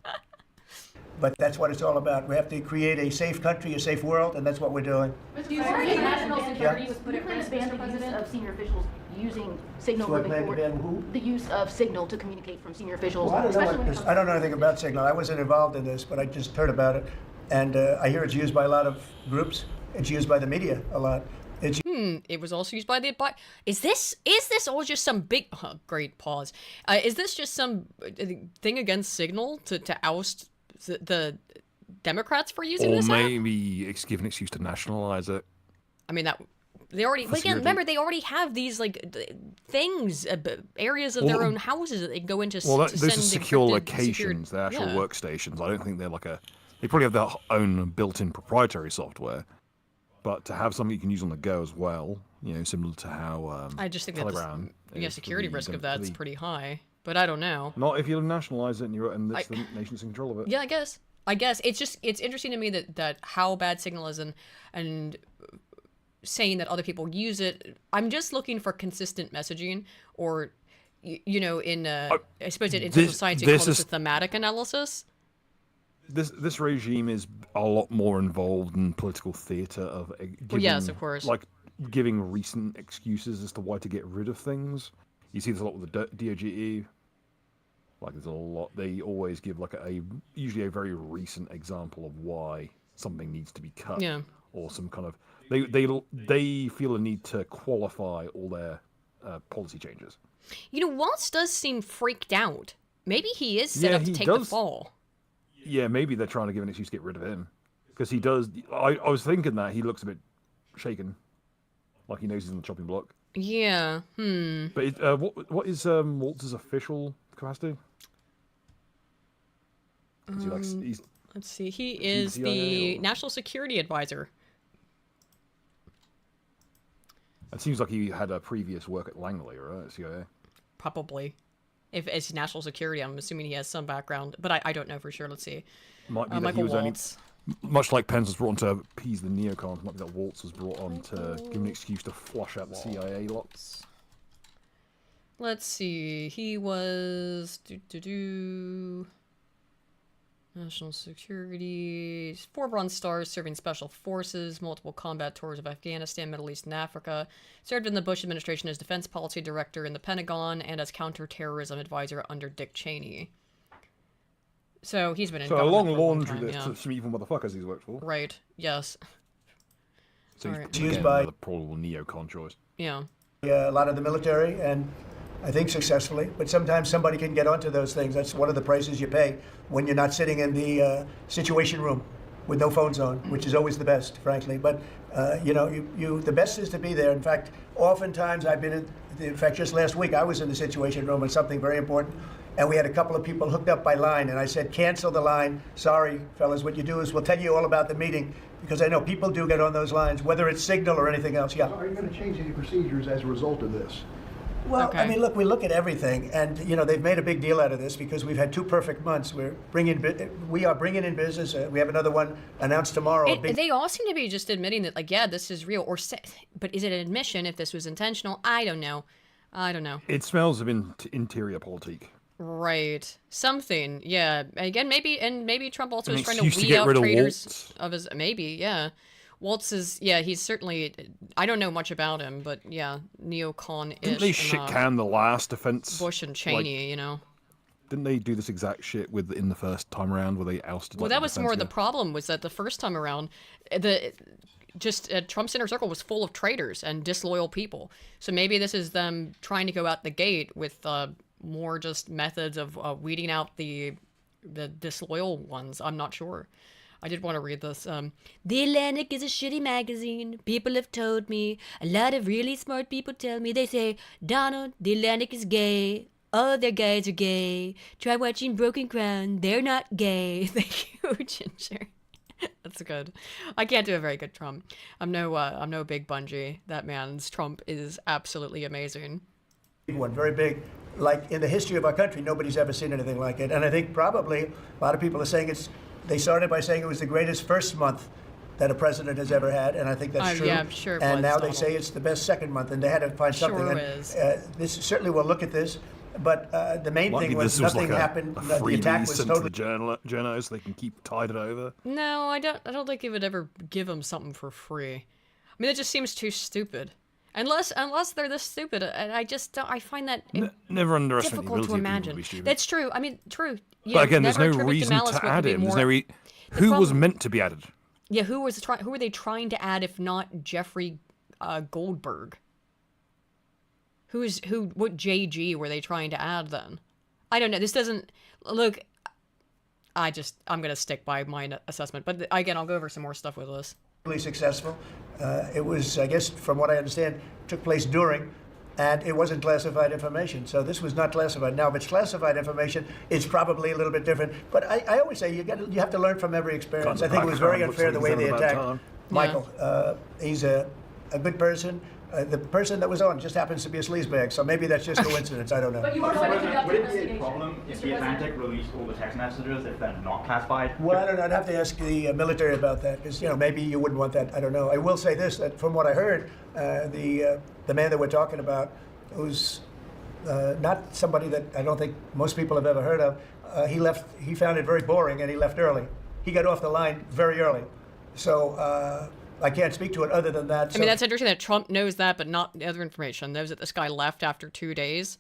But that's what it's all about. We have to create a safe country, a safe world, and that's what we're doing. National security Yeah. was put at risk ban the use of senior officials using Signal So I moving plan to forward. ban who? The use of Signal to communicate from senior officials. Well, I don't know especially when it what, comes I don't know anything about Signal. I wasn't involved in this, but I just heard about it. And I hear it's used by a lot of groups. It's used by the media a lot. It's It was also used by the... Is this all just some big... Oh, great pause. Is this just some thing against Signal to oust the Democrats for using Or this app? maybe it's give an excuse to nationalize it. I mean, that... They already... Again, security. remember, they already have these, things, areas of their Well, own houses that they can go into Well, to those are send secure encrypted, locations, secured- they're actual yeah. workstations. I don't think they're like a... They probably have their own built-in proprietary software. But to have something you can use on the go as well, similar to how I just think that Telegram the is for security the- risk of for that's the- pretty high. But I don't know. Not if you nationalize it and it's the nation's in control of it. Yeah, I guess it's interesting to me that how bad Signal is and saying that other people use it. I'm just looking for consistent messaging, or in I suppose in social science you call this this is- a thematic analysis. This regime is a lot more involved in political theatre of giving, yes, of course. like giving recent excuses as to why to get rid of things. You see this a lot with the DOGE. Like there's a lot. They always give like usually a very recent example of why something needs to be cut. Yeah. Or some kind of they feel a need to qualify all their policy changes. Waltz does seem freaked out. Maybe he is set Yeah, up to he take the does. fall. Yeah, maybe they're trying to give an excuse to get rid of him. Because he does... I was thinking that he looks a bit shaken. Like he knows he's on the chopping block. Yeah. But what is Waltz's official capacity? Is he like... He's, Let's see. He is CIA the or- National Security Advisor. it seems like he had a previous work at Langley, right? At CIA. Probably. If it's national security, I'm assuming he has some background, but I don't know for sure. Let's see. Might be that Michael he was Waltz. much like Pence was brought on to appease the neocons, might be that Waltz was brought on to give an excuse to flush out the CIA lots. Let's see. He was National Security, 4 Bronze Stars, serving Special Forces, multiple combat tours of Afghanistan, Middle East, and Africa. Served in the Bush administration as Defense Policy Director in the Pentagon and as Counterterrorism Advisor under Dick Cheney. So he's been in So a government long for laundry time, list yeah. of some evil motherfuckers he's worked for. Right. Yes. So he's Alright. again, Used by- another probable neocon choice. Yeah. a lot of the military, and I think successfully. But sometimes somebody can get onto those things. That's one of the prices you pay when you're not sitting in the situation room. with no phones on, which is always the best, frankly. But the best is to be there. In fact, oftentimes I've been in fact, just last week I was in the Situation Room on something very important, and we had a couple of people hooked up by line, and I said, cancel the line. Sorry, fellas, what you do is we'll tell you all about the meeting, because I know people do get on those lines, whether it's Signal or anything else. Yeah. Are you going to change any procedures as a result of this? Well, Okay. I mean, look, we look at everything, and they've made a big deal out of this because we've had 2 perfect months. We are bringing in business. We have another one announced tomorrow. They all seem to be just admitting that, like, yeah, this is real. But is it an admission if this was intentional? I don't know. It smells of interior politique. Right. Something. Yeah. Again, maybe Trump also An is trying to excuse to weed get out rid of traitors Waltz. of his. Maybe. Yeah. Waltz is. Yeah. He's certainly. I don't know much about him, but yeah, neocon-ish. Didn't they shit can the last offense? Bush and Cheney, Didn't they do this exact shit in the first time around where they ousted? Well, like, that the was defense more the guy? problem, was that the first time around, Trump's inner circle was full of traitors and disloyal people. So maybe this is them trying to go out the gate with more just methods of weeding out the disloyal ones. I'm not sure. I did want to read this. The Atlantic is a shitty magazine. People have told me. A lot of really smart people tell me. They say, Donald, the Atlantic is gay. All their guys are gay. Try watching Broken Crown. They're not gay. Thank you, Ginger. That's good. I can't do a very good Trump. I'm no big Bungie. That man's Trump is absolutely amazing. One very big, like in the history of our country, nobody's ever seen anything like it. And I think probably a lot of people are saying they started by saying it was the greatest first month that a president has ever had, and I think that's true. Yeah, I'm sure it and was, now Donald. they say it's the best second month, and they had to find something. Sure And, is. this certainly we'll look at this, but the main Might thing be was this was nothing like happened. a The freebie attack was sent totally. to the journos so they can keep tide it over. No, I don't think he would ever give him something for free. I mean, it just seems too stupid. Unless they're this stupid, and I just don't, I find that Never underestimate the difficult ability to of people imagine. to be stupid. That's true. I mean, true. But again, there's never no attribute reason malice to what add could be him. There's more- no who was problem- meant to be added? Yeah, who were they trying to add if not Jeffrey Goldberg? What JG were they trying to add then? I don't know. This doesn't look. I'm gonna stick by my assessment, but again, I'll go over some more stuff with this. Successful. It was, I guess, from what I understand, took place during, and it wasn't classified information. So this was not classified. Now, if it's classified information, it's probably a little bit different. But I always say you have to learn from every experience. I think it was very unfair the way they attacked Michael. He's a good person. The person that was on just happens to be a sleazebag, so maybe that's just coincidence. I don't know. But you are going to conduct Would an it be a investigation. problem if Mr. the President. Atlantic released all the text messages if they're not classified? Well, I don't know. I'd have to ask the military about that because maybe you wouldn't want that. I don't know. I will say this: that from what I heard, the man that we're talking about, who's not somebody that I don't think most people have ever heard of, he left. He found it very boring, and he left early. He got off the line very early, so I can't speak to it other than that. I mean, that's interesting that Trump knows that, but not the other information. Knows that this guy left after 2 days.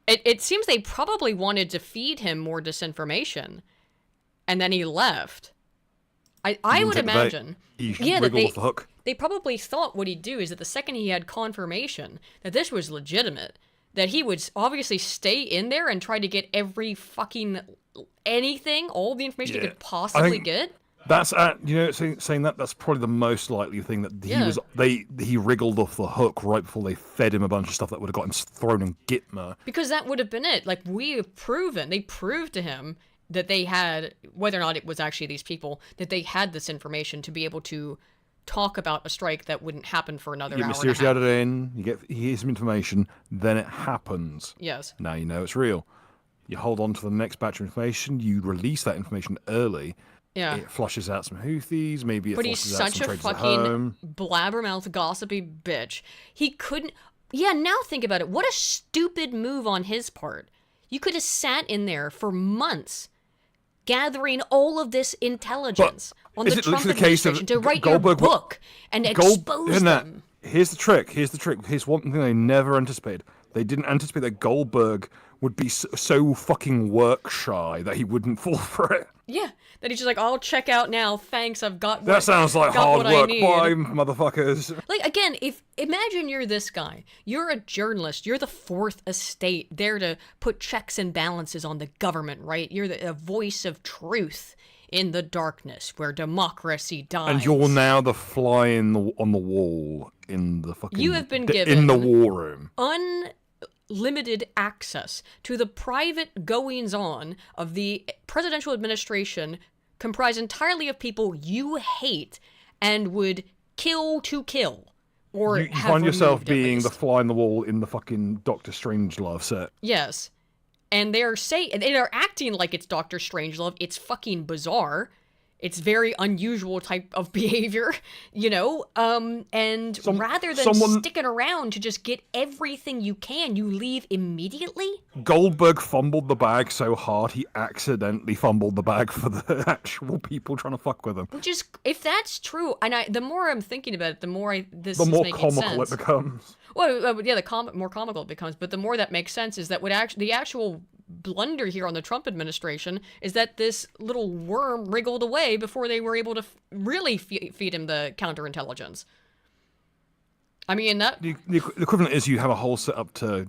It seems they probably wanted to feed him more disinformation, and then he left. I would take the bait. imagine. He that wriggled off the hook. They probably thought what he'd do is that the second he had confirmation that this was legitimate, that he would obviously stay in there and try to get every fucking anything, all the information he Yeah. could possibly think- get. That's saying that's probably the most likely thing that he wriggled off the hook right before they fed him a bunch of stuff that would have got him thrown in Gitmo. Because that would have been it. Like, they proved to him that they had, whether or not it was actually these people, that they had this information to be able to talk about a strike that wouldn't happen for another You hour get and a mysteriously half. added in, you get some information, then it happens. Yes. Now you know it's real. You hold on to the next batch of information, you release that information early. Yeah. It flushes out some Houthis, maybe it But he's flushes out such some a traders at fucking home. blabbermouth, gossipy bitch. He couldn't. Yeah, now think about it. What a stupid move on his part. You could have sat in there for months gathering all of this intelligence on is the it Trump literally the case of administration to write Goldberg- your book and expose Isn't that- them. Here's the trick. Here's one thing they never anticipated. They didn't anticipate that Goldberg would be so fucking work shy that he wouldn't fall for it. Yeah, that he's just like, I'll check out now. Thanks, I've got. That sounds like got hard what I work. need." Bye, motherfuckers. Like, again, imagine you're this guy. You're a journalist. You're the fourth estate, there to put checks and balances on the government, right? You're a voice of truth in the darkness where democracy dies. And you're now the fly on the wall in the fucking... You have been in given the war room. unlimited access to the private goings-on of the presidential administration comprised entirely of people you hate and would kill to kill. Or You have find yourself removed, at being the least. fly on the wall in the fucking Doctor Strangelove set. Yes. And they are acting like it's Dr. Strangelove. It's fucking bizarre. It's very unusual type of behavior, you know? And rather than sticking around to just get everything you can, you leave immediately? Goldberg fumbled the bag so hard he accidentally fumbled the bag for the actual people trying to fuck with him. Which is, if that's true, and the more I'm thinking about it, the more this The is more making comical sense. it becomes. Well, yeah, more comical it becomes, but the more that makes sense is that the actual blunder here on the Trump administration is that this little worm wriggled away before they were able to really feed him the counterintelligence. I mean, that... The equivalent is you have a whole setup to,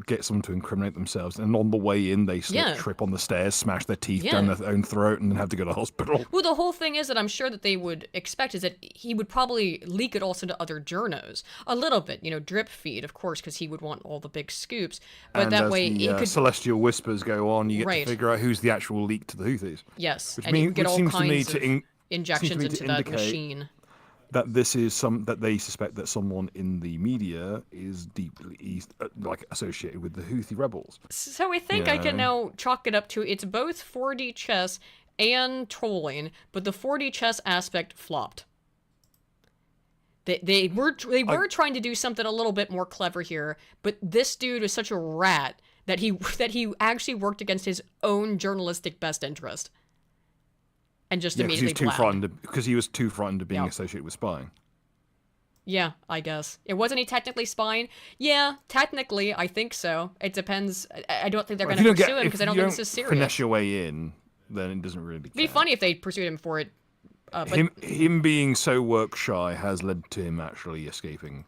get someone to incriminate themselves, and on the way in they trip on the stairs, smash their teeth down their own throat, and then have to go to hospital. Well, the whole thing is that I'm sure that they would expect is that he would probably leak it also to other journos. A little bit, drip feed, of course, because he would want all the big scoops. But And that as way the, it could... celestial whispers go on, you get Right. to figure out who's the actual leak to the Houthis. Yes, Which and you means- get which all seems to me kinds to of injections into that machine. That this is that they suspect that someone in the media is deeply associated with the Houthi rebels. So I think I can now chalk it up to it's both 4D chess and trolling, but the 4D chess aspect flopped. They were trying to do something a little bit more clever here, but this dude was such a rat that he actually worked against his own journalistic best interest. And just immediately because he was too frightened of being associated with spying. Yeah, I guess. Wasn't he technically spying? Yeah, technically, I think so. It depends. I don't think they're going to pursue him because I don't think this is serious. Finesse your way in, then it doesn't really count. It'd be funny if they pursued him for it. But him being so work shy has led to him actually escaping,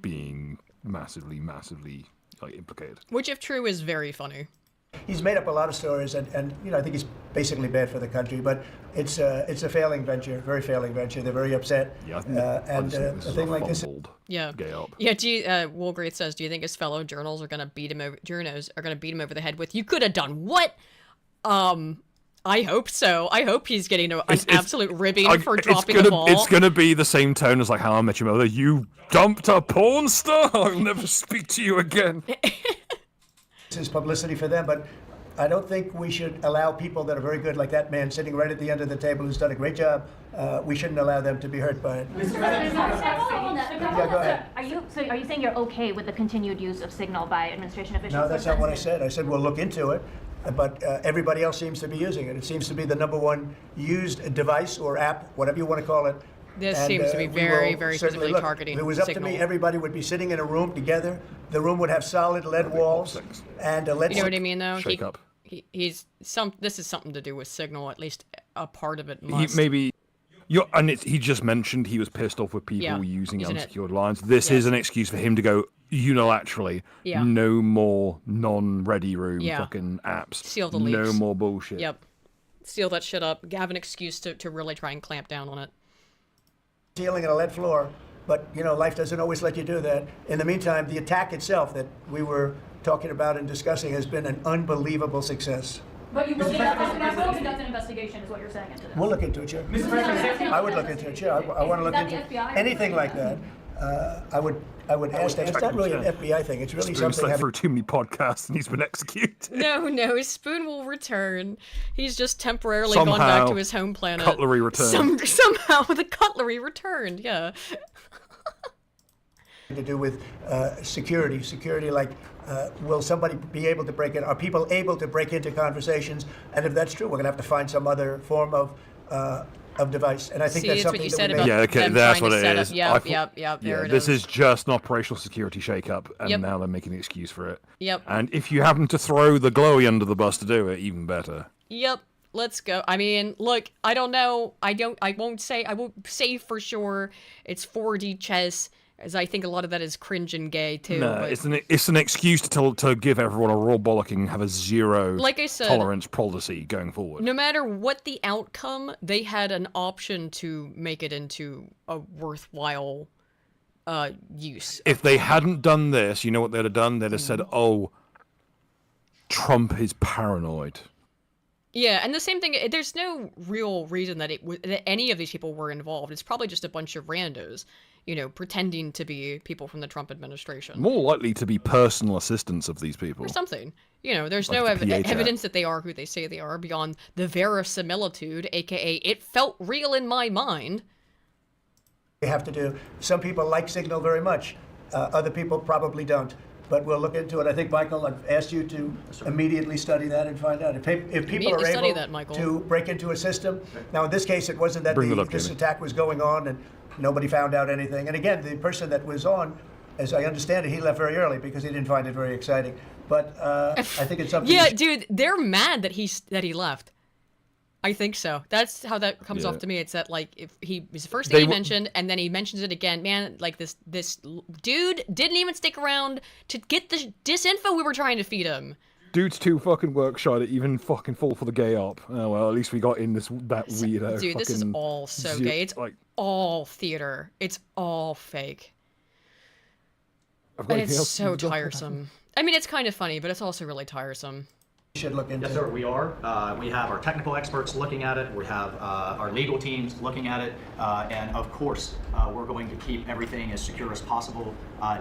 being massively implicated. Which, if true, is very funny. He's made up a lot of stories, and I think he's basically bad for the country. But it's a failing venture, very failing venture. They're very upset. Yeah, and a thing like this. Yeah. Gay up. Yeah. Woolgraith says, "Do you think his fellow journals are going to beat him over? Journos are going to beat him over the head with? You could have done what? I hope so. I hope he's getting an absolute ribbing for dropping the ball. It's gonna be the same tone as How I Met Your Mother. You dumped a porn star. I'll never speak to you again. This is publicity for them, but I don't think we should allow people that are very good, like that man sitting right at the end of the table who's done a great job. We shouldn't allow them to be hurt by it. Yeah, go ahead. Are you saying you're okay with the continued use of Signal by administration officials? No, that's not what I said. I said we'll look into it, but everybody else seems to be using it. It seems to be the #1 used device or app, whatever you want to call it. This And, seems to be we very, will very certainly specifically look. targeting If it was up to Signal. me, everybody would be sitting in a room together. The room would have solid lead walls, and let's. You know what I mean, though? Shake up. This is something to do with Signal. At least a part of it He must. he just mentioned he was pissed off with people using using it. unsecured lines. This is an excuse for him to go unilaterally. Yeah. No more non-ready room Yeah. fucking apps. Seal the No leaks. more bullshit. Yep. Seal that shit up. Have an excuse to really try and clamp down on it. Ceiling and a lead floor, but life doesn't always let you do that. In the meantime, the attack itself that we were talking about and discussing has been an unbelievable success. But you will conduct an investigation, is what you're saying into this. We'll look into it, sure. I would look into it, sure. I want to look Is that into the FBI? anything like that. I would ask that. It's not really an FBI thing. It's really Spoon's something. slept having- through too many podcasts and he's been executed. No, Spoon will return. He's just temporarily gone back Somehow, to his home planet. cutlery returned. Somehow the cutlery returned, yeah. to do with security. Security, like, will somebody be able to break in? Are people able to break into conversations? And if that's true, we're going to have to find some other form of device. And I think See, that's it's what something you that said we about may. Yeah, okay, them that's trying what to it set is. up. I Yep, there it this is. is just an operational security shake-up, and Yep. now they're making an excuse for it. Yep. And if you happen to throw the glowy under the bus to do it, even better. Yep. Let's go. I mean, look, I don't know. I won't say for sure it's 4D chess as I think a lot of that is cringe and gay too. No, but it's an excuse to give everyone a raw bollocking and have a zero like I said, tolerance policy going forward. no matter what the outcome, they had an option to make it into a worthwhile use. If they hadn't done this, you know what they'd have done? They'd have said, "Oh, Trump is paranoid." Yeah, and the same thing. There's no real reason that that any of these people were involved. It's probably just a bunch of randos, pretending to be people from the Trump administration More likely to be personal assistants of these people. or something. There's no Like the PA chat. evidence that they are who they say they are beyond the verisimilitude, aka it felt real in my mind. We have to do. Some people like Signal very much. Other people probably don't. But we'll look into it. I think, Michael, I've asked you to immediately study that and find out. If people Immediately are study able that, Michael. to break into a system. Now, in this case, it wasn't that Bring it up, this Jamie. attack was going on and nobody found out anything. And again, the person that was on, as I understand it, he left very early because he didn't find it very exciting. But I think it's something. Yeah, dude, they're mad that he left. I think so. That's how that comes Yeah. off to me. It's that like if he was the first They thing he w- mentioned, and then he mentions it again. Man, like this dude didn't even stick around to get the disinfo we were trying to feed him. Dude's too fucking work shy to even fucking fall for the gay op. Oh well, at least we got in that weirdo. Dude, this is fucking all so zero- gay. It's like, all theater. It's all fake. I've got And anything it's else so to do? tiresome. I mean, it's kind of funny, but it's also really tiresome. should look into. Yes, sir, we are. We have our technical experts looking at it. We have our legal teams looking at it. And of course, we're going to keep everything as secure as possible.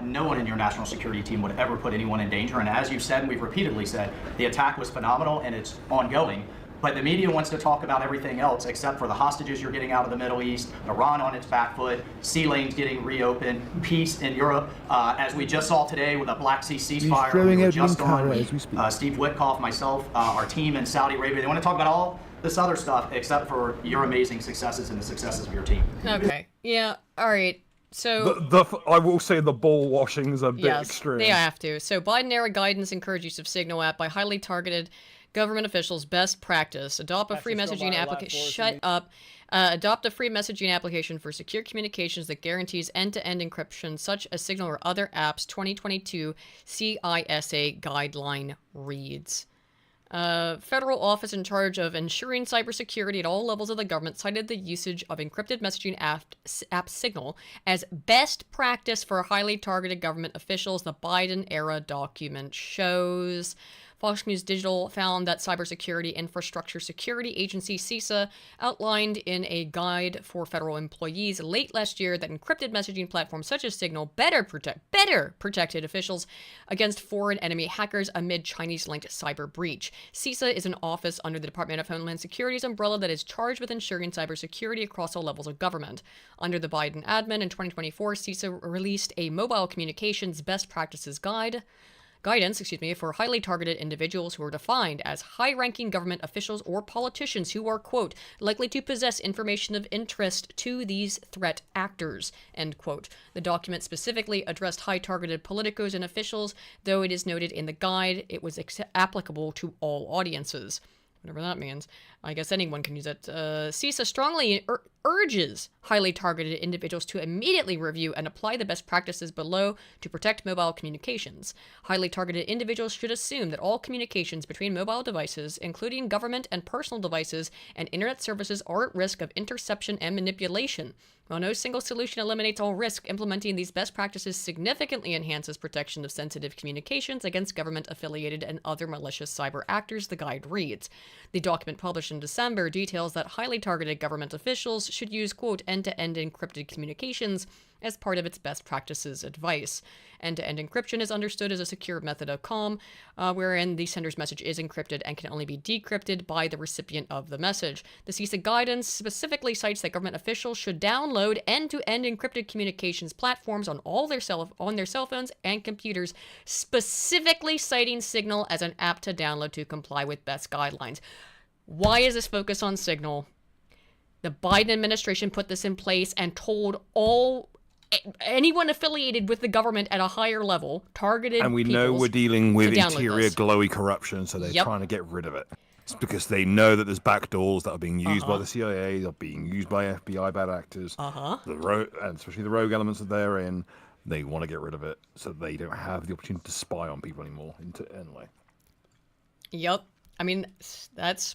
No one in your national security team would ever put anyone in danger. And as you said, and we've repeatedly said, the attack was phenomenal and it's ongoing. But the media wants to talk about everything else except for the hostages you're getting out of the Middle East, Iran on its back foot, sea lanes getting reopened, peace in Europe. As we just saw today with a Black Sea ceasefire, throwing we were out just on Ankara as we speak. Steve Witkoff, myself, our team in Saudi Arabia. They want to talk about all this other stuff except for your amazing successes and the successes of your team. Okay. Yeah. All right. So. I will say the ball washings are a bit Yes, extreme. they have to. So Biden-era guidance encouraged use of Signal app by highly targeted government officials. Best practice: adopt a free messaging application. Shut up. Adopt a free messaging application for secure communications that guarantees end-to-end encryption, such as Signal or other apps. 2022 CISA guideline reads. Federal office in charge of ensuring cybersecurity at all levels of the government cited the usage of encrypted messaging app Signal as best practice for highly targeted government officials, the Biden-era document shows. Fox News Digital found that Cybersecurity Infrastructure Security Agency, CISA, outlined in a guide for federal employees late last year that encrypted messaging platforms such as Signal better protected officials against foreign enemy hackers amid Chinese-linked cyber breach. CISA is an office under the Department of Homeland Security's umbrella that is charged with ensuring cybersecurity across all levels of government. Under the Biden admin in 2024, CISA released a mobile communications best practices guidance, for highly targeted individuals who are defined as high-ranking government officials or politicians who are, quote, likely to possess information of interest to these threat actors, end quote. The document specifically addressed high-targeted politicos and officials, though it is noted in the guide it was applicable to all audiences. Whatever that means. I guess anyone can use it. CISA strongly urges highly targeted individuals to immediately review and apply the best practices below to protect mobile communications. Highly targeted individuals should assume that all communications between mobile devices, including government and personal devices and internet services, are at risk of interception and manipulation. While no single solution eliminates all risk, implementing these best practices significantly enhances protection of sensitive communications against government-affiliated and other malicious cyber actors, the guide reads. The document published in December details that highly targeted government officials should use, quote, end-to-end encrypted communications as part of its best practices advice. End-to-end encryption is understood as a secure method of comm, wherein the sender's message is encrypted and can only be decrypted by the recipient of the message. The CISA guidance specifically cites that government officials should download end-to-end encrypted communications platforms on their cell phones and computers, specifically citing Signal as an app to download to comply with best guidelines. Why is this focus on Signal? The Biden administration put this in place and told anyone affiliated with the government at a higher level, targeted And we know peoples we're dealing with to download interior this. glowy corruption, so they're Yep. trying to get rid of it. It's because they know that there's backdoors that are being used by the CIA, are being used by FBI bad actors, and especially the rogue elements that they're in. They want to get rid of it so they don't have the opportunity to spy on people anymore. Anyway. Yep. I mean, that's...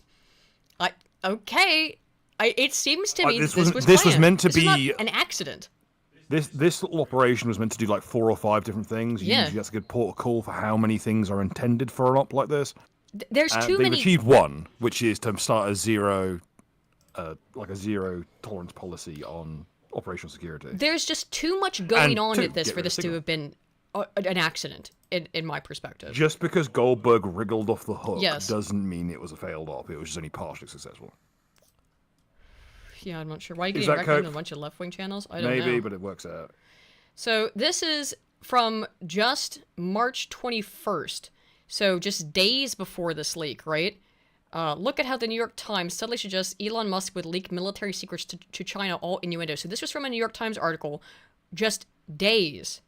okay. It seems to me this that was planned. meant to This was be- not an accident. This little operation was meant to do like 4 or 5 different things. Yeah. Usually that's a good protocol for how many things are intended for an op like this. There's too They've many... achieved one, which is to start a zero tolerance policy on operational security. There's just too much going And on to at this get for rid of this to signal. have been an accident, in my perspective. Just because Goldberg wriggled off the hook Yes. doesn't mean it was a failed op. It was just only partially successful. Yeah, I'm not sure. Why are you Is getting that recommended Coke? a bunch of left-wing channels? I don't know. Maybe, but it works out. So this is from just March 21st. So just days before this leak, right? Look at how the New York Times suddenly suggests Elon Musk would leak military secrets to China, all innuendo. So this was from a New York Times article just days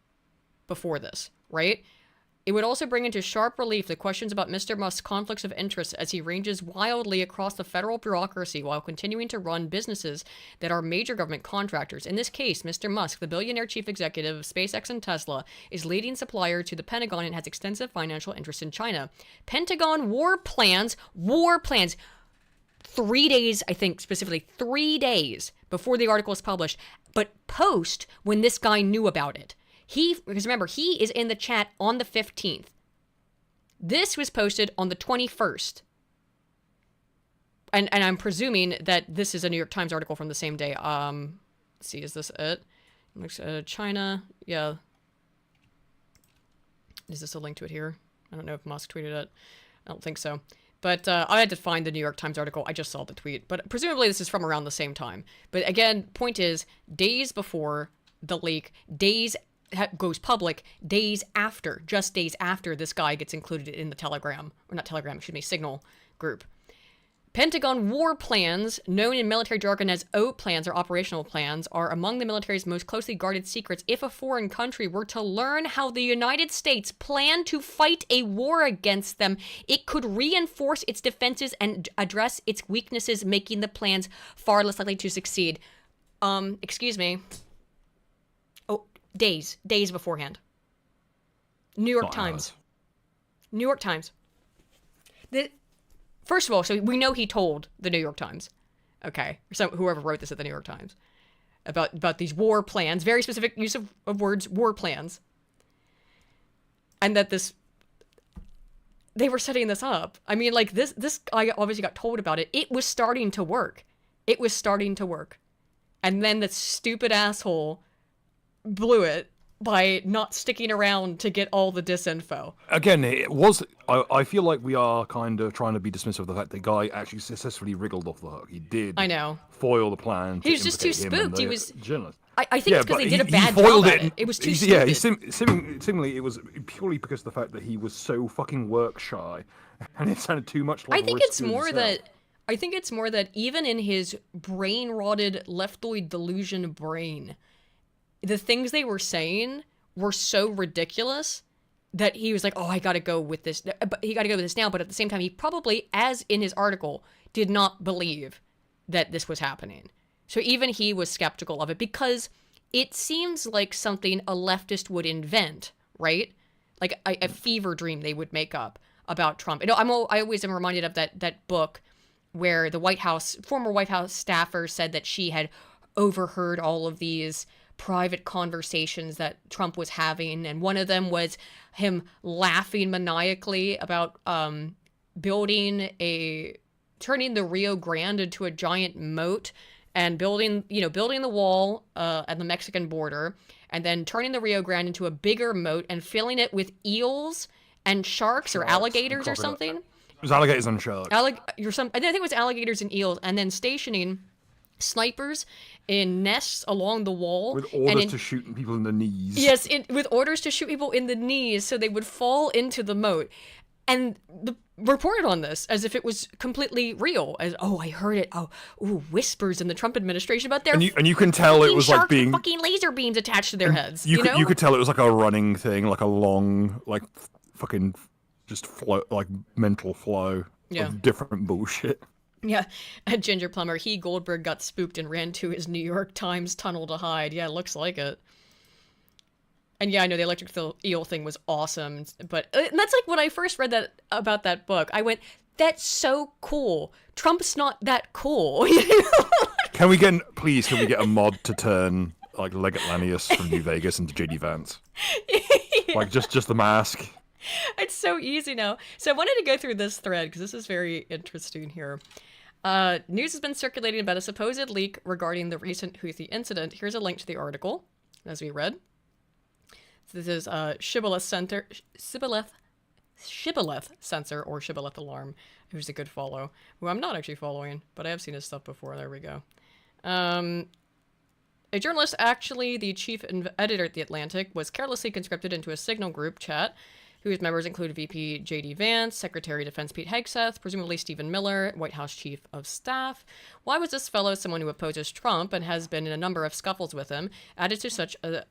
before this, right? It would also bring into sharp relief the questions about Mr. Musk's conflicts of interest as he ranges wildly across the federal bureaucracy while continuing to run businesses that are major government contractors. In this case, Mr. Musk, the billionaire chief executive of SpaceX and Tesla, is leading supplier to the Pentagon and has extensive financial interests in China. Pentagon war plans, 3 days, I think specifically 3 days before the article is published, but post when this guy knew about it. Because remember, he is in the chat on the 15th. This was posted on the 21st. And I'm presuming that this is a New York Times article from the same day. Let's see, is this it? China, yeah. Is this a link to it here? I don't know if Musk tweeted it. I don't think so. But I had to find the New York Times article. I just saw the tweet. But presumably this is from around the same time. But again, point is, days before the leak, goes public, days after, just days after this guy gets included in the Signal group. Pentagon war plans, known in military jargon as O plans or operational plans, are among the military's most closely guarded secrets. If a foreign country were to learn how the United States planned to fight a war against them, it could reinforce its defenses and address its weaknesses, making the plans far less likely to succeed. Excuse me. Days beforehand. New York Times. New York Times. First of all, so we know he told the New York Times, okay, or whoever wrote this at the New York Times, about these war plans, very specific use of words, war plans, and that they were setting this up. I mean, like, this guy obviously got told about it. It was starting to work. And then the stupid asshole blew it by not sticking around to get all the disinfo. Again, it was. I feel like we are kind of trying to be dismissive of the fact the guy actually successfully wriggled off the hook. He did. I know. Foil the plan. He was just too implicate him and spooked. He the was journalist. I think it's because but they did a he bad foiled job at it. It was too stupid. Yeah, seemingly it was purely because of the fact that he was so fucking work shy, and it sounded too much like. I think it's more that even in his brain-rotted leftoid delusion brain, the things they were saying were so ridiculous that he was like, oh, I gotta go with this. But he gotta go with this now. But at the same time, he probably, as in his article, did not believe that this was happening. So even he was skeptical of it because it seems like something a leftist would invent, right? Like a fever dream they would make up about Trump. You know, I always am reminded of that book where the former White House staffer said that she had overheard all of these private conversations that Trump was having, and one of them was him laughing maniacally about turning the Rio Grande into a giant moat and building the wall at the Mexican border, and then turning the Rio Grande into a bigger moat and filling it with eels and sharks or alligators or something. It was alligators and sharks. I think it was alligators and eels, and then stationing snipers in nests along the wall with orders to shoot people in the knees. Yes, with orders to shoot people in the knees so they would fall into the moat. And reported on this as if it was completely real. As, oh, I heard it. Oh, ooh, whispers in the Trump administration about their and you can tell it was like being fucking laser beams attached to their heads. You could tell it was like a running thing, like a long, like fucking just flow, like mental flow of different bullshit. Yeah, and Ginger Plumber, Goldberg got spooked and ran to his New York Times tunnel to hide. Yeah, it looks like it. And yeah, I know the electric eel thing was awesome, but and that's like when I first read that about that book, I went, "That's so cool. Trump's not that cool." Can we get a mod to turn like Leggett Lanius from New Vegas into JD Vance? Like just the mask. It's so easy now. So I wanted to go through this thread because this is very interesting here. News has been circulating about a supposed leak regarding the recent Houthi incident. Here's a link to the article, as we read. This is Shibboleth Sensor, or Shibboleth Alarm, who's a good follow, who I'm not actually following, but I have seen his stuff before. There we go. A journalist, actually the chief editor at The Atlantic, was carelessly conscripted into a Signal group chat, whose members include VP J.D. Vance, Secretary of Defense Pete Hegseth, presumably Stephen Miller, White House Chief of Staff. Why was this fellow, someone who opposes Trump and has been in a number of scuffles with him, added to such a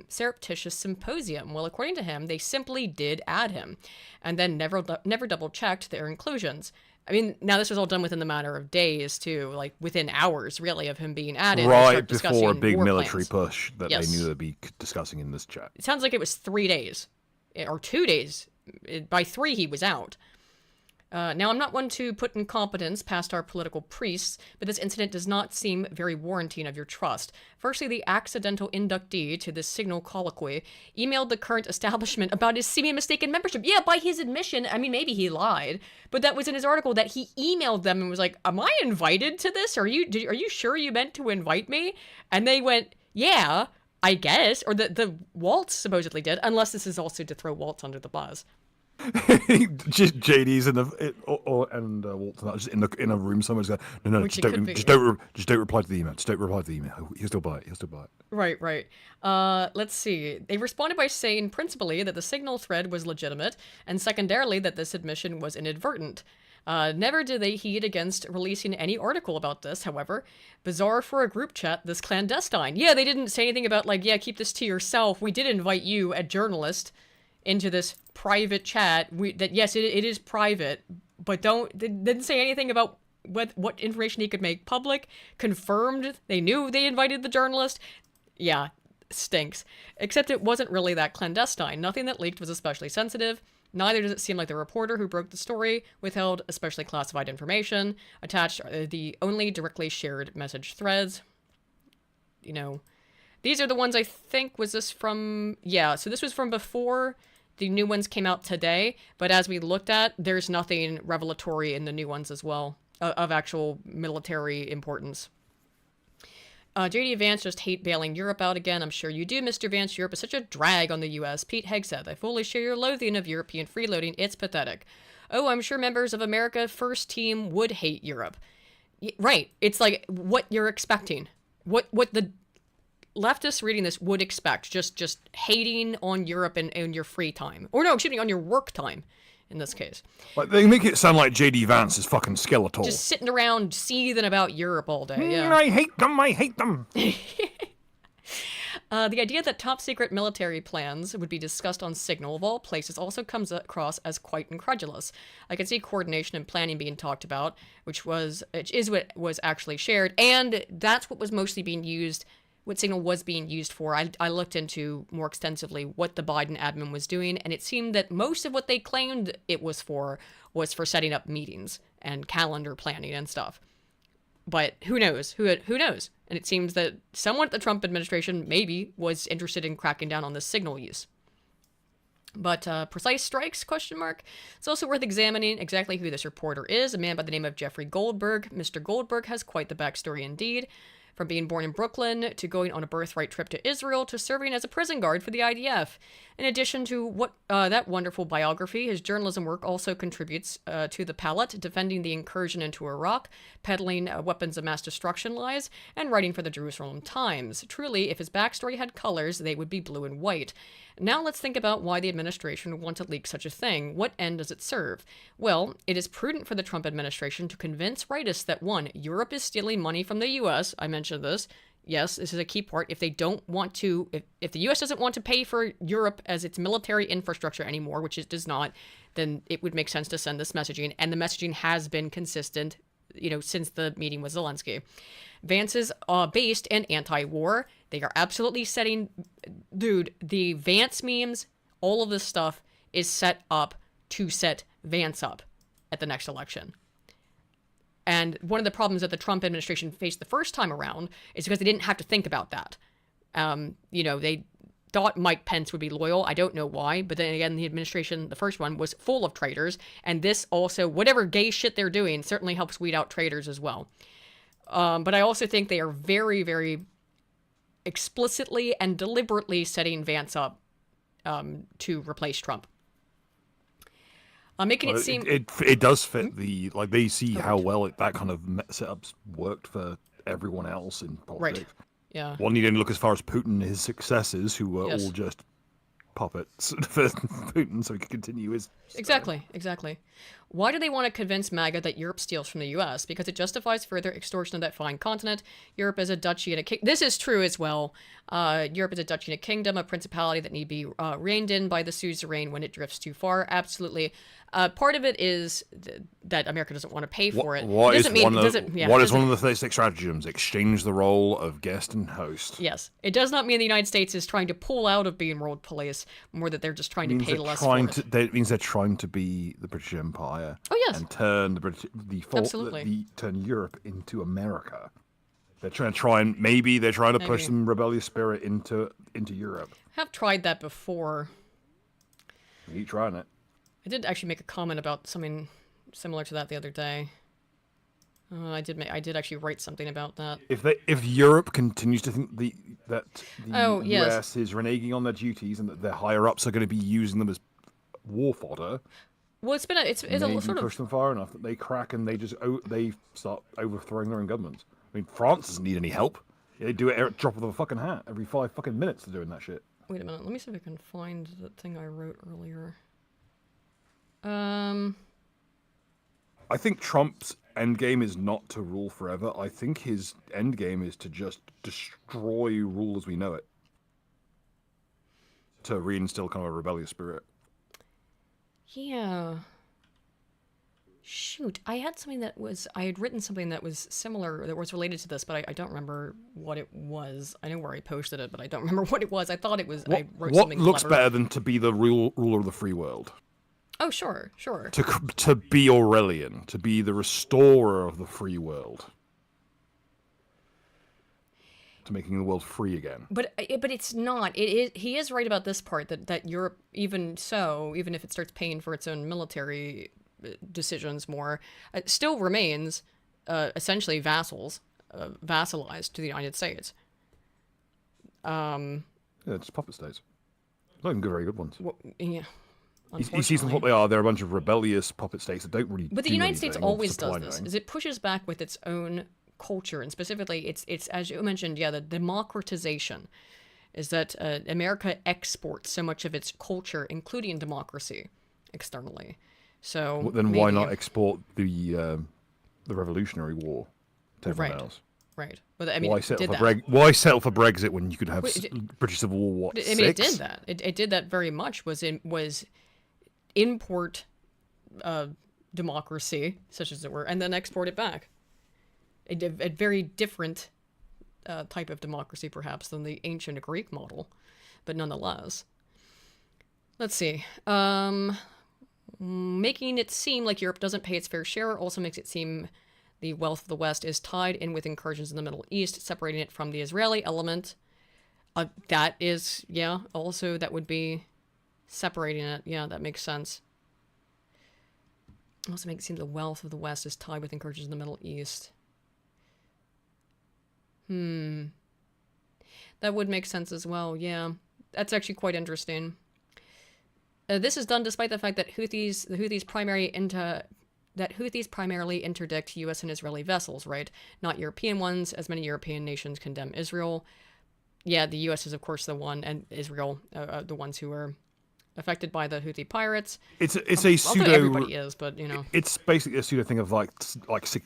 surreptitious symposium? Well, according to him, they simply did add him, and then never double-checked their inclusions. I mean, now this was all done within the matter of days, too, like within hours, really, of him being added. Right before a big military plans. push that they knew they'd be discussing in this chat. It sounds like it was 3 days. Or 2 days. By 3, he was out. Now, I'm not one to put incompetence past our political priests, but this incident does not seem very warranting of your trust. Firstly, the accidental inductee to this Signal colloquy emailed the current establishment about his seeming mistaken membership. Yeah, by his admission, I mean, maybe he lied, but that was in his article that he emailed them and was like, "Am I invited to this? Are you sure you meant to invite me?" And they went, "Yeah, I guess," or the Waltz supposedly did, unless this is also to throw Waltz under the bus. Just JD's in the Walt's not just in a room somewhere. Just go, no, Which just don't reply to the email. Just don't reply to the email. He'll still buy it. Right. Let's see. They responded by saying principally that the Signal thread was legitimate, and secondarily that this admission was inadvertent. Never did they heed against releasing any article about this, however. Bizarre for a group chat this clandestine. Yeah, they didn't say anything about, like, yeah, keep this to yourself. We did invite you, a journalist, into this private chat. Yes, it is private, but they didn't say anything about what information he could make public. Confirmed they knew they invited the journalist. Yeah, stinks. Except it wasn't really that clandestine. Nothing that leaked was especially sensitive. Neither does it seem like the reporter who broke the story withheld especially classified information. Attached are the only directly shared message threads. You know, these are the ones I think, was this from, yeah, so this was from before the new ones came out today, but as we looked at, there's nothing revelatory in the new ones as well, of actual military importance. J.D. Vance just hate bailing Europe out again. I'm sure you do, Mr. Vance. Europe is such a drag on the U.S. Pete Hegseth, I fully share your loathing of European freeloading. It's pathetic. Oh, I'm sure members of America First Team would hate Europe. Right. It's like what you're expecting. What the leftists reading this would expect. Just hating on Europe in your free time. Or no, excuse me, on your work time. In this case. Like, they make it sound like J.D. Vance is fucking skeletal. Just sitting around seething about Europe all day, yeah. I hate them! The idea that top-secret military plans would be discussed on Signal, of all places, also comes across as quite incredulous. I can see coordination and planning being talked about, which is what was actually shared, and that's what was mostly being used, what Signal was being used for. I looked into more extensively what the Biden admin was doing, and it seemed that most of what they claimed it was for setting up meetings and calendar planning and stuff. But who knows? Who knows? And it seems that someone at the Trump administration maybe was interested in cracking down on this Signal use. But precise strikes, ? It's also worth examining exactly who this reporter is, a man by the name of Jeffrey Goldberg. Mr. Goldberg has quite the backstory indeed. From being born in Brooklyn, to going on a birthright trip to Israel, to serving as a prison guard for the IDF. In addition to that wonderful biography, his journalism work also contributes to the palette, defending the incursion into Iraq, peddling weapons of mass destruction lies, and writing for the Jerusalem Times. Truly, if his backstory had colors, they would be blue and white. Now let's think about why the administration would want to leak such a thing. What end does it serve? Well, it is prudent for the Trump administration to convince rightists that 1, Europe is stealing money from the U.S. I mentioned this. Yes, this is a key part. If they don't want to, if the U.S. doesn't want to pay for Europe as its military infrastructure anymore, which it does not, then it would make sense to send this messaging. And the messaging has been consistent, since the meeting with Zelensky. Vance is based and anti-war. They are absolutely setting, dude, the Vance memes, all of this stuff is set up to set Vance up at the next election. And one of the problems that the Trump administration faced the first time around is because they didn't have to think about that. They thought Mike Pence would be loyal. I don't know why. But then again, the administration, the first one, was full of traitors. And this also, whatever gay shit they're doing, certainly helps weed out traitors as well. But I also think they are very, very explicitly and deliberately setting Vance up to replace Trump. Making it seem... It does fit they see how well that kind of setup's worked for everyone else in politics. Right. Yeah. One need only look as far as Putin and his successors, who were all just puppets for Putin, so he could continue his style. Exactly. Why do they want to convince MAGA that Europe steals from the U.S.? Because it justifies further extortion of that fine continent. Europe is a duchy and a kingdom. This is true as well. Europe is a duchy and a kingdom, a principality that need be reined in by the suzerain when it drifts too far. Absolutely. Part of it is that America doesn't want to pay for it. What is one of the 36 stratagems? Exchange the role of guest and host. Yes. It does not mean the United States is trying to pull out of being world police, more that they're just trying to pay less for it. That means they're trying to be the British Empire. Oh, yes. And turn turn Europe into America. They're trying to push some rebellious spirit into Europe. I have tried that before. Keep trying it. I did actually make a comment about something similar to that the other day. I did actually write something about that. If Europe continues to think that the yes. US is reneging on their duties and that their higher ups are going to be using them as war fodder, well, it's a sort of push them far enough that they crack and they start overthrowing their own governments. I mean, France doesn't need any help. They do it at a drop of a fucking hat. Every 5 fucking minutes they're doing that shit. Wait a minute. Let me see if I can find the thing I wrote earlier. I think Trump's endgame is not to rule forever. I think his endgame is to just destroy rule as we know it. To reinstill kind of a rebellious spirit. Yeah. Shoot, I had written something that was similar, that was related to this, but I don't remember what it was. I know where I posted it, but I don't remember what it was. I thought it was, I wrote something What looks clever. better than to be the real ruler of the free world? Oh, sure. To be Aurelian, to be the restorer of the free world. To making the world free again. But it's not. He is right about this part, that Europe, even if it starts paying for its own military decisions more, still remains essentially vassalized to the United States. Yeah, it's puppet states. Not even very good ones. Well, yeah. You see what they are. They're a bunch of rebellious puppet states that don't really. But the United States always does this. Is it pushes back with its own culture, and specifically, it's as you mentioned, the democratization. Is that America exports so much of its culture, including democracy, externally. So well, then why not export the Revolutionary War to everyone else? Right. Well, I mean, why settle for Brexit when you could have British Civil War? What? I mean, it did that. It did that very much. Was import democracy, such as it were, and then export it back. A very different type of democracy, perhaps, than the ancient Greek model, but nonetheless. Let's see. Making it seem like Europe doesn't pay its fair share also makes it seem the wealth of the West is tied in with incursions in the Middle East, separating it from the Israeli element. That is, also that would be separating it. Yeah, that makes sense. Also makes it seem the wealth of the West is tied with incursions in the Middle East. That would make sense as well, yeah. That's actually quite interesting. This is done despite the fact that Houthis primarily interdict U.S. and Israeli vessels, right? Not European ones, as many European nations condemn Israel. Yeah, the U.S. is, of course, the one, and Israel, the ones who are affected by the Houthi pirates. It's a pseudo. Everybody is, but it's basically a pseudo thing of like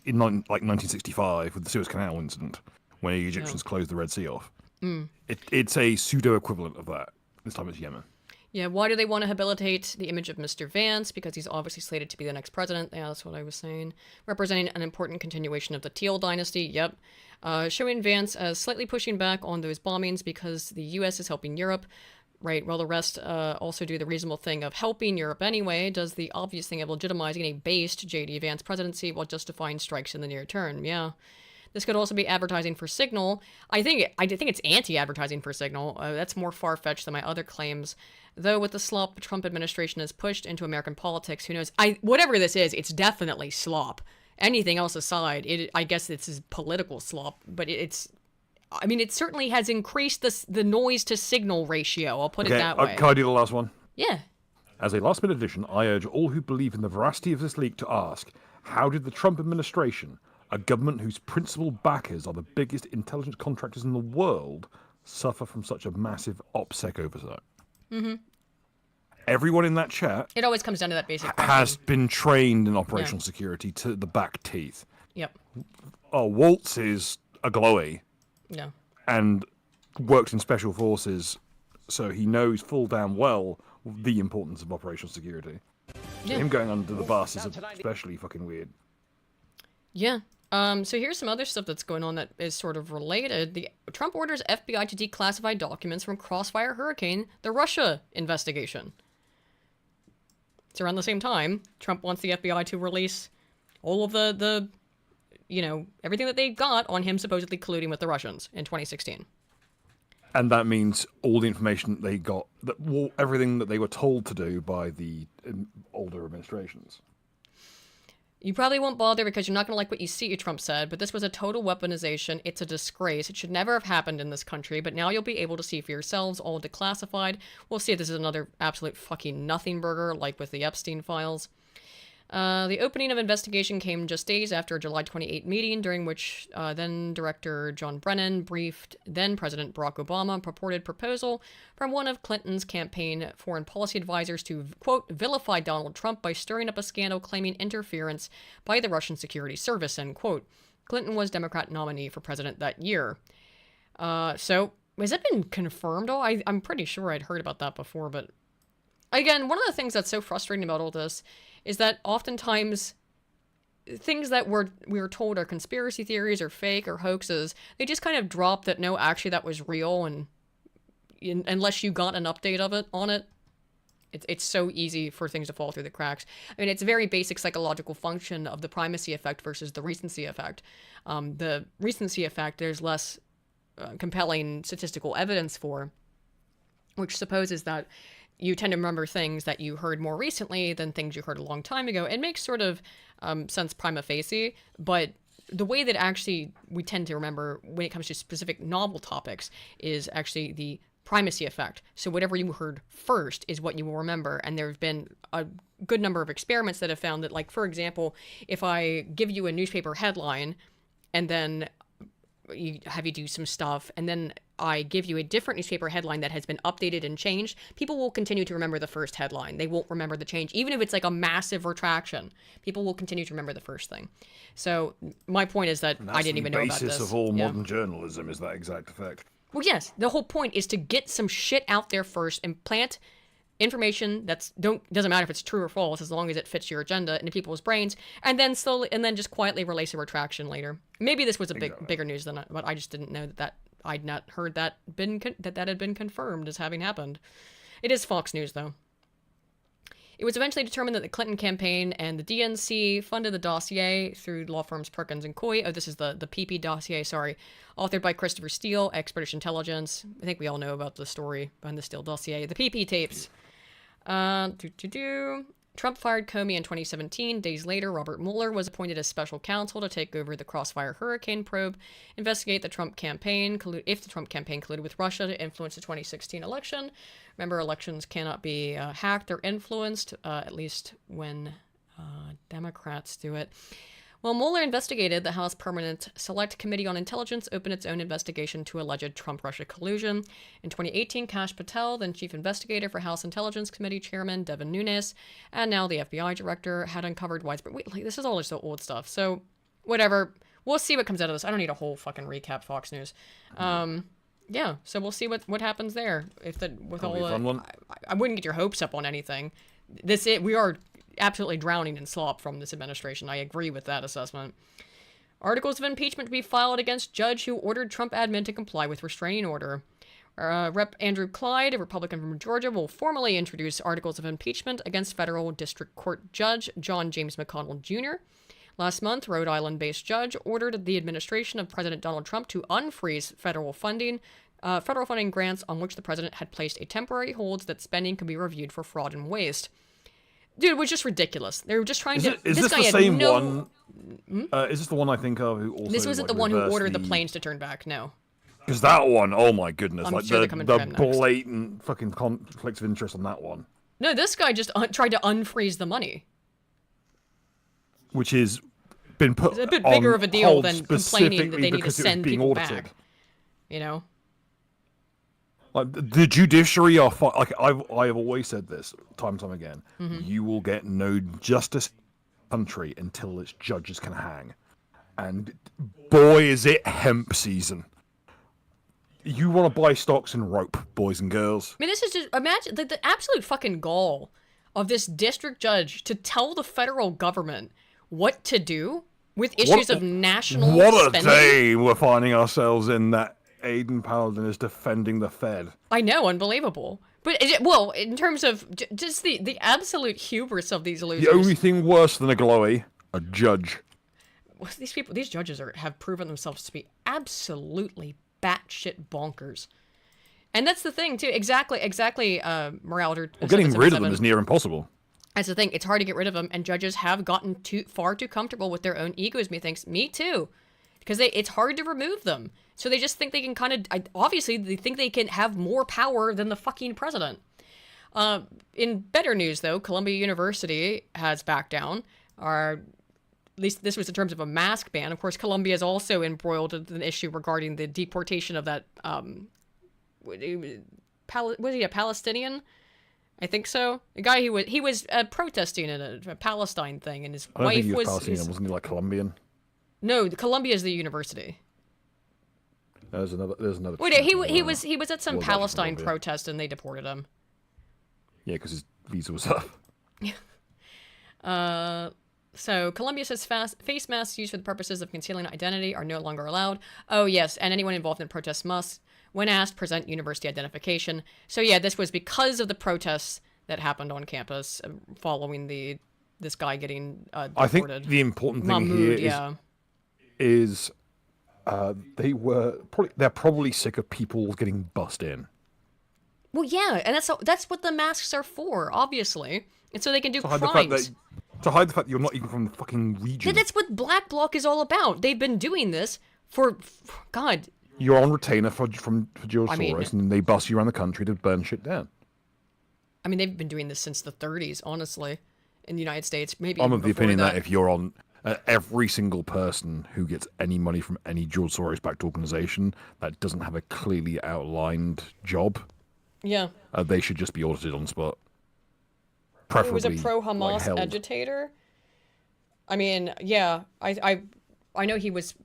in 1965 with the Suez Canal incident when the Egyptians closed the Red Sea off. It's a pseudo equivalent of that. This time it's Yemen. Yeah, why do they want to habilitate the image of Mr. Vance? Because he's obviously slated to be the next president. Yeah, that's what I was saying. Representing an important continuation of the Teal dynasty. Yep. Showing Vance as slightly pushing back on those bombings because the U.S. is helping Europe. Right, while the rest also do the reasonable thing of helping Europe anyway, does the obvious thing of legitimizing a based J.D. Vance presidency while justifying strikes in the near term. Yeah. This could also be advertising for Signal. I think it's anti-advertising for Signal. That's more far-fetched than my other claims. Though with the slop the Trump administration has pushed into American politics, who knows? Whatever this is, it's definitely slop. Anything else aside, I guess this is political slop, but it certainly has increased the noise to signal ratio. I'll put it that way. Can I do the last one? Yeah. As a last-minute addition, I urge all who believe in the veracity of this leak to ask, how did the Trump administration, a government whose principal backers are the biggest intelligence contractors in the world, suffer from such a massive OPSEC oversight? Mm-hmm. Everyone in that chat it always comes down to that basic question. Has been trained in operational security to the back teeth. Yep. Oh, Waltz is a glowy. No. And works in special forces, so he knows full damn well the importance of operational security. So him going under the bus is especially fucking weird. Yeah. So here's some other stuff that's going on that is sort of related. The Trump orders FBI to declassify documents from Crossfire Hurricane, the Russia investigation. It's around the same time. Trump wants the FBI to release all of the everything that they got on him supposedly colluding with the Russians in 2016. And that means all the information they got, everything that they were told to do by the older administrations. You probably won't bother because you're not going to like what you see, Trump said, but this was a total weaponization. It's a disgrace. It should never have happened in this country, but now you'll be able to see for yourselves, all declassified. We'll see if this is another absolute fucking nothing burger, like with the Epstein files. The opening of investigation came just days after a July 28 meeting, during which then Director John Brennan briefed then President Barack Obama on purported proposal from one of Clinton's campaign foreign policy advisors to, quote, vilify Donald Trump by stirring up a scandal claiming interference by the Russian security service, end quote. Clinton was Democrat nominee for president that year. So, has it been confirmed? Oh, I'm pretty sure I'd heard about that before, but again, one of the things that's so frustrating about all this is that oftentimes things that we were told are conspiracy theories or fake or hoaxes, they just kind of drop that, no, actually that was real, and unless you got an update of it on it, it's so easy for things to fall through the cracks. I mean, it's a very basic psychological function of the primacy effect versus the recency effect. The recency effect, there's less compelling statistical evidence for, which supposes that you tend to remember things that you heard more recently than things you heard a long time ago. It makes sort of sense prima facie, but the way that actually we tend to remember when it comes to specific novel topics is actually the primacy effect. So whatever you heard first is what you will remember. And there have been a good number of experiments that have found that, like, for example, if I give you a newspaper headline and then have you do some stuff, and then I give you a different newspaper headline that has been updated and changed, people will continue to remember the first headline. They won't remember the change. Even if it's like a massive retraction, people will continue to remember the first thing. So my point is that I didn't even know about this. That's the basis of all modern journalism, is that exact effect. Well, yes, the whole point is to get some shit out there first and plant information doesn't matter if it's true or false, as long as it fits your agenda, into people's brains, and then just quietly release a retraction later. Maybe this was bigger news than but I just didn't know that I'd not heard that had been confirmed as having happened. It is Fox News, though. It was eventually determined that the Clinton campaign and the DNC funded the dossier through law firms Perkins and Coie. Oh, this is the PP dossier, sorry. Authored by Christopher Steele, ex-British intelligence. I think we all know about the story behind the Steele dossier. The PP tapes. Trump fired Comey in 2017. Days later, Robert Mueller was appointed as special counsel to take over the Crossfire Hurricane probe, investigate the Trump campaign, if the Trump campaign colluded with Russia to influence the 2016 election. Remember, elections cannot be hacked or influenced, at least when Democrats do it. Well, Mueller investigated, the House Permanent Select Committee on Intelligence opened its own investigation to alleged Trump-Russia collusion. In 2018, Kash Patel, then chief investigator for House Intelligence Committee Chairman Devin Nunes, and now the FBI director, had uncovered widespread... this is all just the old stuff. So, whatever. We'll see what comes out of this. I don't need a whole fucking recap, Fox News. Yeah, so we'll see what happens there. If the with That'll all be a fun one. I wouldn't get your hopes up on anything. We are absolutely drowning in slop from this administration. I agree with that assessment. Articles of impeachment to be filed against judge who ordered Trump admin to comply with restraining order. Rep. Andrew Clyde, a Republican from Georgia, will formally introduce articles of impeachment against federal district court judge John James McConnell Jr. Last month, Rhode Island-based judge ordered the administration of President Donald Trump to unfreeze federal funding grants on which the president had placed a temporary hold so that spending could be reviewed for fraud and waste. Dude, it was just ridiculous. They were just trying to. Is this guy the had same no... one? Is this the one I think of? Who also This wasn't the one who ordered the planes to turn back. No. Because that one, oh my goodness, I'm like sure they're coming for the him next. blatant fucking conflicts of interest on that one, No, this guy just tried to unfreeze the money. which is been put It's a bit bigger on of a deal hold than complaining that specifically they need to because it was send being people audited. back. You know? Like the judiciary are like I have always said this time and time again. Mm-hmm. You will get no justice in the country until its judges can hang, and boy is it hemp season. You want to buy stocks in rope, boys and girls. I mean, this is just, imagine the absolute fucking gall of this district judge to tell the federal government what to do with issues of national What a spending. day we're finding ourselves in that Aiden Paladin is defending the Fed. I know, unbelievable. But, well, in terms of just the absolute hubris of these losers. The only thing worse than a glowy, a judge. These judges have proven themselves to be absolutely batshit bonkers. And that's the thing, too. Exactly, Moralder. Well, getting rid of them is near impossible. That's the thing. It's hard to get rid of them, and judges have gotten far too comfortable with their own egos, methinks. Me too. Because it's hard to remove them. So they just think they can kind of... Obviously, they think they can have more power than the fucking president. In better news, though, Columbia University has backed down. At least this was in terms of a mask ban. Of course, Columbia is also embroiled in an issue regarding the deportation of that... was he a Palestinian? I think so. A guy he was protesting in a Palestine thing, and his I don't wife think he was was... Palestinian, wasn't he like Colombian? No, Columbia is the university. There's another. Wait, chap he as well. was at some Was actually Palestine Columbia. protest and they deported him. Yeah, because his visa was up. So Columbia says face masks used for the purposes of concealing identity are no longer allowed. Oh yes, and anyone involved in protests must, when asked, present university identification. So yeah, this was because of the protests that happened on campus following this guy getting deported. I think the important thing here is they're probably sick of people getting bussed in. Well, yeah, and that's what the masks are for, obviously, and so they can do To hide crimes. to hide the fact that you're not even from the fucking region. That's what Black Bloc is all about. They've been doing this for God. You're on retainer for George I mean- Soros, and they bus you around the country to burn shit down. I mean, they've been doing this since the 30s, honestly, in the United States. Maybe I'm even of the before opinion that if you're on every single person who gets any money from any George Soros-backed organization that doesn't have a clearly outlined job, yeah, they should just be audited on the spot. he Preferably was a pro-Hamas like, held. agitator. I mean, yeah, I know he was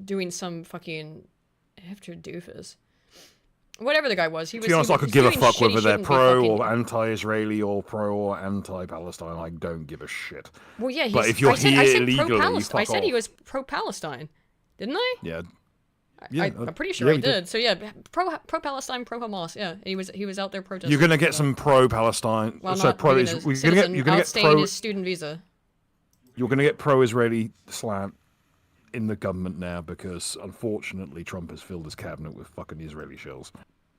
doing some fucking after doofus. Whatever the guy was, he was. To be honest, he I was could give a doing fuck shit he whether they're shouldn't be pro fucking- or anti-Israeli or pro or anti-Palestine. I don't give a shit. Well, yeah, But he's, if you're I said here illegally, pro-Palestine. I fuck said he off. was pro-Palestine, didn't I? Yeah. I'm pretty sure yeah, I he did. So yeah, pro-Palestine, pro-Hamas. Yeah, he was out there protesting. You're gonna get some pro-Palestine. Well, so not pro. being a You're gonna citizen, get outstaying pro. his student visa. You're gonna get pro-Israeli slant in the government now because unfortunately Trump has filled his cabinet with fucking Israeli shells.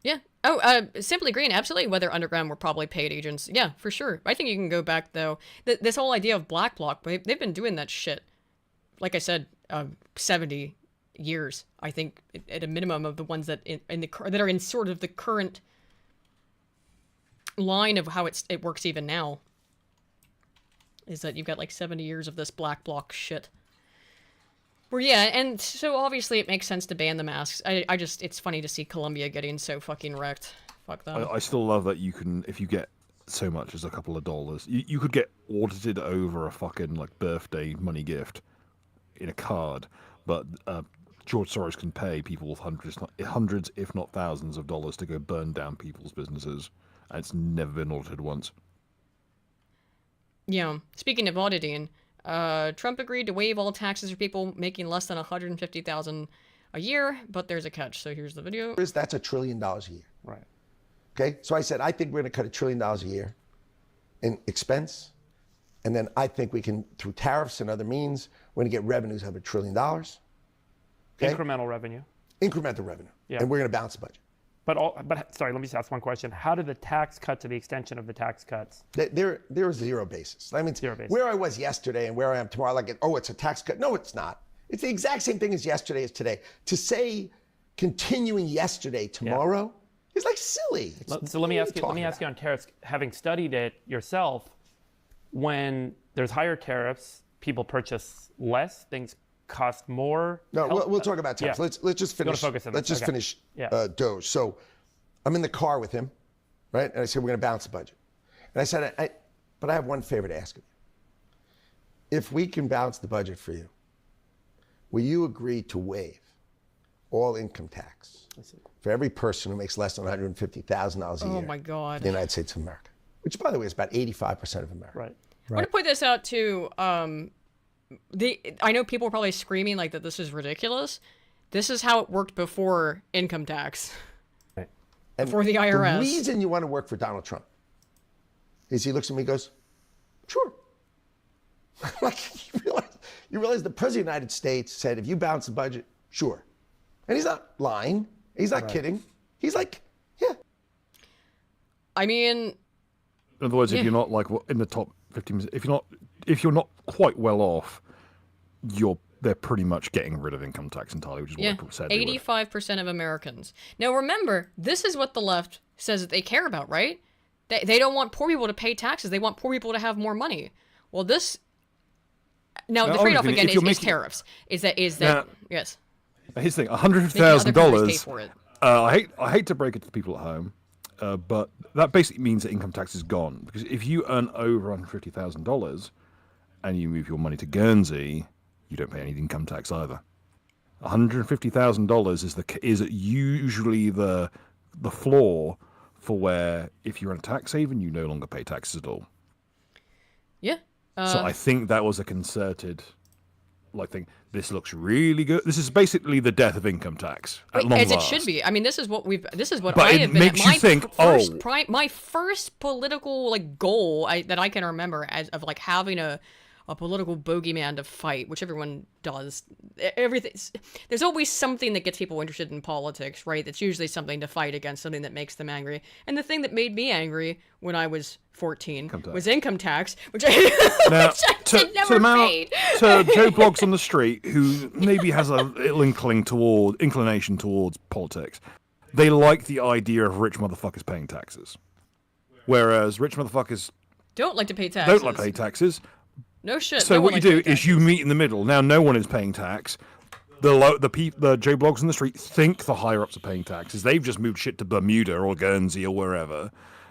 Yeah. Oh, Simply Green, absolutely. Whether Underground were probably paid agents. Yeah, for sure. I think you can go back, though. This whole idea of Black Bloc, they've been doing that shit, like I said, 70 years, I think, at a minimum of the ones that that are in sort of the current line of how it works even now. Is that you've got like 70 years of this Black Bloc shit. Well, yeah, and so obviously it makes sense to ban the masks. I just, it's funny to see Columbia getting so fucking wrecked. Fuck them. I still love that you can, if you get so much as a couple of dollars, you could get audited over a fucking like birthday money gift in a card, but George Soros can pay people hundreds, if not thousands, of dollars to go burn down people's businesses, and it's never been audited once. Yeah. Speaking of auditing, Trump agreed to waive all taxes for people making less than $150,000 a year, but there's a catch. So here's the video. That's $1 trillion a year. Right. Okay, so I said, I think we're going to cut $1 trillion a year in expense. And then I think we can, through tariffs and other means, we're going to get revenues of $1 trillion. Okay? Incremental revenue. Incremental revenue. Yeah. And we're going to balance the budget. But sorry, let me just ask one question. How did the tax cut to the extension of the tax cuts? There is zero basis. I mean, Zero basis. where I was yesterday and where I am tomorrow, like, oh, it's a tax cut. No, it's not. It's the exact same thing as yesterday as today. To say continuing yesterday tomorrow is like silly. So let me ask you on tariffs. Having studied it yourself, when there's higher tariffs, people purchase less, things cost more. No, we'll talk about tariffs. Yeah. Let's just finish. Focus on let's this. just Okay. finish Yeah. Doge. So I'm in the car with him, right? And I said, we're going to balance the budget. And I said, but I have one favor to ask of you. If we can balance the budget for you, will you agree to waive all income tax for every person who makes less than $150,000 a year Oh my God. in the United States of America? Which, by the way, is about 85% of America. Right. I want to point this out too. I know people are probably screaming like that this is ridiculous. This is how it worked before income tax. And For the IRS. The reason you want to work for Donald Trump is he looks at me and goes, sure. Like, you realize the President of the United States said, if you balance the budget, sure. And he's not lying. He's not kidding. He's like, yeah. I mean, In other words, if you're not like in the top 15%, if you're not quite well off, they're pretty much getting rid of income tax entirely, which is what they said. 85% of Americans. Now remember, this is what the left says that they care about, right? They don't want poor people to pay taxes. They want poor people to have more money. Well, this. Now the trade-off again is tariffs. Is that yes? Here's the thing: Making other countries pay for it. $100,000. I hate to break it to people at home, but that basically means that income tax is gone. Because if you earn over $150,000 and you move your money to Guernsey, you don't pay any income tax either. $150,000 is usually the floor for where if you're in a tax haven, you no longer pay taxes at all. Yeah. So I think that was a concerted thing. This looks really good. This is basically the death of income tax at long as last. it should be. I mean, this is what But I it have been makes at. My you think, my first political goal that I can remember of having a political bogeyman to fight, which everyone does. There's always something that gets people interested in politics, right? That's usually something to fight against, something that makes them angry. And the thing that made me angry when I was 14 was income tax, which I never paid. To Joe Bloggs on the street, who maybe has a little inclination towards politics, they like the idea of rich motherfuckers paying taxes, whereas rich motherfuckers don't like to pay taxes. Don't like to pay taxes. No shit. So what you do is you meet in the middle. Now no one is paying tax. The Joe Bloggs on the street think the higher ups are paying taxes. They've just moved shit to Bermuda or Guernsey or wherever.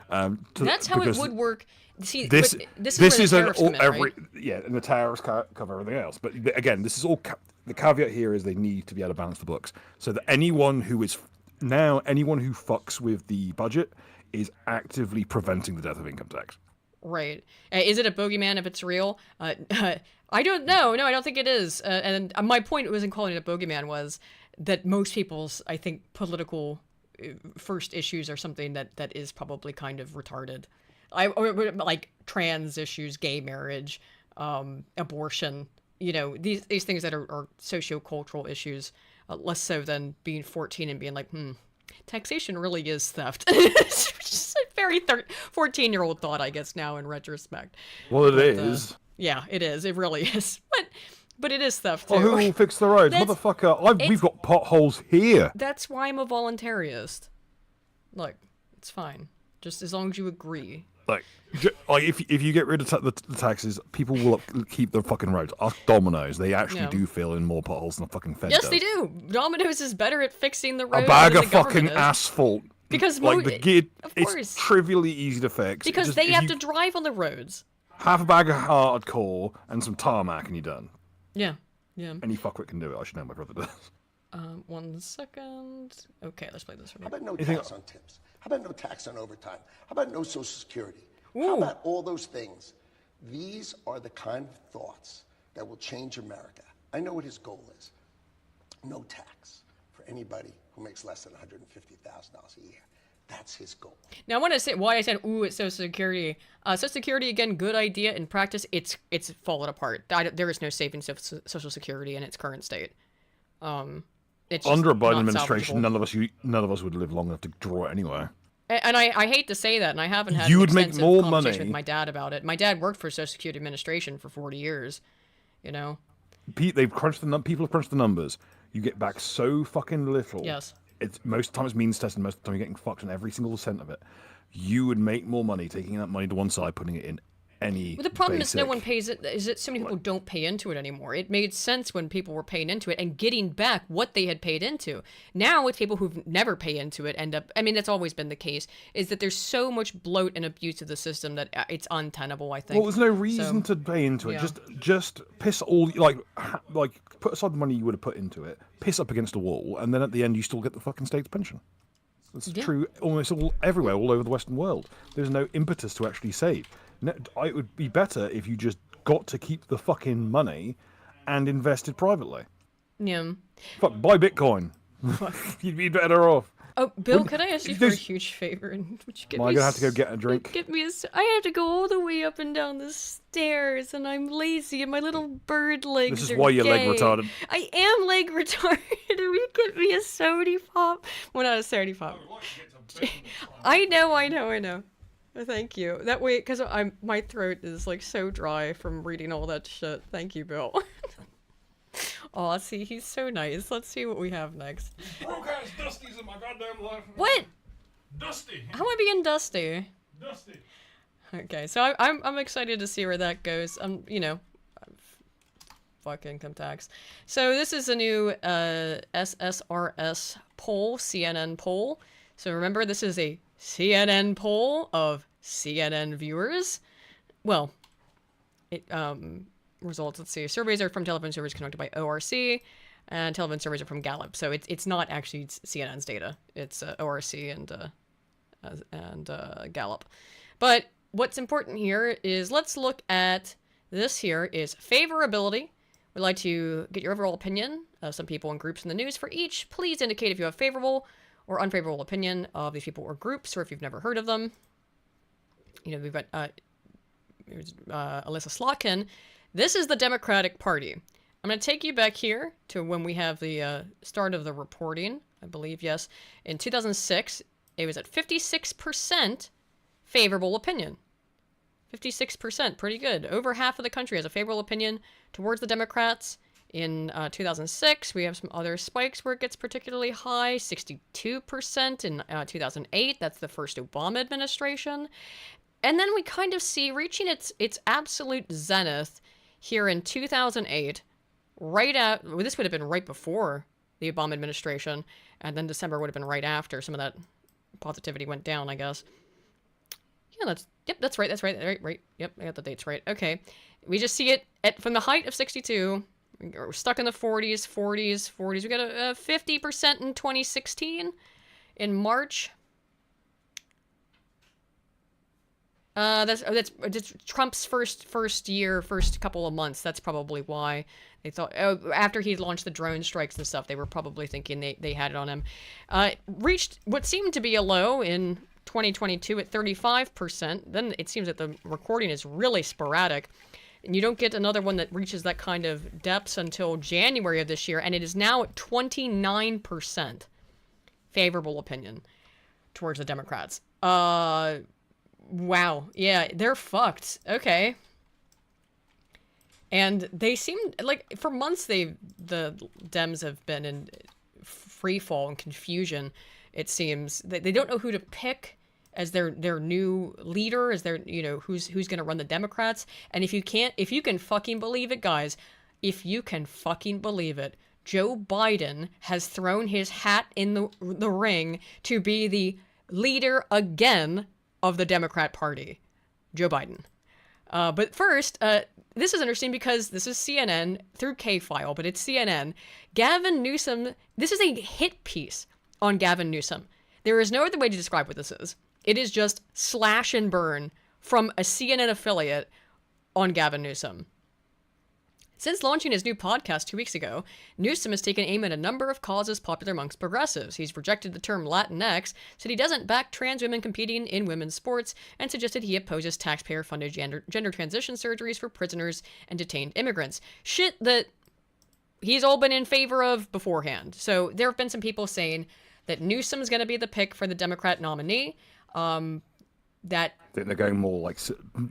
That's how it would work. See, this is and the tariffs cover everything else. But again, this is all the caveat here is they need to be able to balance the books so that anyone who fucks with the budget is actively preventing the death of income tax. Right. Is it a bogeyman if it's real? I don't know. No, I don't think it is. And my point was in calling it a bogeyman was that most people's, I think, political first issues are something that is probably kind of retarded. Like trans issues, gay marriage, abortion, these things that are socio-cultural issues, less so than being 14 and being like, taxation really is theft. It's just a very 14-year-old thought, I guess, now in retrospect. Well, it is. Yeah, it is. It really is. But it is theft, too. Well, who will fix the roads? Motherfucker, we've got potholes here. That's why I'm a voluntarist. Look, it's fine. Just as long as you agree. Like if you get rid of the taxes, people will keep the fucking roads. Ask Domino's. They actually do fill in more potholes than the fucking Fed does. They do. Domino's is better at fixing the roads. A bag of fucking asphalt. Because it's trivially easy to fix. Because they have to drive on the roads. Half a bag of hardcore and some tarmac and you're done. Yeah. Any fuckwit can do it. I should know my brother does. 1 second. Okay, let's play this. How about no tax on tips? How about no tax on overtime? How about no Social Security? How Ooh. about all those things? These are the kind of thoughts that will change America. I know what his goal is. No tax for anybody who makes less than $150,000 a year. That's his goal. Now I want to say why I said ooh at Social Security. Social Security, again, good idea. In practice, it's fallen apart. There is no saving Social Security in its current state. It's Under a just Biden not administration, salvageable. none of us would live long enough to draw it anyway. And I hate to say that, and I haven't had You an would make extensive more conversation money. with my dad about it. My dad worked for Social Security Administration for 40 years, you know? They've crunched people have crunched the numbers. You get back so fucking little. Yes. It's most of the time it's means tested. Most of the time you're getting fucked on every single cent of it. You would make more money taking that money to one side, putting it in any. Well, the problem is no basic- one pays it. Is that so many people don't pay into it anymore? It made sense when people were paying into it and getting back what they had paid into. Now, with people who've never paid into it, end up. I mean, that's always been the case. Is that there's so much bloat and abuse of the system that it's untenable. I think. Well, there's no reason So, to pay into it. yeah. Just piss all like put aside the money you would have put into it, piss up against a wall, and then at the end you still get the fucking state's pension. That's Yeah. true almost everywhere, all over the Western world. There's no impetus to actually save. It would be better if you just got to keep the fucking money and invested privately. Yeah. Fuck, buy Bitcoin. You'd be better off. Oh, Bill, could I ask you for a there's- huge favor? And would you get Am I me gonna have to go s- get a drink? Get me I have to go all the way up and down the stairs, and I'm lazy, and my little bird legs This is are why you're leg gay. retarded. I am leg retarded. Will you get me a sody pop? Well, not a sody pop. I know. Thank you. That way, because my throat is like so dry from reading all that shit. Thank you, Bill. Oh, see, he's so nice. Let's see what we have next. Broke ass Dusty's in my goddamn life. What? Dusty. How am I being dusty? Dusty. Okay, so I'm excited to see where that goes. Fuck income tax. So this is a new SSRS poll, CNN poll. So remember, this is a CNN poll of CNN viewers. Well, it results. Let's see. Surveys are from telephone surveys conducted by ORC, and telephone surveys are from Gallup. So it's not actually CNN's data. It's ORC and Gallup. But what's important here is let's look at this. Here is favorability. We'd like to get your overall opinion of some people and groups in the news. For each, please indicate if you have favorable or unfavorable opinion of these people or groups, or if you've never heard of them. You know, we've got Alyssa Slotkin. This is the Democratic Party. I'm going to take you back here to when we have the start of the reporting, I believe, yes. In 2006, it was at 56% favorable opinion. 56%, pretty good. Over half of the country has a favorable opinion towards the Democrats. In 2006, we have some other spikes where it gets particularly high, 62% in 2008. That's the first Obama administration. And then we kind of see reaching its absolute zenith here in 2008, right at, well, this would have been right before the Obama administration, and then December would have been right after. Some of that positivity went down, I guess. Yeah, that's right. Right. Yep, I got the dates right. Okay. We just see it from the height of 62. We're stuck in the 40s. We got a 50% in 2016 in March. That's Trump's first couple of months. That's probably why they thought, after he launched the drone strikes and stuff, they were probably thinking they had it on him. Reached what seemed to be a low in 2022 at 35%. Then it seems that the recording is really sporadic. And you don't get another one that reaches that kind of depths until January of this year, and it is now at 29% favorable opinion towards the Democrats. Wow. Yeah, they're fucked. Okay. And they seem like for months the Dems have been in free fall and confusion. It seems they don't know who to pick as their new leader, as their, who's going to run the Democrats. And if you can fucking believe it, guys, if you can fucking believe it, Joe Biden has thrown his hat in the ring to be the leader again of the Democrat Party. Joe Biden. But first, this is interesting because this is CNN through K-File, but it's CNN. Gavin Newsom, this is a hit piece on Gavin Newsom. There is no other way to describe what this is. It is just slash and burn from a CNN affiliate on Gavin Newsom. Since launching his new podcast 2 weeks ago, Newsom has taken aim at a number of causes popular amongst progressives. He's rejected the term Latinx, said he doesn't back trans women competing in women's sports, and suggested he opposes taxpayer-funded gender transition surgeries for prisoners and detained immigrants. Shit that he's all been in favor of beforehand. So there have been some people saying that Newsom's going to be the pick for the Democrat nominee. That I think they're going more like,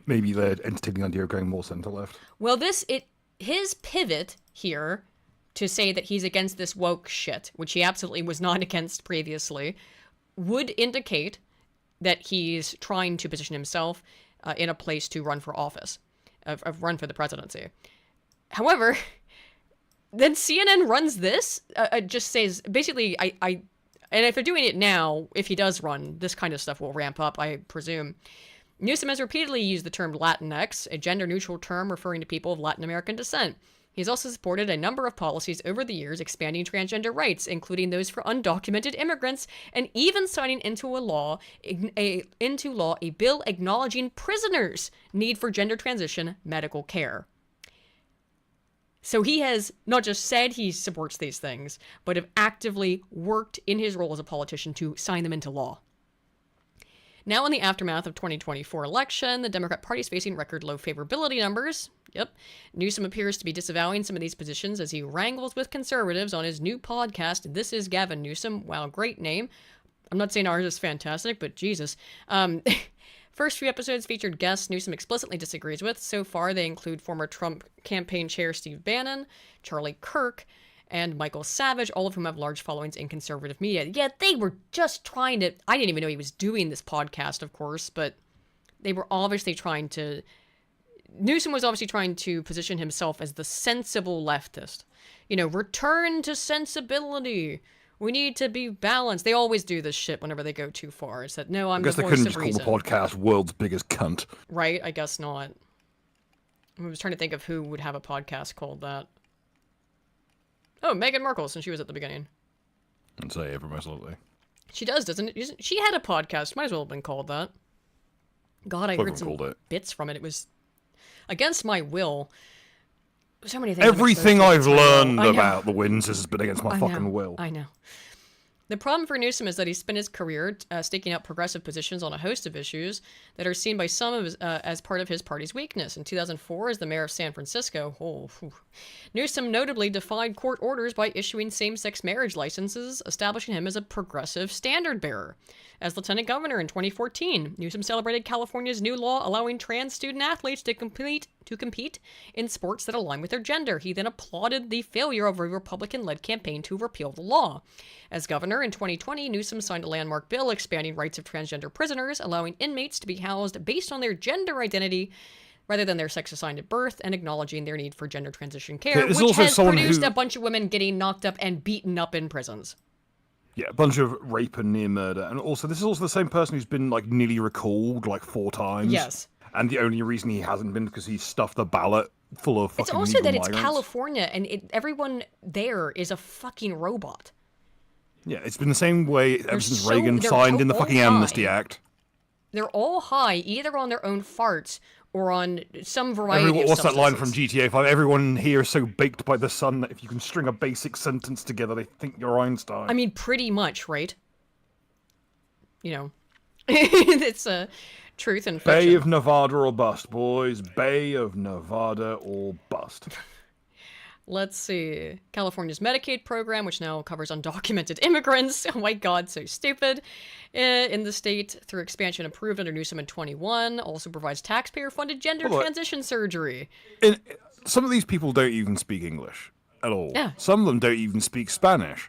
maybe they're entertaining the idea of going more center-left. Well, his pivot here to say that he's against this woke shit, which he absolutely was not against previously, would indicate that he's trying to position himself in a place to run for office, run for the presidency. However, then CNN runs this, just says, basically, and if they're doing it now, if he does run, this kind of stuff will ramp up, I presume. Newsom has repeatedly used the term Latinx, a gender-neutral term referring to people of Latin American descent. He's also supported a number of policies over the years expanding transgender rights, including those for undocumented immigrants, and even signing into law a bill acknowledging prisoners' need for gender transition medical care. So he has not just said he supports these things, but have actively worked in his role as a politician to sign them into law. Now, in the aftermath of 2024 election, the Democrat Party is facing record low favorability numbers. Yep. Newsom appears to be disavowing some of these positions as he wrangles with conservatives on his new podcast, This is Gavin Newsom. Wow, great name. I'm not saying ours is fantastic, but Jesus. First few episodes featured guests Newsom explicitly disagrees with. So far, they include former Trump campaign chair Steve Bannon, Charlie Kirk, and Michael Savage, all of whom have large followings in conservative media. Yeah, they were just trying to... I didn't even know he was doing this podcast, of course, but they were obviously trying to... Newsom was obviously trying to position himself as the sensible leftist. You know, return to sensibility. We need to be balanced. They always do this shit whenever they go too far. It's that, no, I'm the voice of reason. I guess they couldn't just call the podcast World's Biggest Cunt. Right? I guess not. I was trying to think of who would have a podcast called that. Oh, Meghan Markle, since she was at the beginning. And say everyone absolutely. She does, doesn't it? She had a podcast. Might as well have been called that. God, I heard some bits from it. It was against my will. So many things. Everything I've learned about the Windsors has been against my fucking will. I know. The problem for Newsom is that he spent his career staking out progressive positions on a host of issues that are seen by some of his, as part of his party's weakness. In 2004, as the mayor of San Francisco, Newsom notably defied court orders by issuing same-sex marriage licenses, establishing him as a progressive standard-bearer. As lieutenant governor in 2014, Newsom celebrated California's new law allowing trans student athletes to compete in sports that align with their gender. He then applauded the failure of a Republican-led campaign to repeal the law. As governor in 2020, Newsom signed a landmark bill expanding rights of transgender prisoners, allowing inmates to be housed based on their gender identity rather than their sex assigned at birth, and acknowledging their need for gender transition care, which has produced a bunch of women getting knocked up and beaten up in prisons. Yeah, a bunch of rape and near murder. And also, this is also the same person who's been, like, nearly recalled, like, 4 times. Yes. And the only reason he hasn't been because he stuffed the ballot full of fucking It's also that migrants. It's California, and everyone there is a fucking robot. Yeah, it's been the same way ever since Reagan signed in the fucking Amnesty Act. They're all high, either on their own farts or on some variety of What's that line substances. from GTA 5? Everyone here is so baked by the sun that if you can string a basic sentence together, they think you're Einstein. I mean, pretty much, right? You know, it's a truth and fiction. Bay of Nevada or bust, boys. Bay of Nevada or bust. Let's see. California's Medicaid program, which now covers undocumented immigrants. Oh my God, so stupid. In the state, through expansion approved under Newsom in 21, also provides taxpayer-funded gender transition surgery. Some of these people don't even speak English at all. Yeah. Some of them don't even speak Spanish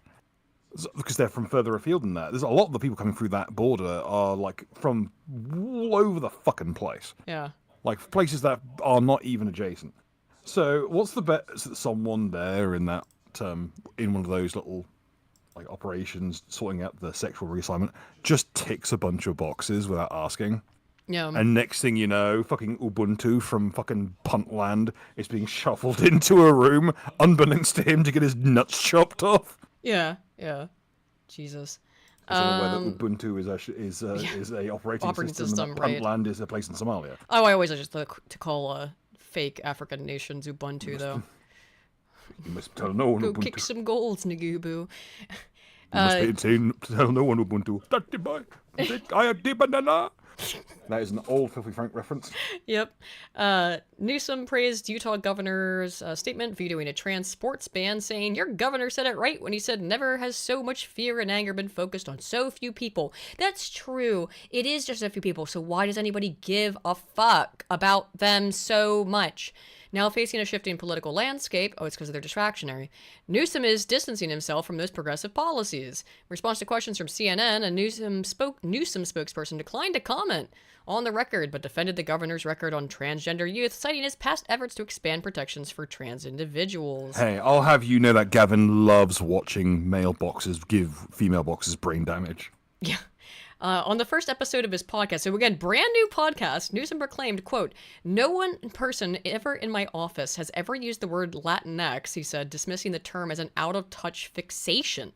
because they're from further afield than that. There's a lot of the people coming through that border are like from all over the fucking place. Yeah. Like places that are not even adjacent. So what's the bet that someone there in that in one of those little like operations sorting out the sexual reassignment just ticks a bunch of boxes without asking? Yeah. And next thing you know, fucking Ubuntu from fucking Puntland is being shuffled into a room, unbeknownst to him, to get his nuts chopped off. Yeah. Jesus. I don't know whether Ubuntu is a operating system, and right. Puntland is a place in Somalia. Oh, I always like to call fake African nations Ubuntu, though. You must tell no one Go Ubuntu. kick some goals, Nagubu. You must tell no one Ubuntu. Dirty boy. I am the banana. That is an old Filthy Frank reference. Yep. Newsom praised Utah governor's statement vetoing a trans sports ban, saying, "Your governor said it right when he said never has so much fear and anger been focused on so few people." That's true. It is just a few people, so why does anybody give a fuck about them so much? Now facing a shifting political landscape, it's because of their distractionary, Newsom is distancing himself from those progressive policies. In response to questions from CNN, a Newsom spokesperson declined to comment on the record, but defended the governor's record on transgender youth, citing his past efforts to expand protections for trans individuals. Hey, I'll have you know that Gavin loves watching male boxers give female boxers brain damage. Yeah. On the first episode of his podcast, so again, brand new podcast, Newsom proclaimed, quote, "No one person ever in my office has ever used the word Latinx," he said, dismissing the term as an out-of-touch fixation.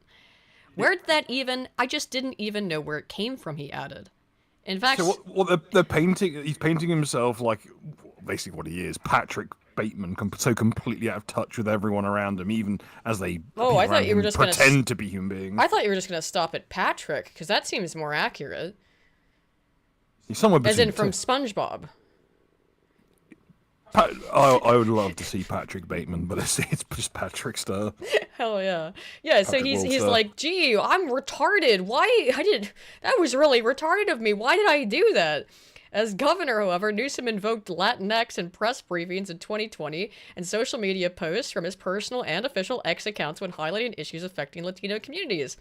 Where'd that even, I just didn't even know where it came from, he added. In fact... So they're painting, he's painting himself like, basically what he is, Patrick Bateman, so completely out of touch with everyone around him, even as they I thought you were just pretend to be human beings. I thought you were just going to stop at Patrick, because that seems more accurate. He's somewhere between As in from SpongeBob. I would love to see Patrick Bateman, but it's just Patrick Star. Hell yeah. Yeah, so Patrick he's World like, "Gee, I'm retarded. That was really retarded of me. Why did I do that?" As governor, however, Newsom invoked Latinx in press briefings in 2020 and social media posts from his personal and official X accounts when highlighting issues affecting Latino communities.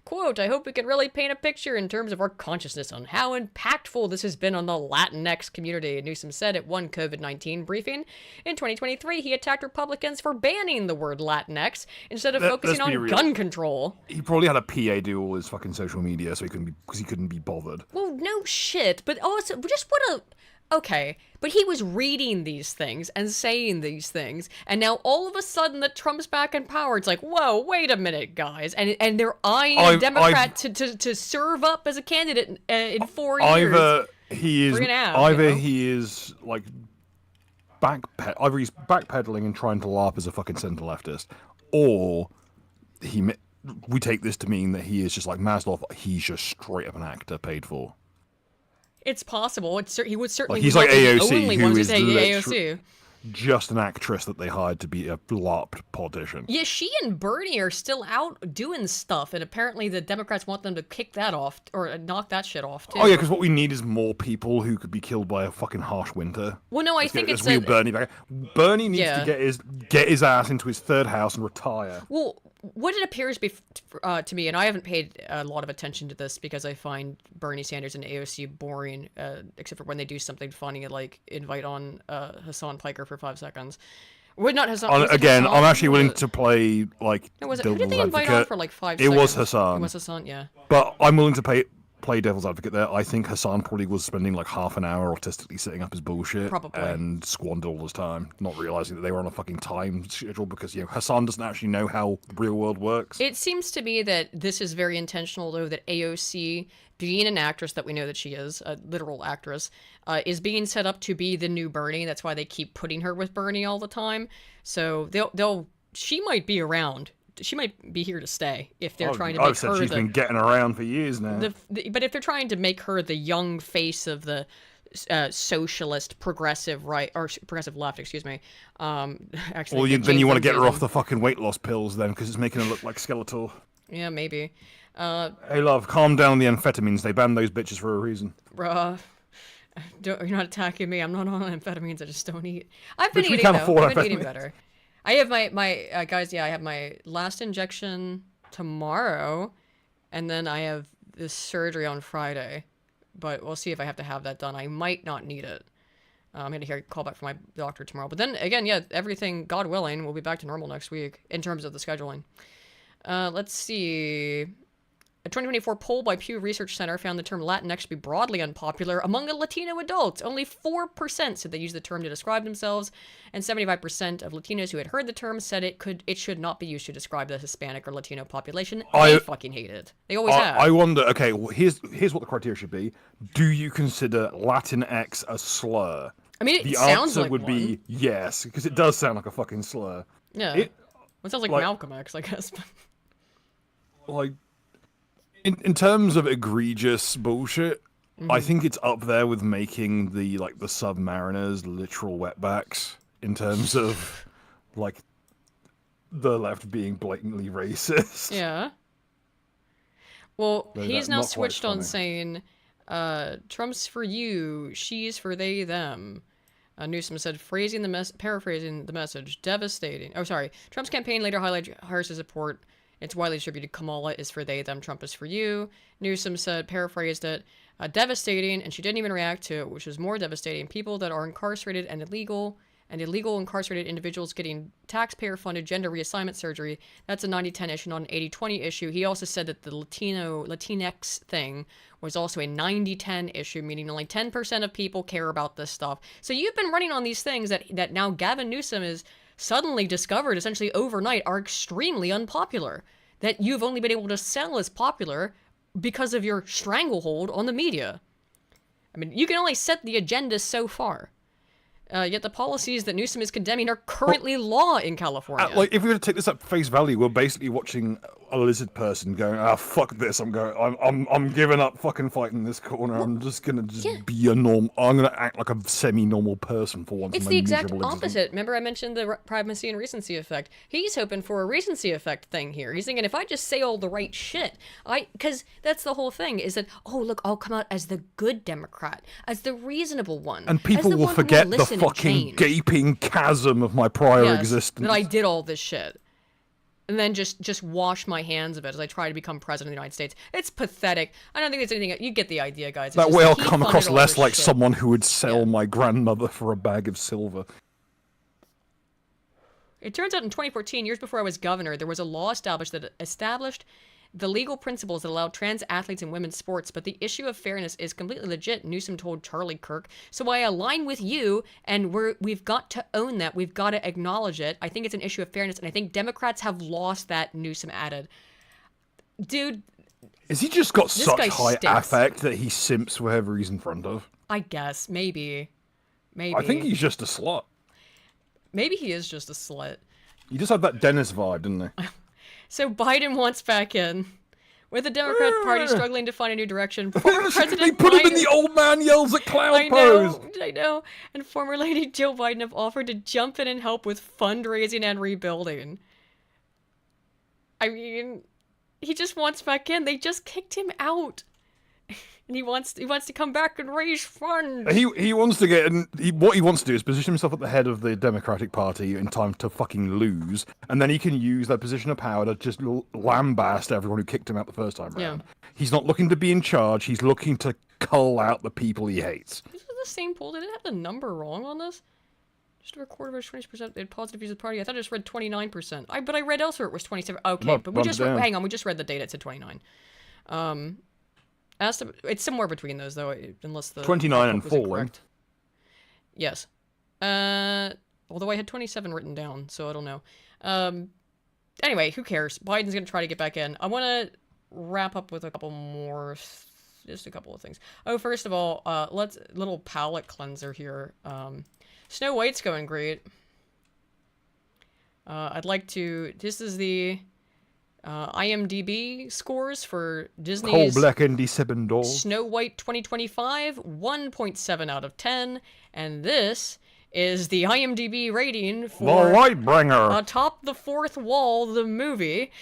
Quote, "I hope we can really paint a picture in terms of our consciousness on how impactful this has been on the Latinx community," Newsom said at one COVID-19 briefing. In 2023, he attacked Republicans for banning the word Latinx instead of focusing on gun control. He probably had a PA do all his fucking social media, so he couldn't be bothered. Well, no shit, but also, just what a... Okay, but he was reading these things and saying these things, and now all of a sudden that Trump's back in power. It's like, whoa, wait a minute, guys, and they're eyeing a Democrat to serve up as a candidate in 4 years. Either he is like either he's backpedaling and trying to LARP as a fucking centre leftist, or we take this to mean that he is just like Maslow. He's just straight up an actor paid for. It's possible. He would certainly. He's like AOC, the only who ones is to say AOC. Just an actress that they hired to be a LARP politician. Yeah, she and Bernie are still out doing stuff, and apparently the Democrats want them to kick that off or knock that shit off too. Oh yeah, because what we need is more people who could be killed by a fucking harsh winter. Well, no, I think it's Bernie back. Bernie needs to get his ass into his third house and retire. Well, what it appears to me, and I haven't paid a lot of attention to this because I find Bernie Sanders and AOC boring, except for when they do something funny like invite on Hassan Piker for 5 seconds. Well, not Hassan. Again, I'm actually willing to play like devil's advocate. Who did they invite on for like 5 seconds? It was Hassan. It was Hassan, yeah. But I'm willing to play devil's advocate there. I think Hassan probably was spending like half an hour autistically setting up his bullshit and squandered all his time, not realizing that they were on a fucking time schedule because Hassan doesn't actually know how the real world works. It seems to me that this is very intentional, though, that AOC, being an actress that we know that she is, a literal actress, is being set up to be the new Bernie. That's why they keep putting her with Bernie all the time. So she might be around. She might be here to stay if they're trying to make her she's been getting around for years now. But if they're trying to make her the young face of the socialist progressive right or progressive left, excuse me. Actually, well, then you want to get her off the fucking weight loss pills then, because it's making her look like Skeletor. Yeah, maybe. Hey, love, calm down the amphetamines. They banned those bitches for a reason. Bruh. You're not attacking me. I'm not on amphetamines. I just don't eat. I've been eating, can't though. afford I've been eating amphetamines. better. I have my guys, I have my last injection tomorrow, and then I have this surgery on Friday, but we'll see if I have to have that done. I might not need it. I'm going to hear a call back from my doctor tomorrow. But then, again, everything, God willing, will be back to normal next week in terms of the scheduling. Let's see. A 2024 poll by Pew Research Center found the term Latinx to be broadly unpopular among Latino adults. Only 4% said they used the term to describe themselves, and 75% of Latinos who had heard the term said it should not be used to describe the Hispanic or Latino population. They fucking hate it. They always have. I wonder. Okay, well, here's what the criteria should be. Do you consider Latinx a slur? I mean, the sounds answer like would one. be yes, because it does sound like a fucking slur. Yeah. It, It sounds like Malcolm X, I guess. like, in terms of egregious bullshit, I think it's up there with making the Submariners literal wetbacks in terms of like the left being blatantly racist. Yeah. Well, Though he's that's now not quite switched on funny. saying, Trump's for you, she's for they, them. Newsom said, paraphrasing the message, devastating. Oh, sorry. Trump's campaign later highlighted Harris's support. It's widely distributed. Kamala is for they, them. Trump is for you. Newsom said, paraphrased it, devastating, and she didn't even react to it, which was more devastating. People that are incarcerated and illegal incarcerated individuals getting taxpayer-funded gender reassignment surgery, that's a 90-10 issue, not an 80-20 issue. He also said that the Latinx thing was also a 90-10 issue, meaning only 10% of people care about this stuff. So you've been running on these things that now Gavin Newsom is suddenly discovered, essentially overnight, are extremely unpopular. That you've only been able to sell as popular because of your stranglehold on the media. I mean, you can only set the agenda so far. Yet the policies that Newsom is condemning are currently law in California. Like, if we were to take this at face value, we're basically watching a lizard person going, fuck this, I'm giving up fucking fighting this corner. I'm just gonna be I'm gonna act like a semi-normal person for once. It's in my the exact miserable existence. opposite. Remember I mentioned the primacy and recency effect? He's hoping for a recency effect thing here. He's thinking, if I just say all the right shit, because that's the whole thing, is that, oh, look, I'll come out as the good Democrat, as the reasonable one. And as people the will one who forget the listen and fucking change. gaping chasm of my prior Yes, existence. that I did all this shit. And then just wash my hands of it as I try to become president of the United States. It's pathetic. I don't think there's anything. You get the idea, guys. It's That just way I'll he come funded across all less this like shit. someone who would sell my grandmother for a bag of silver. It turns out in 2014, years before I was governor, there was a law established the legal principles that allow trans athletes in women's sports, but the issue of fairness is completely legit, Newsom told Charlie Kirk. So I align with you, and we've got to own that. We've got to acknowledge it. I think it's an issue of fairness, and I think Democrats have lost that, Newsom added. Dude. Has he just got such guy high stinks. affect that he simps wherever he's in front of? I guess. Maybe. I think he's just a slut. Maybe he is just a slut. He just had that Dennis vibe, didn't he? So Biden wants back in. With the Democrat Party struggling to find a new direction, former President They put him in Biden- the old man yells at clown I pose. know. And former Lady Joe Biden have offered to jump in and help with fundraising and rebuilding. I mean, he just wants back in. They just kicked him out. And he wants to come back and raise funds. He wants to get what he wants to do is position himself at the head of the Democratic Party in time to fucking lose, and then he can use that position of power to just lambast everyone who kicked him out the first time round. He's not looking to be in charge. He's looking to cull out the people he hates. This is the same poll. Did it have the number wrong on this? Just a quarter of 20% they had positive views of the party. I thought I just read 29%. But I read elsewhere it was 27. Okay, Well, but we just down. hang on. We just read the data. It said 29. It's somewhere between those though, unless the 29 and output was falling. incorrect. Yes. Although I had 27 written down, so I don't know. Anyway, who cares? Biden's gonna try to get back in. I want to wrap up with a couple more, just a couple of things. Oh, first of all, little palate cleanser here. Snow White's going great. I'd like to. This is the IMDb scores for Cold Disney's Black Indy 7 Doors. Snow White 2025, 1.7 out of 10. And this is the IMDb rating for Lightbringer. Atop the Fourth Wall, the movie,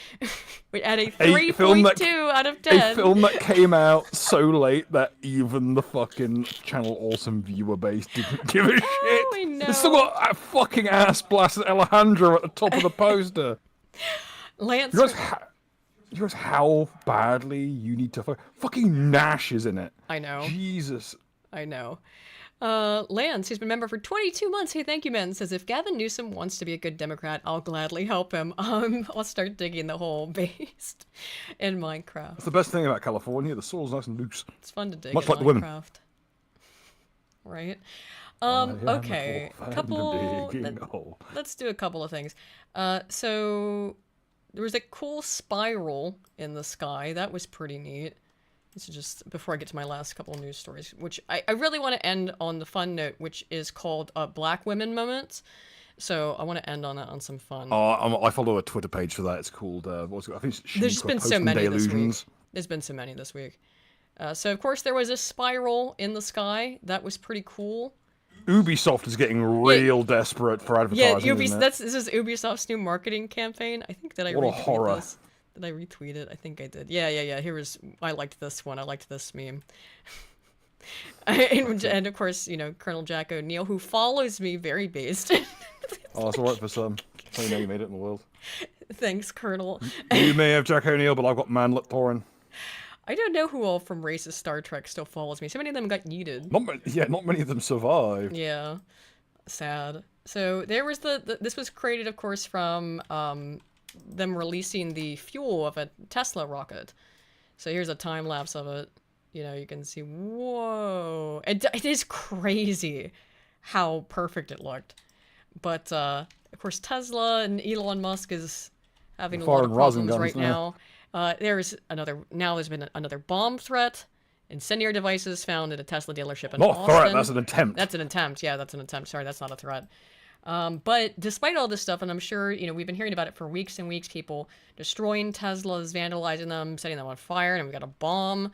at a film that- 3.2 out of 10. A film that came out so late that even the fucking Channel Awesome viewer base didn't give a shit. I know. It's still got a fucking ass blasted Alejandro at the top of the poster. Lance. You realize how badly you need to fucking Nash is in it. I know. Jesus. I know. Lance, who's been a member for 22 months, hey, thank you, man, says, if Gavin Newsom wants to be a good Democrat, I'll gladly help him. I'll start digging the hole based in Minecraft. That's the best thing about California. The soil's nice and loose. It's fun to dig Much in like the women. Minecraft. Right? am Okay. a Couple... digging a hole. Let's do a couple of things. So, there was a cool spiral in the sky. That was pretty neat. This is just before I get to my last couple of news stories, which I really want to end on the fun note, which is called Black Women Moments. So I want to end on that on some fun. I follow a Twitter page for that. It's called, what's it? I think it's There's been so many this week. Illusions. There's been so many this week. So of course there was a spiral in the sky. That was pretty cool. Ubisoft is getting real desperate for advertising. Yeah, isn't it? this is Ubisoft's new marketing campain. I think that I What a retweeted horror. this. Did I retweet it? I think I did. Yeah. I liked this one. I liked this meme. and of course, Colonel Jack O'Neill, who follows me very based. Oh, it's alright for some. So you know you made it in the world. Thanks, Colonel. You may have Jack O'Neill, but I've got Manlet Thorin. I don't know who all from racist Star Trek still follows me. So many of them got yeeted. Not many of them survived. Yeah. Sad. So there was this was created, of course, from them releasing the fuel of a Tesla rocket. So here's a time lapse of it. You can see, whoa. It is crazy how perfect it looked. But, of course, Tesla and Elon Musk is having a lot of problems right now. There's been another bomb threat. Incendiary devices found at a Tesla dealership in Austin. Not a threat, that's an attempt. That's an attempt. Yeah, that's an attempt. Sorry, that's not a threat. But despite all this stuff, and I'm sure, we've been hearing about it for weeks and weeks, people destroying Teslas, vandalizing them, setting them on fire, and we got a bomb.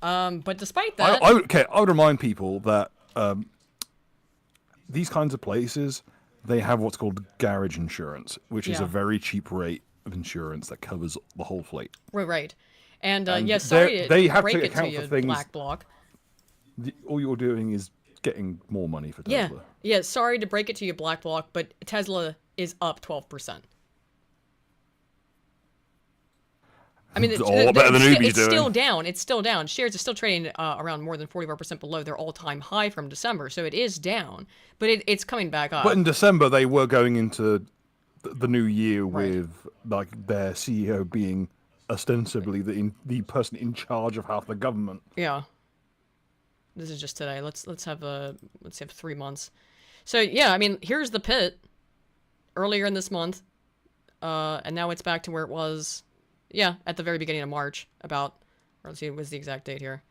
But despite that... I would remind people that these kinds of places, they have what's called garage insurance, which is a very cheap rate of insurance that covers the whole fleet. Right. And they have break to it account to you, for things. Black Bloc. All you're doing is getting more money for Tesla. Yeah, sorry to break it to you, Black Bloc, but Tesla is up 12%. I mean, it's all better than Ubi's it's doing. Still down. It's still down. Shares are still trading around more than 44% below their all-time high from December, so it is down, but it's coming back up. But in December, they were going into the new year with like their CEO being ostensibly the person in charge of half the government. Yeah. This is just today. Let's have 3 months. So yeah, I mean, here's the pit earlier in this month, and now it's back to where it was. Yeah, at the very beginning of March. Let's see, what's the exact date here?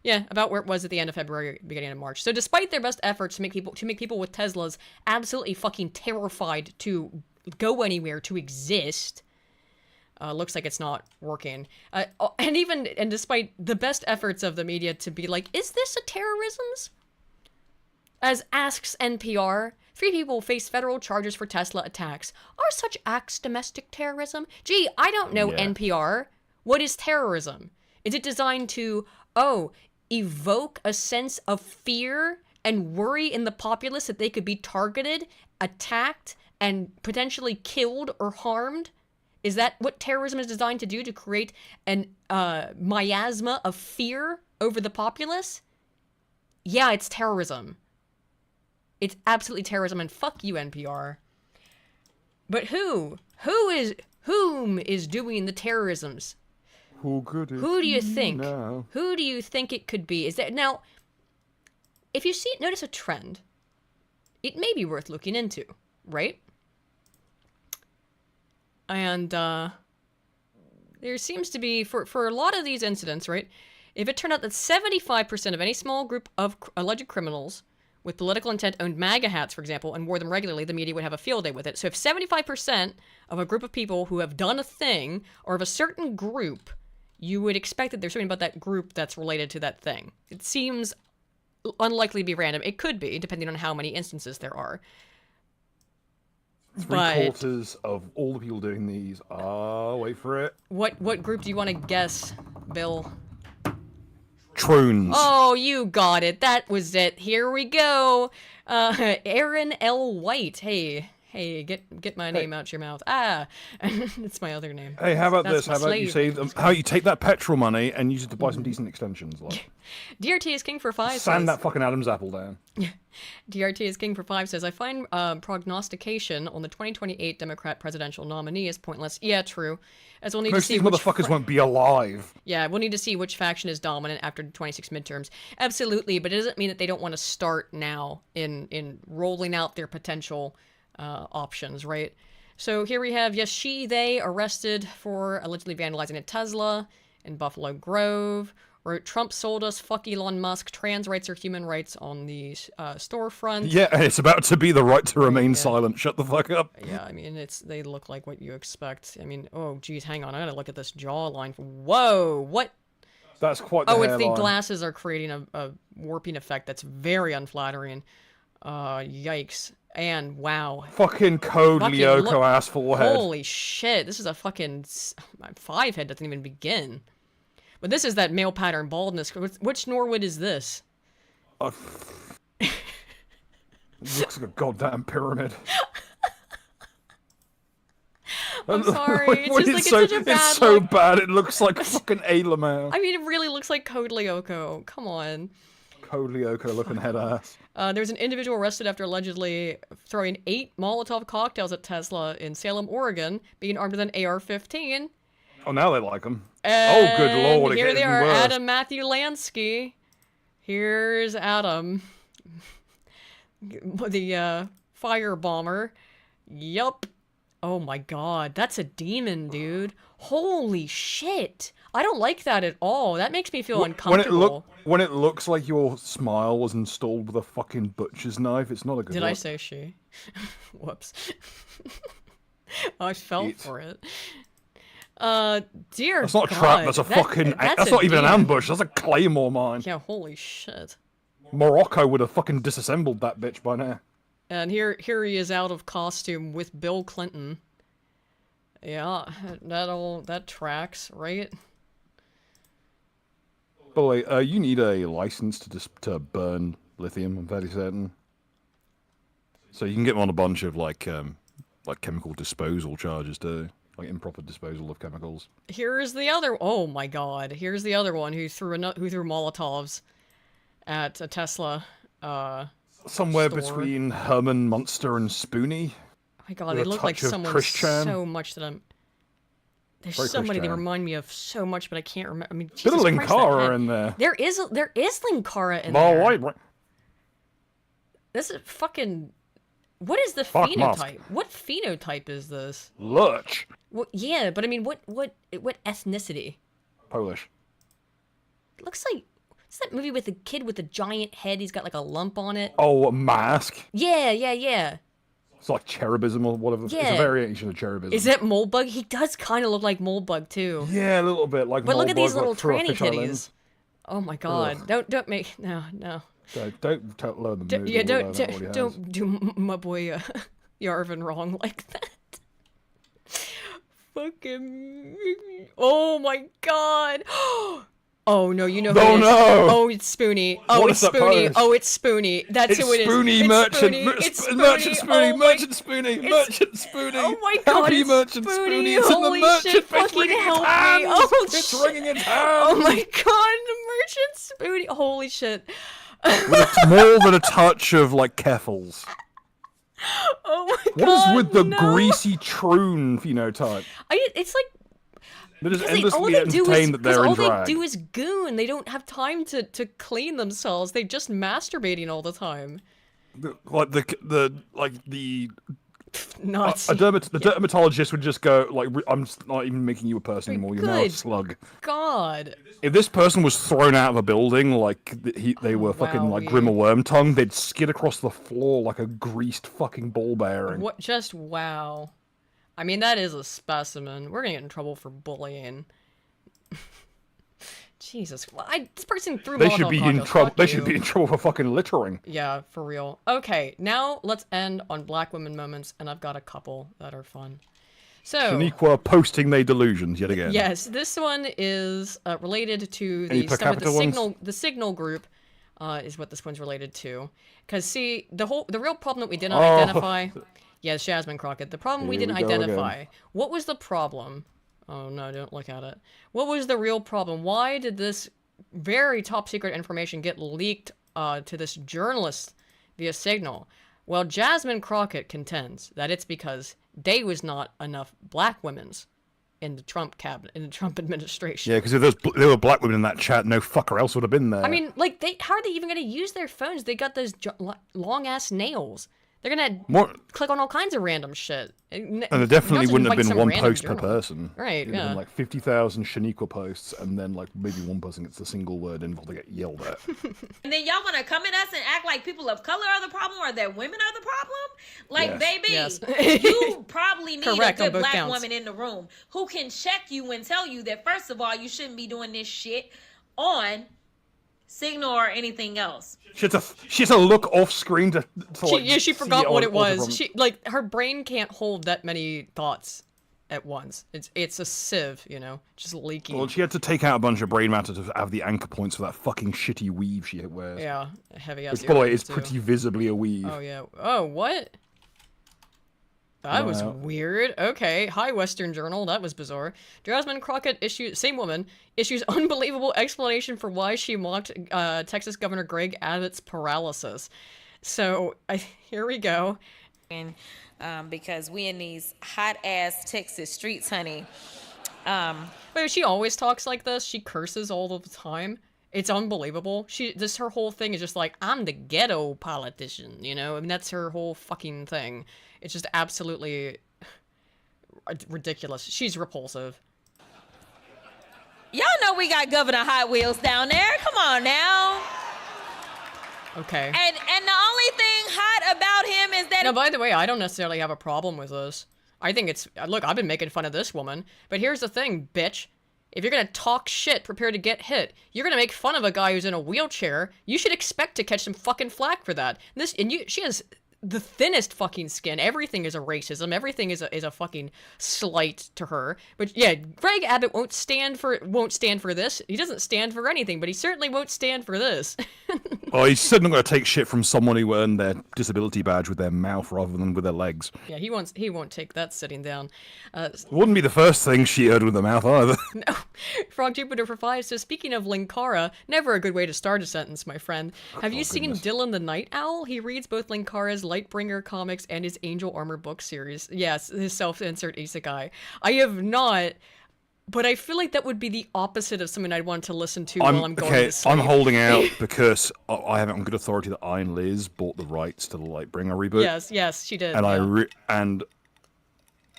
Yeah, about where it was at the end of February, beginning of March. So despite their best efforts to make people with Teslas absolutely fucking terrified to go anywhere, to exist, looks like it's not working. And despite the best efforts of the media to be like, is this a terrorisms? As asks NPR, 3 people face federal charges for Tesla attacks. Are such acts domestic terrorism? Gee, I don't know, NPR. What is terrorism? Is it designed to, evoke a sense of fear and worry in the populace that they could be targeted, attacked, and potentially killed or harmed? Is that what terrorism is designed to do, to create an miasma of fear over the populace? Yeah, it's terrorism. It's absolutely terrorism, and fuck you, NPR. But whom is doing the terrorisms? Who do you think? No. Who do you think it could be? Is that now? If you notice a trend, it may be worth looking into, right? And there seems to be, for a lot of these incidents, right? If it turned out that 75% of any small group of alleged criminals with political intent owned MAGA hats, for example, and wore them regularly, the media would have a field day with it. So if 75% of a group of people who have done a thing, or of a certain group, you would expect that there's something about that group that's related to that thing. It seems unlikely to be random. It could be, depending on how many instances there are. 3/4 of all the people doing these are, wait for it, What group do you want to guess, Bill? Troons. Oh, you got it. That was it. Here we go. Aaron L. White. Hey, Hey, get my name out your mouth. Ah, it's my other name. Hey, how about That's this? How my about you slave. save how you take that petrol money and use it to buy some decent extensions, like DRT is king for 5. sand says, that fucking Adam's apple down. DRT is king for 5 says, I find prognostication on the 2028 Democrat presidential nominee is pointless. Yeah, true. As we'll need Most to of see these which motherfuckers won't be alive. Yeah, we'll need to see which faction is dominant after the 26 midterms. Absolutely, but it doesn't mean that they don't want to start now in rolling out their potential options, right? So here we have, yes, they arrested for allegedly vandalizing a Tesla in Buffalo Grove. Or Trump sold us, fuck Elon Musk, trans rights are human rights on the storefront. Yeah, and it's about to be the right to remain silent. Shut the fuck up. Yeah, I mean, they look like what you expect. I mean, oh, geez, hang on. I gotta look at this jawline. Whoa, what? That's quite the Oh, it's the hairline. glasses are creating a warping effect that's very unflattering. Yikes. And wow. Fucking Code Fucking Lyoko look- ass forehead. Holy shit, this is a fucking... My 5 head doesn't even begin. But this is that male pattern baldness. Which Norwood is this? It looks like a goddamn pyramid. I'm sorry. It's just like, so, it's such a bad it's so look. bad. It looks like fucking Ailamau. I mean, it really looks like Code Lyoko. Come on. Code Lyoko looking head ass. There's an individual arrested after allegedly throwing 8 Molotov cocktails at Tesla in Salem, Oregon, being armed with an AR-15. Oh, now they like them. Oh, good lord! And It here gets they even are, worse. Adam Matthew Lansky. Here's Adam, the fire bomber. Yup. Oh my god, that's a demon, dude. Holy shit! I don't like that at all. That makes me feel uncomfortable. When it looks like your smile was installed with a fucking butcher's knife, it's not a good Did look. I say she? Whoops. I fell for it. Dear That's not a God, trap. That's a fucking. That's not even an demon. ambush. That's a claymore mine. Yeah, holy shit. Morocco would have fucking disassembled that bitch by now. And here he is out of costume with Bill Clinton. Yeah, that tracks, right? Bully, you need a license to burn lithium. I'm fairly certain. So you can get on a bunch of like chemical disposal charges too, like improper disposal of chemicals. Here's the other. Oh my God! Here's the other one who threw Molotovs at a Tesla. Somewhere store. between Herman Munster and Spoonie. Oh my God, with they a look like touch of someone Christian. so much that I'm. There's Very somebody they Christian. remind me of so much, but I can't remember. I mean, Bit of Jesus Christ, that Linkara head. in there. There is Linkara in All there. right. This is fucking. What is the Fuck Musk. phenotype? What phenotype is this? Lurch. Well, yeah, but I mean, what ethnicity? Polish. It looks like it's that movie with the kid with the giant head. He's got like a lump on it. Oh, a mask. Yeah. It's like cherubism or whatever. It's Yeah. a variation of cherubism. Is that Moldbug? He does kind of look like Moldbug too. Yeah, a little bit like. But look at these Moldbug, little like, through a tranny fisheye kitties. lens. Oh my God! Don't make no. Don't lower the mood. Yeah, although that already has. don't do my boy Yarvin wrong like that. Fucking. Oh my God. Oh no, you know who Oh, it is. no. Oh, it's Spoonie. Oh, What it's is that Spoonie. pose? Oh, it's Spoonie. That's It's who it is. Spoonie It's Merchant. Spoonie. It's Spoonie. Merchant Spoonie. Oh my- Merchant Spoonie. Merchant Spoonie. Oh my God, Happy it's Merchant Spoonie. Spoonie. It's in the Holy merchant. shit, It's fucking wringing its help me. hands. Oh, It's shit. wringing its hands. Oh my God, the Merchant Spoonie. Holy shit. With more than a touch of like Keffels. Oh my What God. is with the no. greasy troon phenotype? It's like. They're just Because all endlessly they do is entertained that they're in all they drag. do is goon. They don't have time to clean themselves. They're just masturbating all the time. Like the Nazi. the dermatologist would just go like, I'm not even making you a person anymore. You're now a Good slug. God. If this person was thrown out of a building, like they were fucking like wowee. Grimmer Wormtongue, they'd skid across the floor like a greased fucking ball bearing. What? Just wow. I mean, that is a specimen. We're gonna get in trouble for bullying. Jesus. This person threw They should Molotov be in cocktails. trouble. Fuck They you. should be in trouble for fucking littering. Yeah, for real. Okay, now let's end on Black women moments, and I've got a couple that are fun. So, Shaniqua posting their delusions yet again. yes, this one is related to Any the per stuff with capita ones? the Signal group. Is what this one's related to. Because see, the real problem that we didn't identify Yes, Jasmine Crockett. The problem we Here didn't we go identify. again. What was the problem? Oh no, don't look at it. What was the real problem? Why did this very top secret information get leaked to this journalist via Signal? Well, Jasmine Crockett contends that it's because there was not enough black women's in the Trump cabinet, in the Trump administration. Yeah, because if there were black women in that chat, no fucker else would have been there. I mean, like, how are they even going to use their phones? They got those long-ass nails. They're going to click on all kinds of random shit. and there definitely wouldn't have been one post per person. Right, It would have yeah. been like 50,000 Shaniqua posts, and then like maybe one person gets a single word in before they get yelled at. And then y'all want to come at us and act like people of color are the problem or that women are the problem? Like, Yes. baby, Yes. you probably need Correct a on good both black counts. woman in the room who can check you and tell you that, first of all, you shouldn't be doing this shit on Signal or anything else. She had to look off screen to like, She see forgot what it on- was. She like her brain can't hold that many thoughts at once. It's a sieve, you know, just leaking. Well, she had to take out a bunch of brain matter to have the anchor points for that fucking shitty weave she wears. Yeah, heavy ass. Which, by the way, earrings, is too. pretty visibly a weave. Oh yeah. Oh what? That was Wow. weird. Okay, hi Western Journal. That was bizarre. Jasmine Crockett same woman, issues unbelievable explanation for why she mocked Texas Governor Greg Abbott's paralysis. So here we go. And because we in these hot ass Texas streets, honey. Wait, she always talks like this. She curses all the time. It's unbelievable. Her whole thing is just like, I'm the ghetto politician, you know? I mean, that's her whole fucking thing. It's just absolutely ridiculous. She's repulsive. Y'all know we got Governor Hot Wheels down there. Come on now. Okay. And the only thing hot about him is that Now, by the way, I don't necessarily have a problem with this. I think it's... Look, I've been making fun of this woman. But here's the thing, bitch. If you're gonna talk shit, prepare to get hit. You're gonna make fun of a guy who's in a wheelchair. You should expect to catch some fucking flack for that. She has the thinnest fucking skin. Everything is a racism. Everything is a fucking slight to her. But yeah, Greg Abbott won't stand for this. He doesn't stand for anything, but he certainly won't stand for this. Well, he's certainly not going to take shit from someone who earned their disability badge with their mouth rather than with their legs. Yeah, he won't take that sitting down. It wouldn't be the first thing she earned with her mouth either. No. Frog Jupiter for 5 says, speaking of Linkara, never a good way to start a sentence, my friend. Have you seen Dylan the Night Owl? He reads both Linkara's Lightbringer comics and his Angel Armor book series. Yes, his self-insert isekai. I have not, but I feel like that would be the opposite of something I'd want to listen to while I'm going to sleep. I'm holding out because I have it on good authority that Iron Liz bought the rights to the Lightbringer reboot. Yes, she did. And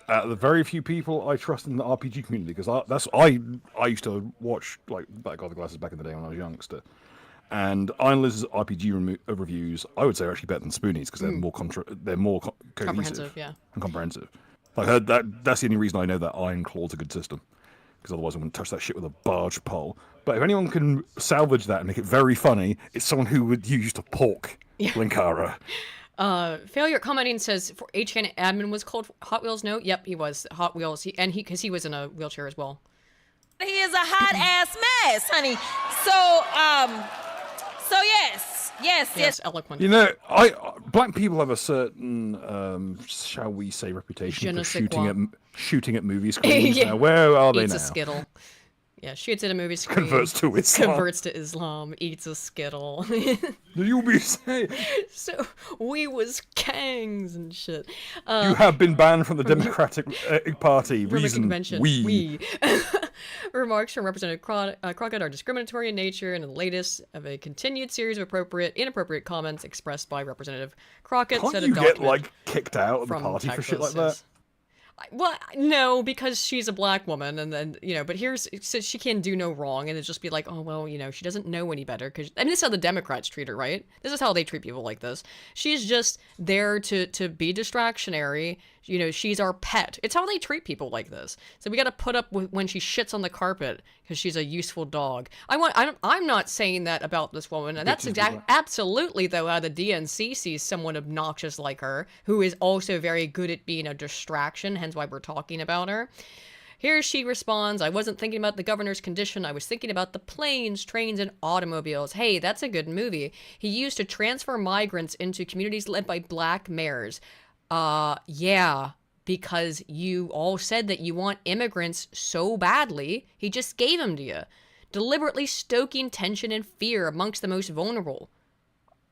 yeah. The very few people I trust in the RPG community, because I used to watch like Black God the Glasses back in the day when I was a youngster, and Iron Liz's RPG reviews I would say are actually better than Spoonie's because they're more cohesive, Comprehensive, yeah. and comprehensive. Like I heard that's the only reason I know that Iron Claw's a good system, because otherwise I wouldn't touch that shit with a barge pole. But if anyone can salvage that and make it very funny, it's someone who would use to pork Linkara. Failure commenting says for HN admin was called Hot Wheels. No, yep, he was Hot Wheels. Because he was in a wheelchair as well. he is a hot ass mess, honey. So yes. Eloquent. You know, black people have a certain, shall we say, reputation Je ne for sais quoi. shooting at movie screens. Yeah. Now, where are they Eats now? a Skittle. Yeah, shoots at a movie screen. Converts to Islam. Converts to Islam. Eats a Skittle. You be saying So we was kangs and shit. you have been banned from the Democratic Party. From a Reason convention. we. Remarks from Representative Crockett are discriminatory in nature and the latest of a continued series of inappropriate comments expressed by Representative Crockett. Can't said a you get document like kicked out of the from party for shit like Texas that? Well, no, because she's a black woman, and then, but so she can do no wrong, and it'd just be like, oh, well, she doesn't know any better, because, this is how the Democrats treat her, right? This is how they treat people like this. She's just there to be distractionary, she's our pet. It's how they treat people like this. So we gotta put up with when she shits on the carpet, because she's a useful dog. I'm not saying that about this woman, and that's absolutely, though, how the DNC sees someone obnoxious like her, who is also very good at being a distraction, hence why we're talking about her. Here she responds, I wasn't thinking about the governor's condition, I was thinking about the planes, trains, and automobiles. Hey, that's a good movie. He used to transfer migrants into communities led by black mayors. Yeah, because you all said that you want immigrants so badly, he just gave them to you, deliberately stoking tension and fear amongst the most vulnerable.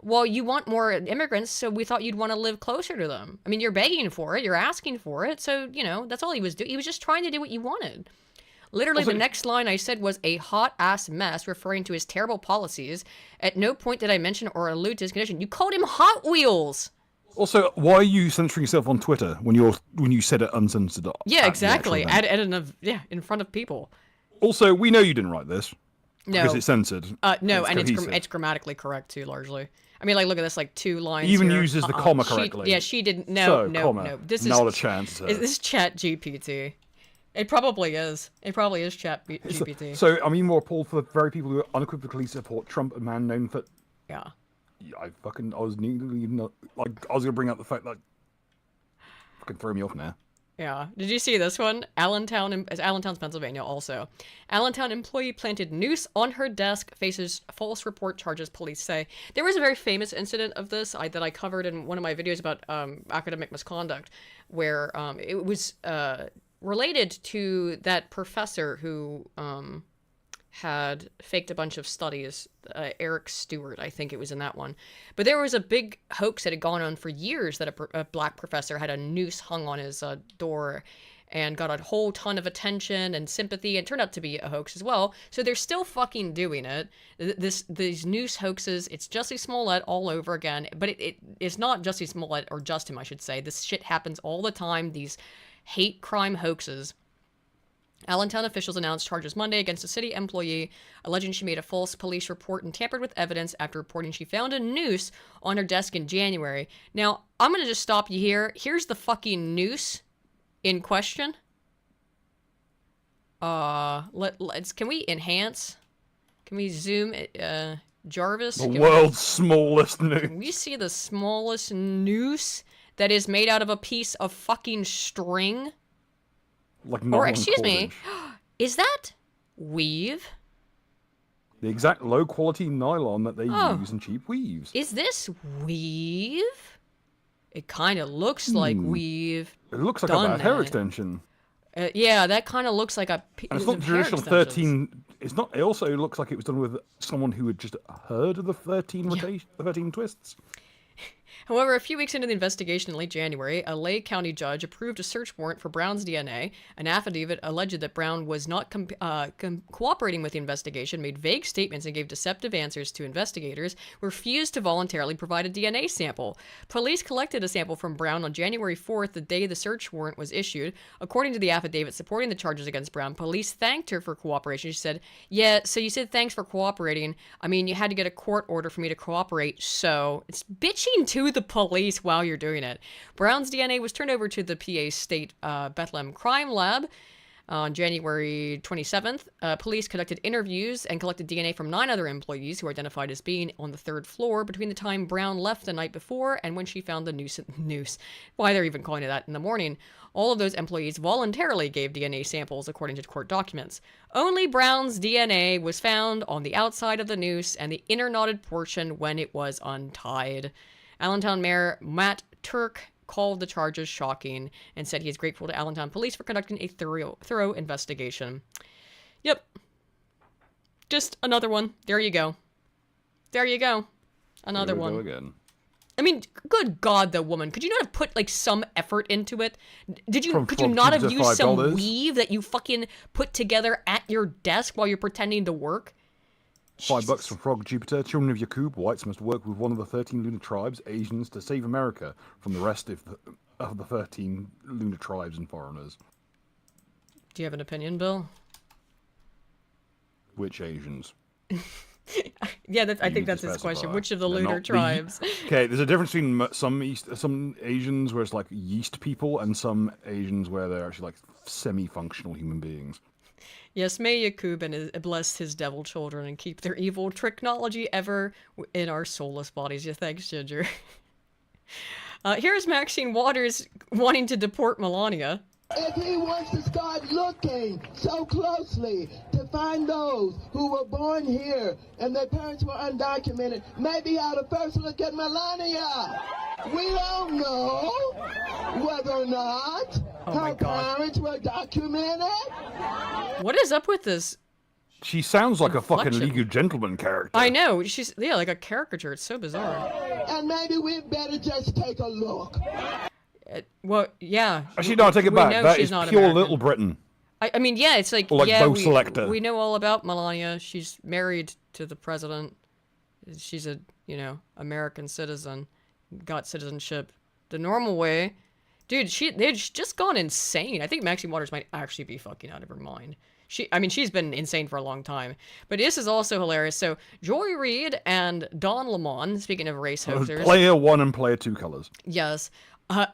Well, you want more immigrants, so we thought you'd want to live closer to them. I mean, you're begging for it, you're asking for it, so, you know, that's all he was doing. He was just trying to do what you wanted. Literally, the next line I said was a hot-ass mess, referring to his terrible policies. At no point did I mention or allude to his condition. You called him Hot Wheels! Also, why are you censoring yourself on Twitter when you said it uncensored? Yeah, exactly. In front of people. Also, we know you didn't write this. No. Because it's censored. No, and cohesive. it's grammatically correct, too, largely. I mean, like, look at this, like, 2 lines He even here. uses the comma correctly. She didn't. No. This not is, a chance. This is Chat GPT. It probably is. It probably is Chat GPT. So, I mean, more appalled for the very people who unequivocally support Trump, a man known for... Yeah. I was nearly not... Like, I was going to bring up the fact that... Fucking throw me off now. Yeah. Did you see this one? Allentown's Pennsylvania also. Allentown employee planted noose on her desk, faces false report charges, police say. There was a very famous incident of this that I covered in one of my videos about academic misconduct, where it was related to that professor who had faked a bunch of studies, Eric Stewart, I think it was in that one. But there was a big hoax that had gone on for years that a black professor had a noose hung on his door and got a whole ton of attention and sympathy, and turned out to be a hoax as well. So they're still fucking doing it. These noose hoaxes, it's Jussie Smollett all over again. But it's not Jussie Smollett, or just him, I should say. This shit happens all the time, these hate crime hoaxes. Allentown officials announced charges Monday against a city employee, alleging she made a false police report and tampered with evidence after reporting she found a noose on her desk in January. Now, I'm going to just stop you here. Here's the fucking noose in question. Can we enhance? Can we zoom Jarvis? The world's smallest noose. Can we see the smallest noose that is made out of a piece of fucking string? Like or, excuse me, is that weave? The exact low-quality nylon that they use in cheap weaves. Is this weave? It kind of looks like weave. It looks like a hair extension. Yeah, that kind of looks like a and it's not traditional 13. It's not. It also looks like it was done with someone who had just heard of the 13 the 13 twists. However, a few weeks into the investigation in late January, a Lake County judge approved a search warrant for Brown's DNA. An affidavit alleged that Brown was not cooperating with the investigation, made vague statements, and gave deceptive answers to investigators, refused to voluntarily provide a DNA sample. Police collected a sample from Brown on January 4th, the day the search warrant was issued. According to the affidavit supporting the charges against Brown, police thanked her for cooperation. She said, "Yeah, so you said thanks for cooperating. I mean, you had to get a court order for me to cooperate, so..." It's bitching to the police while you're doing it. Brown's DNA was turned over to the PA State Bethlehem Crime Lab on January 27th. Police conducted interviews and collected DNA from 9 other employees who were identified as being on the 3rd floor between the time Brown left the night before and when she found the noose. Why they're even calling it that in the morning. All of those employees voluntarily gave DNA samples according to court documents. Only Brown's DNA was found on the outside of the noose and the inner knotted portion when it was untied. Allentown Mayor Matt Turk called the charges shocking and said he is grateful to Allentown Police for conducting a thorough investigation. Yep. Just another one. There you go. There you go. Another one. There we go again. I mean, good God, though, woman. Could you not have put, like, some effort into it? Could you not have used some weave that you fucking put together at your desk while you're pretending to work? $5 from Frog Jupiter. Children of Yakub, whites must work with one of the 13 lunar tribes, Asians, to save America from the rest of the 13 lunar tribes and foreigners. Do you have an opinion, Bill? Which Asians? Yeah, I think that's his question. Which of the lunar tribes? Okay, there's a difference between some Asians where it's like yeast people and some Asians where they're actually like semi-functional human beings. Yes, may Yakub bless his devil children and keep their evil technology ever in our soulless bodies. Yeah, thanks, Ginger. Here's Maxine Waters wanting to deport Melania. If he wants to start looking so closely to find those who were born here and their parents were undocumented, maybe he ought to first look at Melania. We don't know whether or not her parents were documented. What is up with this? She sounds like a fucking Inflection. League of Gentlemen character. I know. She's, yeah, like a caricature. It's so bizarre. And maybe we better just take a look. Well, yeah. Actually, no, I take it We back. know That she's is not pure American. Little Britain. I mean, yeah, it's like, Or like yeah, Bo Selector. we know all about Melania. She's married to the president. She's a, American citizen. Got citizenship the normal way. Dude, they've just gone insane. I think Maxine Waters might actually be fucking out of her mind. She's been insane for a long time. But this is also hilarious. So, Joy Reid and Don Lemon, speaking of race hoaxers. Player 1 and Player 2 colors. Yes.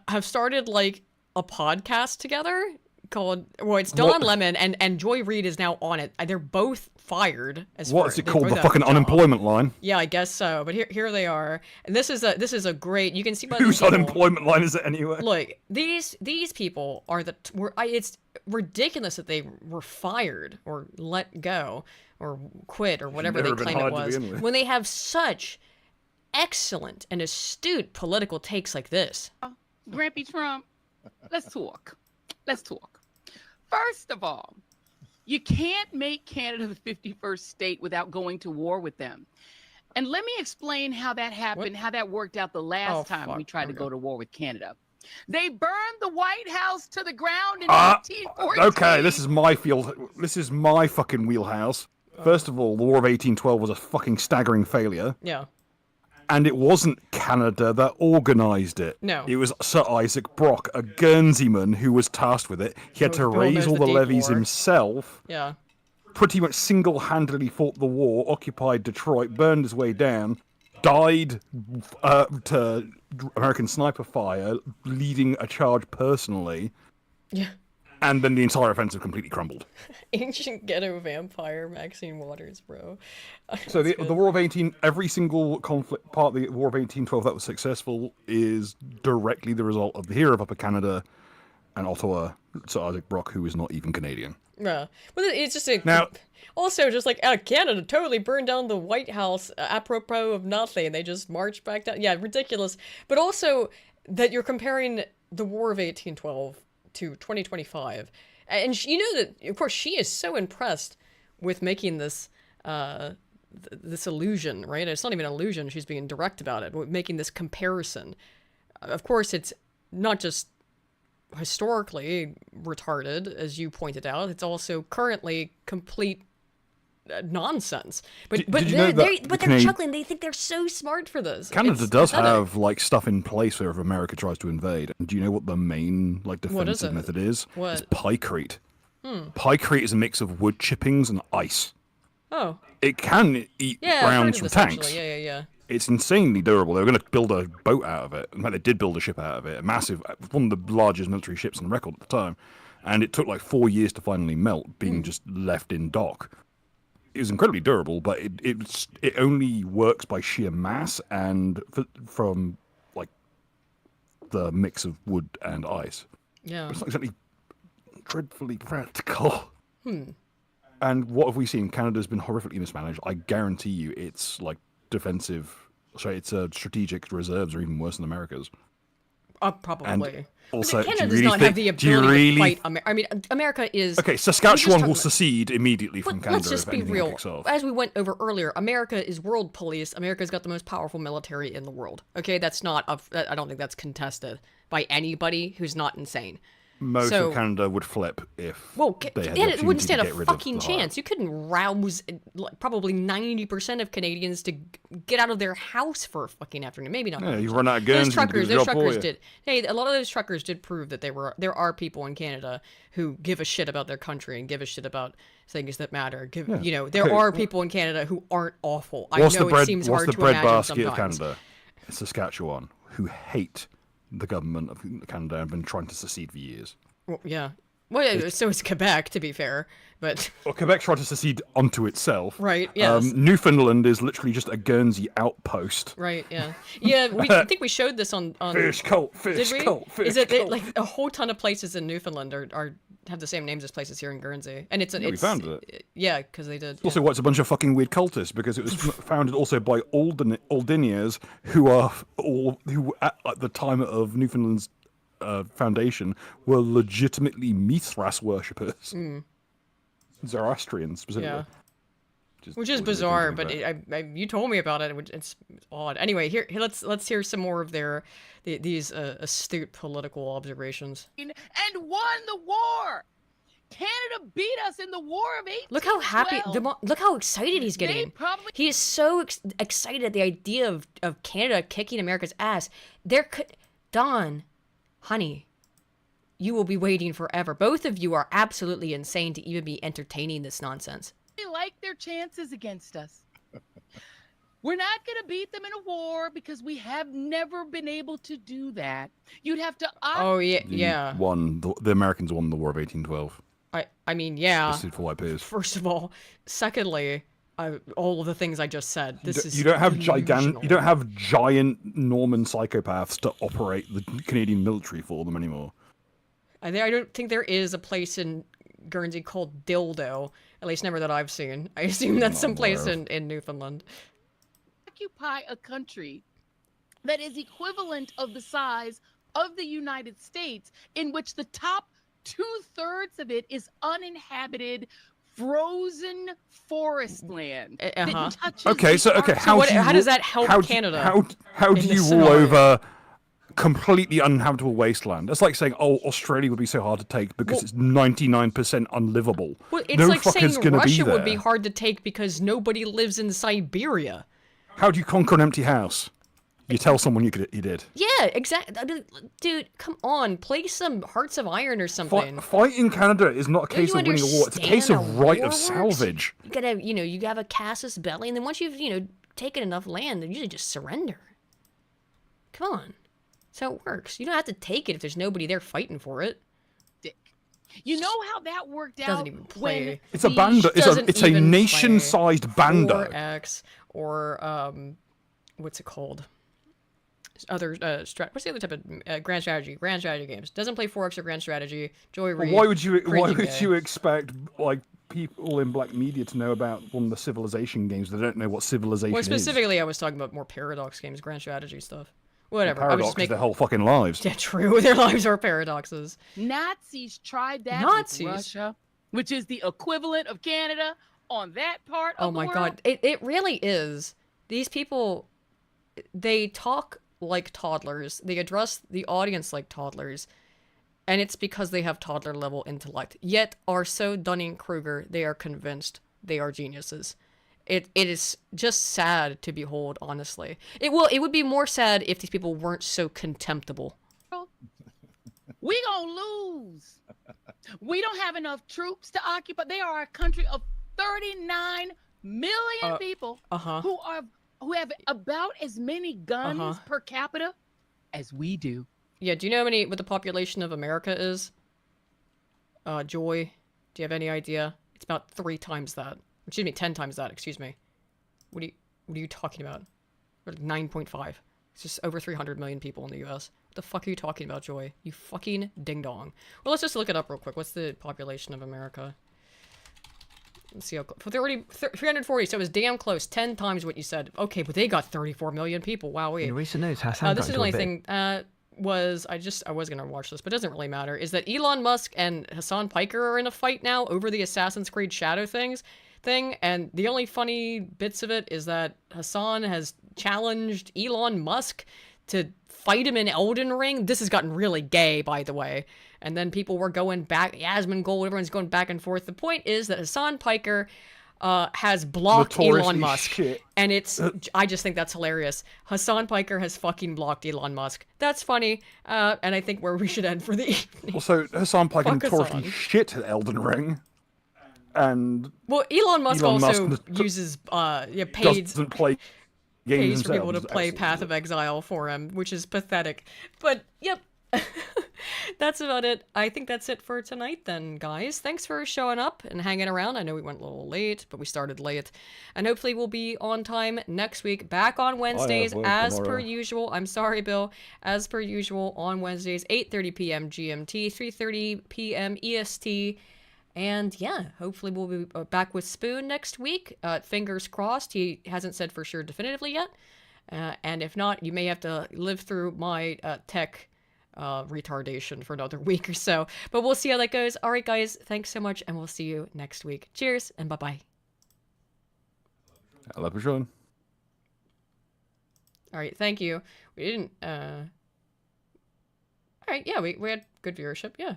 Have started, like, a podcast together called... Well, it's Don Lemon, and Joy Reid is now on it. They're both fired. What's it called? The fucking unemployment line? Yeah, I guess so. But here they are. And this is a great... You can see by Whose these people- unemployment line is it anyway? Look, these people are it's ridiculous that they were fired or let go or quit or whatever they never been claim it hired to was begin with. when they have such excellent and astute political takes like this. Grampy Trump, let's talk. First of all, you can't make Canada the 51st state without going to war with them. And let me explain how that happened, how that worked out the last time we tried to go to war with Canada. They burned the White House to the ground in 1914. Okay, this is my field. This is my fucking wheelhouse. First of all, the War of 1812 was a fucking staggering failure. Yeah. And it wasn't Canada that organised it. No. It was Sir Isaac Brock, a Guernseyman who was tasked with it. He had to Bill raise knows all the the deep levies war. himself. Yeah. Pretty much single-handedly fought the war, occupied Detroit, burned his way down, died to American sniper fire, leading a charge personally. Yeah. And then the entire offensive completely crumbled. Ancient ghetto vampire Maxine Waters, bro. So the War of 18, every single conflict part of the War of 1812 that was successful is directly the result of the hero of Upper Canada and Ottawa, Sir Isaac Brock, who is not even Canadian. Yeah. Well, it's just a... Now- Also, just like, Canada totally burned down the White House apropos of nothing. They just marched back down. Yeah, ridiculous. But also that you're comparing the War of 1812 to 2025. And you know that, of course, she is so impressed with making this this illusion, right? It's not even an illusion. She's being direct about it, making this comparison. Of course, it's not just historically retarded, as you pointed out. It's also currently complete nonsense. But did you know that they're Canadian- chuckling. They think they're so smart for this. Canada It's does pathetic. have like stuff in place for if America tries to invade. And do you know what the main like What is defensive it? method is? What? It's pykrete. Hmm. Pykrete is a mix of wood chippings and ice. Oh. It can eat Yeah, I've heard rounds of from this, tanks. actually. Yeah. It's insanely durable. They were going to build a boat out of it. In fact, they did build a ship out of it. A massive, one of the largest military ships on record at the time. And it took like 4 years to finally melt, being just left in dock. It was incredibly durable, but it only works by sheer mass and from like the mix of wood and ice. Yeah. It's not exactly dreadfully practical. Hmm. And what have we seen? Canada's been horrifically mismanaged. I guarantee you it's like defensive. Sorry, it's strategic reserves are even worse than America's. Probably. Also, Canada do does you not really have the think, do you ability really... to fight America. I mean, America is... Okay, Saskatchewan will secede immediately from Canada Let's just if be anything real. kicks off. As we went over earlier, America is world police. America's got the most powerful military in the world. Okay, that's not up. I don't think that's contested by anybody who's not insane. Most So- of Canada would flip if Well, they had the it opportunity wouldn't to stand a get rid of fucking the High. chance. You couldn't rouse like, probably 90% of Canadians to get out of their house for a fucking afternoon. Maybe not. Yeah, you 90%. run out of guns and do the Those job for truckers you. did. Hey, a lot of those truckers did prove that there are people in Canada who give a shit about their country and give a shit about things that matter. Yeah. There Okay. are people in Canada who aren't awful. I What's know the bread? it seems What's hard the to bread imagine basket of sometimes. Canada? It's Saskatchewan, who hate the government of Canada and have been trying to secede for years. Well, yeah. Well, yeah, so it's Quebec, to be fair, but Well, Quebec tried to secede onto itself. Right, yes. Newfoundland is literally just a Guernsey outpost. right, yeah, yeah. I think we showed this on Fish cult, Did we? fish cult, fish Is it cult. like a whole ton of places in Newfoundland are have the same names as places here in Guernsey, and we found it. Yeah, because they did. Also, what's a bunch of fucking weird cultists because it was founded also by Aldiniers who at the time of Newfoundland's foundation were legitimately Mithras worshippers, Zoroastrians specifically. Yeah. Which is bizarre, but you told me about it. It's odd. Anyway, here let's hear some more of these astute political observations. And won the war. Canada beat us in the War of 1812. Look how happy, look how excited he's getting. He is so excited at the idea of Canada kicking America's ass. Don, honey, you will be waiting forever. Both of you are absolutely insane to even be entertaining this nonsense. They like their chances against us. We're not going to beat them in a war because we have never been able to do that. You'd have to opt. Oh yeah. The Americans won the War of 1812. I mean, yeah. For white peers. First of all, secondly, all of the things I just said. You don't have giant Norman psychopaths to operate the Canadian military for them anymore. I don't think there is a place in Guernsey called Dildo. At least never that I've seen. I assume that's someplace in Newfoundland. Occupy a country that is equivalent of the size of the United States, in which the top 2/3 of it is uninhabited, frozen forest land. Okay, how does that help Canada? How do you rule over completely uninhabitable wasteland? That's like saying, Australia would be so hard to take because it's 99% unlivable. Well, it's like saying Russia would be hard to take because nobody lives in Siberia. How do you conquer an empty house? You tell someone you did. Yeah, exactly. Dude, come on. Play some Hearts of Iron or something. Fight in Canada is not a case of winning a war. It's a case of right of salvage. You gotta, you have a casus belli, and then once you've, taken enough land, then you usually just surrender. Come on. That's how it works. You don't have to take it if there's nobody there fighting for it. You know how that worked out? Doesn't even play. It's a banda. It's a nation-sized banda. 4X or what's it called? Other what's the other type of grand strategy games? Doesn't play 4X or grand strategy. Joy Reid. Why would you expect people in black media to know about one of the Civilization games? They don't know what Civilization is. Well, specifically, I was talking about more Paradox games, grand strategy stuff. Whatever. Paradox I was just making their whole fucking lives. Yeah, true. Their lives are paradoxes. Nazis tried that with Russia, which is the equivalent of Canada on that part of the world. Oh my god, it really is. These people, they talk like toddlers. They address the audience like toddlers. And it's because they have toddler level intellect. Yet are so Dunning-Kruger, they are convinced they are geniuses. It is just sad to behold, honestly. It would be more sad if these people weren't so contemptible. We gonna lose. We don't have enough troops to occupy. They are a country of 39 million people who have about as many guns per capita as we do. Yeah, do you know what the population of America is? Joy, do you have any idea? It's about 3 times that. Excuse me, 10 times that, excuse me. What are you talking about? 9.5. It's just over 300 million people in the US. What the fuck are you talking about, Joy? You fucking ding-dong. Well, let's just look it up real quick. What's the population of America? Let's see how close. 340, so it was damn close. 10 times what you said. Okay, but they got 34 million people. Wow, In recent news, Hassan this is the only thing, I was gonna watch this, but it doesn't really matter, is that Elon Musk and Hassan Piker are in a fight now over the Assassin's Creed Shadow thing, and the only funny bits of it is that Hassan has challenged Elon Musk to fight him in Elden Ring. This has gotten really gay, by the way. And then people were going back, Asmongold, everyone's going back and forth. The point is that Hassan Piker has blocked Elon Musk. And I just think that's hilarious. Hassan Piker has fucking blocked Elon Musk. That's funny. And I think where we should end for the evening. Also, Hassan Piker notoriously shit at Elden Ring. And Elon Musk also uses doesn't play games pays for people to play Path of Exile for him, which is pathetic. But yep, That's about it. I think that's it for tonight then, guys. Thanks for showing up and hanging around. I know we went a little late, but we started late. And hopefully we'll be on time next week. Back on Wednesdays as per usual. I'm sorry, Bill. As per usual on Wednesdays, 8:30 p.m. GMT, 3:30 p.m. EST. And yeah, hopefully we'll be back with Spoon next week. Fingers crossed. He hasn't said for sure definitively yet. And if not, you may have to live through my tech retardation for another week or so. But we'll see how that goes. All right, guys, thanks so much, and we'll see you next week. Cheers, and bye-bye. Alla person. All right, thank you. We didn't... All right, yeah, we had good viewership, yeah.